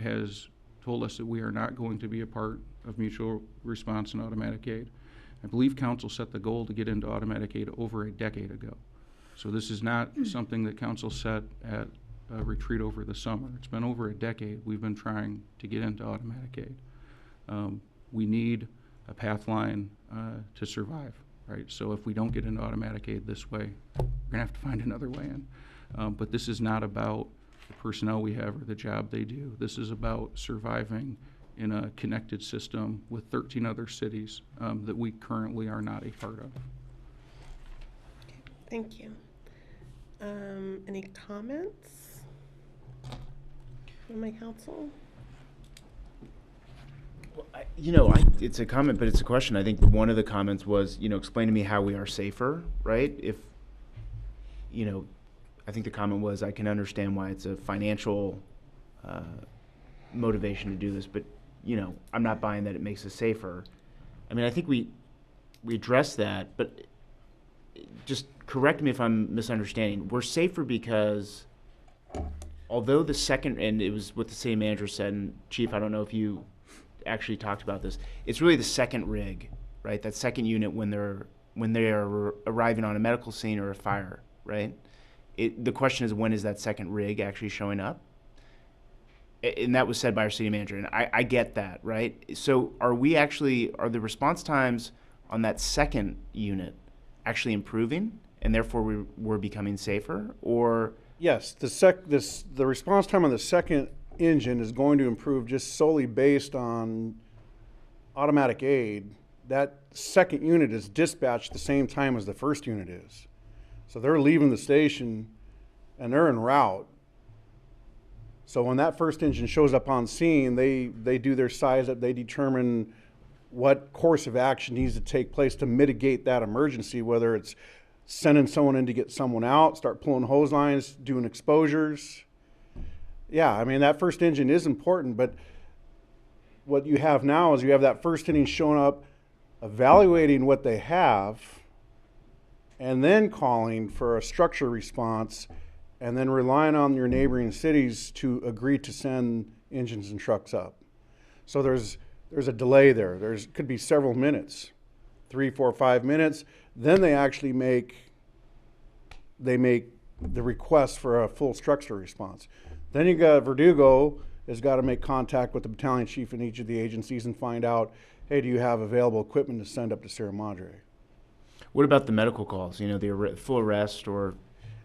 has told us that we are not going to be a part of mutual response and automatic aid. I believe council set the goal to get into automatic aid over a decade ago. So this is not something that council set at a retreat over the summer. It's been over a decade we've been trying to get into automatic aid. We need a path line to survive, right? So if we don't get into automatic aid this way, we're gonna have to find another way in. But this is not about the personnel we have or the job they do. This is about surviving in a connected system with 13 other cities that we currently are not a part of. Thank you. Any comments from my council? It's a comment, but it's a question. I think one of the comments was, explain to me how we are safer, right? If, I think the comment was, I can understand why it's a financial motivation to do this, but, I'm not buying that it makes us safer. I mean, I think we addressed that, but just correct me if I'm misunderstanding. We're safer because although the second, and it was what the city manager said, and Chief, I don't know if you actually talked about this, it's really the second rig, right? That second unit when they are arriving on a medical scene or a fire, right? The question is, when is that second rig actually showing up? And that was said by our city manager, and I get that, right? So are the response times on that second unit actually improving, and therefore we're becoming safer? Or Yes, the response time on the second engine is going to improve just solely based on automatic aid. That second unit is dispatched the same time as the first unit is. So they're leaving the station and they're en route. So when that first engine shows up on scene, they do their size up, they determine what course of action needs to take place to mitigate that emergency, whether it's sending someone in to get someone out, start pulling hose lines, doing exposures. Yeah, I mean, that first engine is important, but what you have now is you have that first engine showing up, evaluating what they have, and then calling for a structure response, and then relying on your neighboring cities to agree to send engines and trucks up. So there's a delay there. Could be several minutes, 3, 4, 5 minutes. Then they actually make the request for a full structure response. Then you got Verdugo has got to make contact with the battalion chief in each of the agencies and find out, hey, do you have available equipment to send up to Sierra Madre? what about the medical calls? The full arrest or,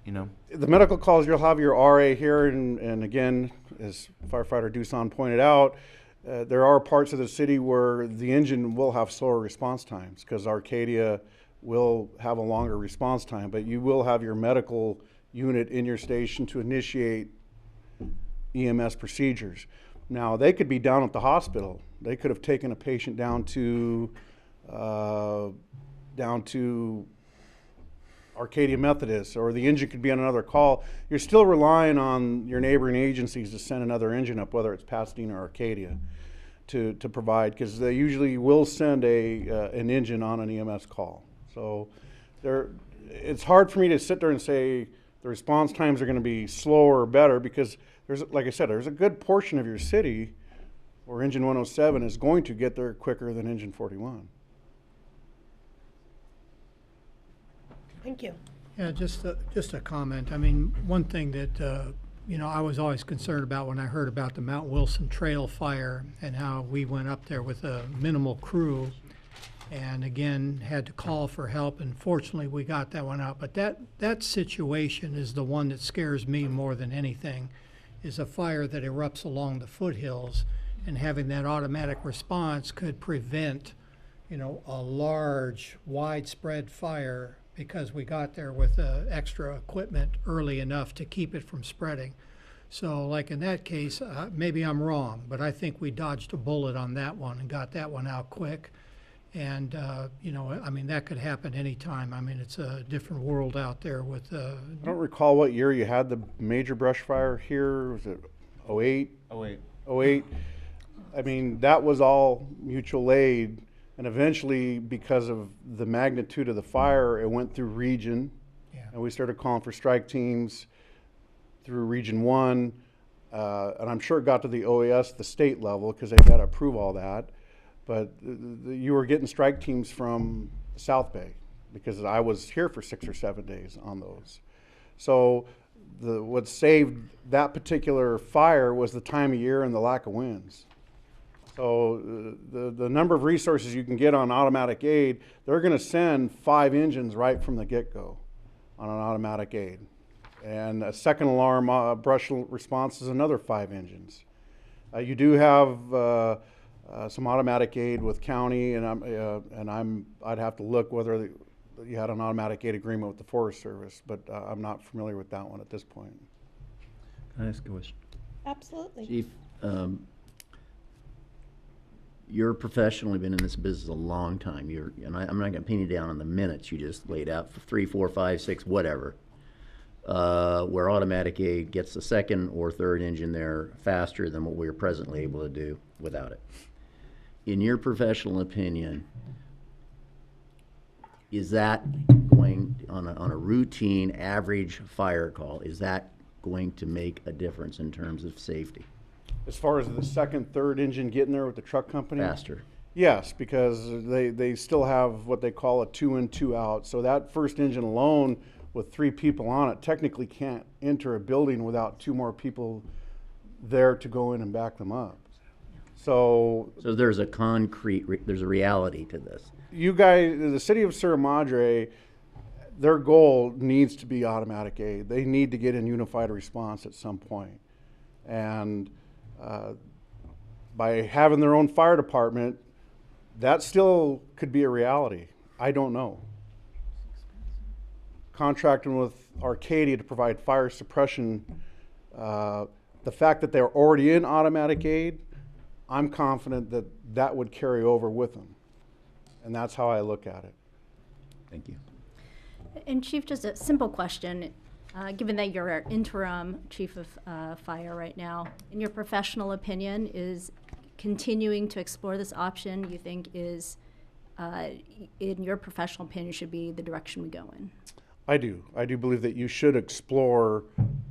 The medical calls, you'll have your RA here, and again, as firefighter Doosan pointed out, there are parts of the city where the engine will have slower response times because Arcadia will have a longer response time, but you will have your medical unit in your station to initiate EMS procedures. Now, they could be down at the hospital. They could have taken a patient down to Arcadia Methodist, or the engine could be on another call. You're still relying on your neighboring agencies to send another engine up, whether it's Pasadena or Arcadia, to provide, because they usually will send an engine on an EMS call. So it's hard for me to sit there and say the response times are going to be slower or better, because like I said, there's a good portion of your city where engine 107 is going to get there quicker than engine 41. Thank you. Yeah, just a comment. I mean, one thing that, I was always concerned about when I heard about the Mount Wilson Trail fire and how we went up there with a minimal crew and again had to call for help, and fortunately we got that one out. But that situation is the one that scares me more than anything, is a fire that erupts along the foothills, and having that automatic response could prevent, a large, widespread fire because we got there with extra equipment early enough to keep it from spreading. So like in that case, maybe I'm wrong, but I think we dodged a bullet on that one and got that one out quick. And, that could happen anytime. I mean, it's a different world out there with... I don't recall what year you had the major brush fire here. Was it 08? 08. 08. I mean, that was all mutual aid. And eventually, because of the magnitude of the fire, it went through region. Yeah. And we started calling for strike teams through Region 1. And I'm sure it got to the OAS, the state level, because they've got to approve all that. But you were getting strike teams from South Bay, because I was here for 6 or 7 days on those. So what saved that particular fire was the time of year and the lack of winds. So the number of resources you can get on automatic aid, they're going to send 5 engines right from the get-go on an automatic aid. And a second alarm brush response is another 5 engines. You do have some automatic aid with county, and I'd have to look whether you had an automatic aid agreement with the Forest Service, but I'm not familiar with that one at this point. Can I ask a question? Absolutely. Chief, You're professionally been in this business a long time. I'm not going to pin you down on the minutes you just laid out for 3, 4, 5, 6, whatever. Where automatic aid gets the second or third engine there faster than what we're presently able to do without it. In your professional opinion, is that going on a routine average fire call? Is that going to make a difference in terms of safety? As far as the second, third engine getting there with the truck company? Faster. Yes, because they still have what they call a 2 in, 2 out. So that first engine alone with 3 people on it technically can't enter a building without 2 more people there to go in and back them up. So there's a there's a reality to this. You guys, the city of Sierra Madre, their goal needs to be automatic aid. They need to get in unified response at some point. And by having their own fire department, that still could be a reality. I don't know. Contracting with Arcadia to provide fire suppression, the fact that they're already in automatic aid, I'm confident that that would carry over with them. And that's how I look at it. Thank you. And Chief, just a simple question. Given that you're our interim chief of fire right now, in your professional opinion, is continuing to explore this option you think is, in your professional opinion, should be the direction we go in? I do. I do believe that you should explore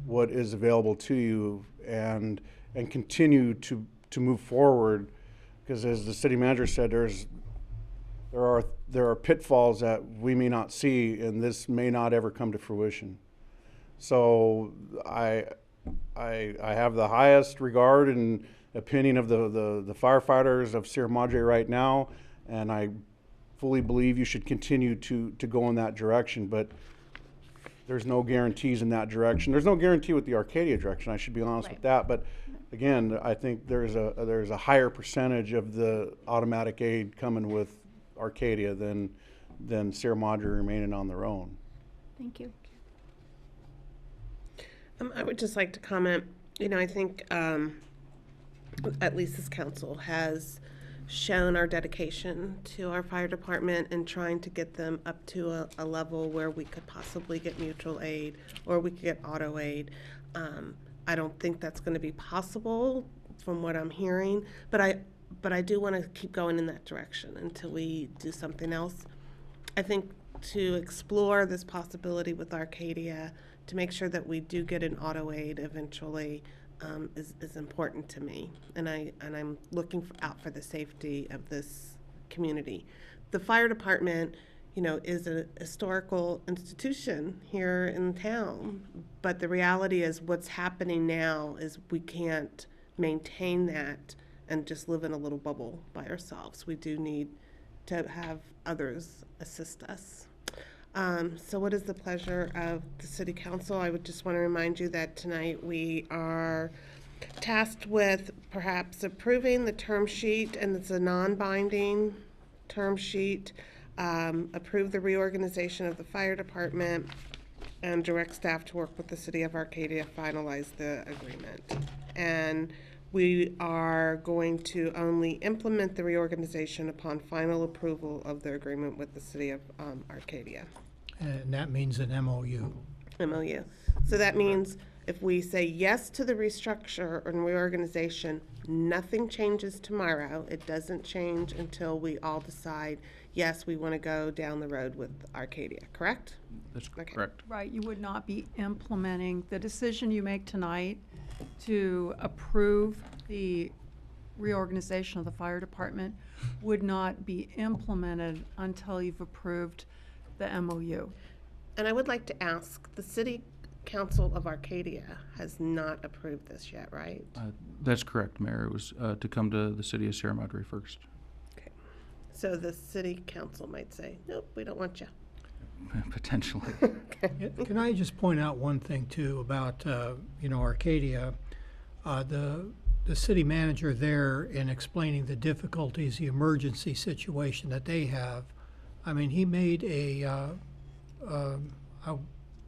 what is available to you and continue to move forward, because as the city manager said, there are pitfalls that we may not see, and this may not ever come to fruition. So I have the highest regard and opinion of the firefighters of Sierra Madre right now, and I fully believe you should continue to go in that direction. But there's no guarantees in that direction. There's no guarantee with the Arcadia direction. I should be honest with that. But again, I think there's a higher percentage of the automatic aid coming with Arcadia than Sierra Madre remaining on their own. Thank you. I would just like to comment, I think at least this council has shown our dedication to our fire department and trying to get them up to a level where we could possibly get mutual aid or we could get auto aid. I don't think that's going to be possible from what I'm hearing, but I do want to keep going in that direction until we do something else. I think to explore this possibility with Arcadia to make sure that we do get an auto aid eventually is important to me, and I'm looking out for the safety of this community. The fire department, is a historical institution here in town, but the reality is what's happening now is we can't maintain that and just live in a little bubble by ourselves. We do need to have others assist us. So what is the pleasure of the City Council? I would just want to remind you that tonight we are tasked with perhaps approving the term sheet, and it's a non-binding term sheet, approve the reorganization of the fire department, and direct staff to work with the City of Arcadia to finalize the agreement. And we are going to only implement the reorganization upon final approval of the agreement with the City of Arcadia. And that means an MOU. MOU. So that means if we say yes to the restructure and reorganization, nothing changes tomorrow. It doesn't change until we all decide, yes, we want to go down the road with Arcadia, correct? That's Okay. correct. Right, you would not be implementing the decision you make tonight to approve the reorganization of the fire department would not be implemented until you've approved the MOU. And I would like to ask, the City Council of Arcadia has not approved this yet, right? That's correct, Mayor. It was to come to the city of Sierra Madre first. Okay. So the City Council might say, nope, we don't want you. Potentially. Can I just point out one thing too about Arcadia? The city manager there, in explaining the difficulties, the emergency situation that they have, I mean, he made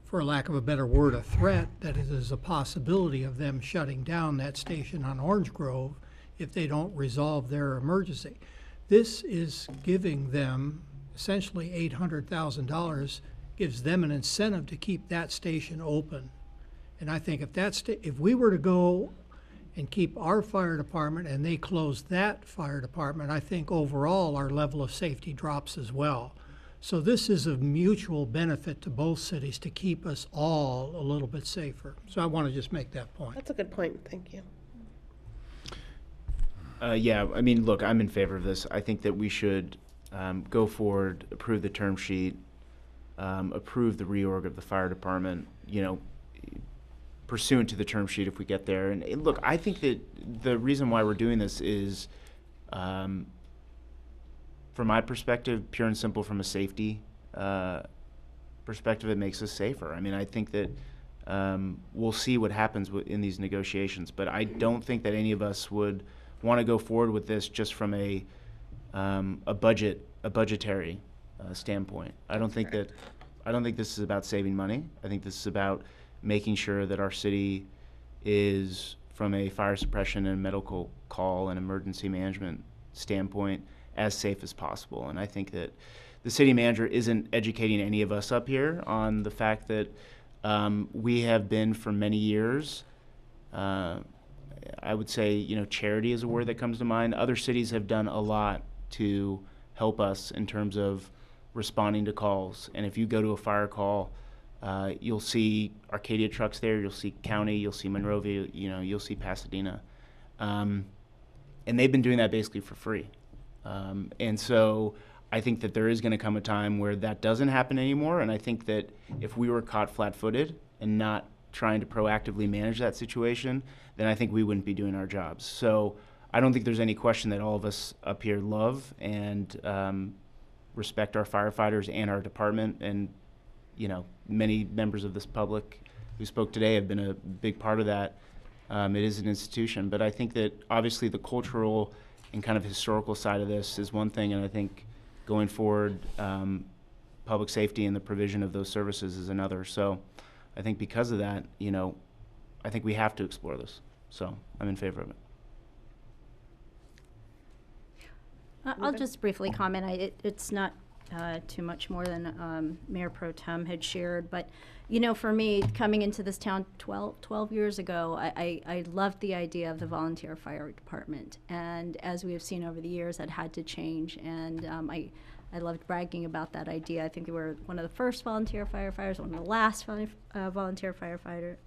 for lack of a better word, a threat that it is a possibility of them shutting down that station on Orange Grove if they don't resolve their emergency. This is giving them essentially $800,000, gives them an incentive to keep that station open. And I think if we were to go and keep our fire department and they close that fire department, I think overall our level of safety drops as well. So this is a mutual benefit to both cities to keep us all a little bit safer. So I want to just make that point. That's a good point. Thank you. Yeah, I mean, look, I'm in favor of this. I think that we should go forward, approve the term sheet, approve the reorg of the fire department, you know, pursuant to the term sheet if we get there. And look, I think that the reason why we're doing this is, from my perspective, pure and simple from a safety perspective, it makes us safer. I mean, I think that we'll see what happens in these negotiations, but I don't think that any of us would want to go forward with this just from a budgetary standpoint. I don't think this is about saving money. I think this is about making sure that our city is, from a fire suppression and medical call and emergency management standpoint, as safe as possible. And I think that the city manager isn't educating any of us up here on the fact that we have been for many years, I would say, you know, charity is a word that comes to mind. Other cities have done a lot to help us in terms of responding to calls. And if you go to a fire call, you'll see Arcadia trucks there, you'll see County, you'll see Monrovia, you know, you'll see Pasadena. And they've been doing that basically for free. And so I think that there is going to come a time where that doesn't happen anymore. And I think that if we were caught flat-footed and not trying to proactively manage that situation, then I think we wouldn't be doing our jobs. So I don't think there's any question that all of us up here love and respect our firefighters and our department. And, you know, many members of this public who spoke today have been a big part of that. It is an institution. But I think that obviously the cultural and kind of historical side of this is one thing, and I think going forward, public safety and the provision of those services is another. So I think because of that, you know, I think we have to explore this. So I'm in favor of it. I'll just briefly comment. It's not too much more than Mayor Pro Tem had shared, but you know, for me, coming into this town 12 years ago, I loved the idea of the volunteer fire department, and as we have seen over the years, that had to change, and I loved bragging about that idea. I think we were one of the first volunteer firefighters, one of the last volunteer fire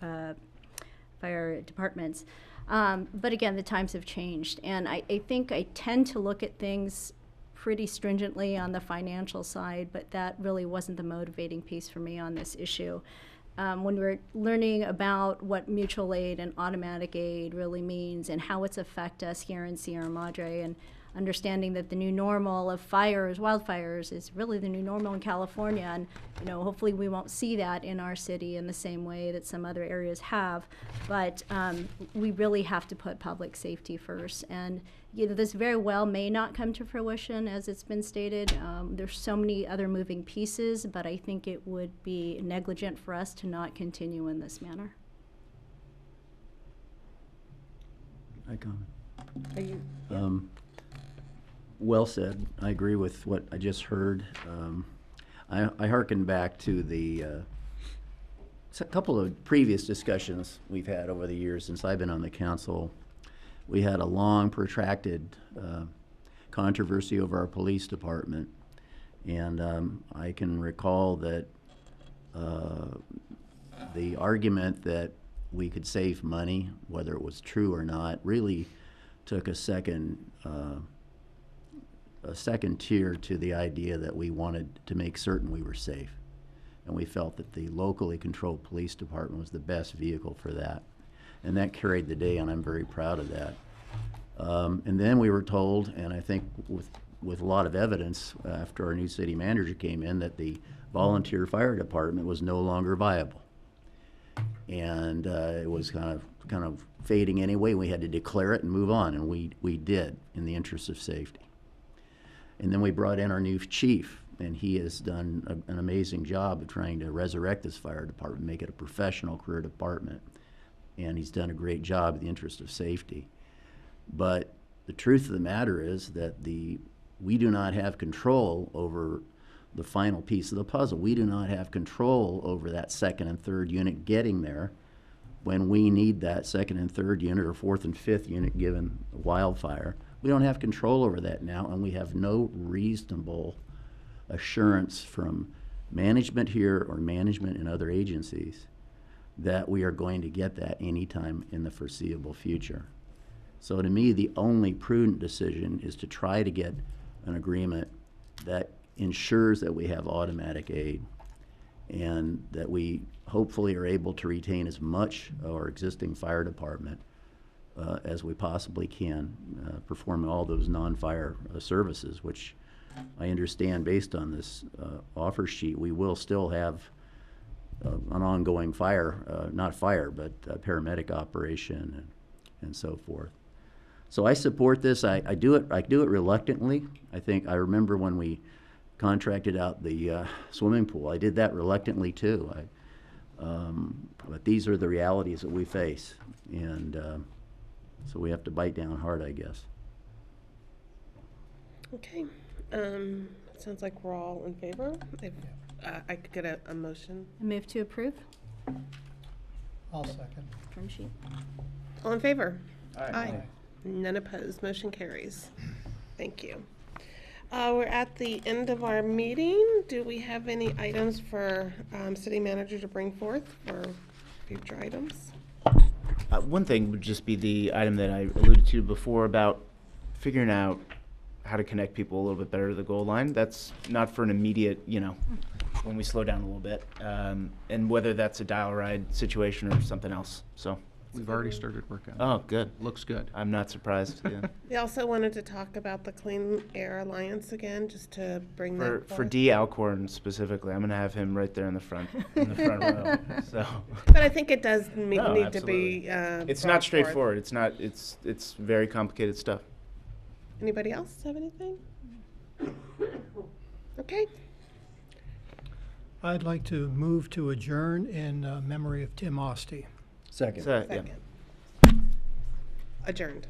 departments. But again, the times have changed, and I think I tend to look at things pretty stringently on the financial side, but that really wasn't the motivating piece for me on this issue. When we're learning about what mutual aid and automatic aid really means and how it's affect us here in Sierra Madre, and understanding that the new normal of wildfires is really the new normal in California, and you know, hopefully we won't see that in our city in the same way that some other areas have, but we really have to put public safety first. And you know, this very well may not come to fruition, as it's been stated. There's so many other moving pieces, but I think it would be negligent for us to not continue in this manner. I comment. Are you? Well said. I agree with what I just heard. I hearken back to the a couple of previous discussions we've had over the years since I've been on the council. We had a long, protracted controversy over our police department, and I can recall that the argument that we could save money, whether it was true or not, really took a second tier to the idea that we wanted to make certain we were safe. And we felt that the locally controlled police department was the best vehicle for that. And that carried the day, and I'm very proud of that. And then we were told, and I think with a lot of evidence after our new city manager came in, that the volunteer fire department was no longer viable. And it was kind of fading anyway. We had to declare it and move on, and we did in the interest of safety. And then we brought in our new chief, and he has done an amazing job of trying to resurrect this fire department, make it a professional career department. And he's done a great job in the interest of safety. But the truth of the matter is that we do not have control over the final piece of the puzzle. We do not have control over that second and third unit getting there when we need that second and third unit or fourth and fifth unit given the wildfire. We don't have control over that now, and we have no reasonable assurance from management here or management in other agencies that we are going to get that anytime in the foreseeable future. So to me, the only prudent decision is to try to get an agreement that ensures that we have automatic aid and that we hopefully are able to retain as much of our existing fire department as we possibly can, performing all those non-fire services, which I understand based on this offer sheet, we will still have an ongoing fire, not fire, but paramedic operation and so forth. So I support this. I do it reluctantly. I remember when we contracted out the swimming pool. I did that reluctantly too. But these are the realities that we face, and so we have to bite down hard, I guess. Okay. Sounds like we're all in favor. If I could get a motion. I move to approve. I'll second. Term sheet. All in favor? Aye. None opposed. Motion carries. Thank you. We're at the end of our meeting. Do we have any items for city manager to bring forth for future items? One thing would just be the item that I alluded to before about figuring out how to connect people a little bit better to the goal line. That's not for an immediate, when we slow down a little bit, and whether that's a dial ride situation or something else. So We've already started working on it. Oh, good. Looks good. I'm not surprised. Yeah. We also wanted to talk about the Clean Air Alliance again, just to bring that For forth. D. Alcorn specifically, I'm going to have him right there in the front row. So. But I think it does need No, to be. It's brought not forth. straightforward. It's not. It's very complicated stuff. Anybody else have anything? Okay. I'd like to move to adjourn in memory of Tim Osty. Second. Second. Adjourned.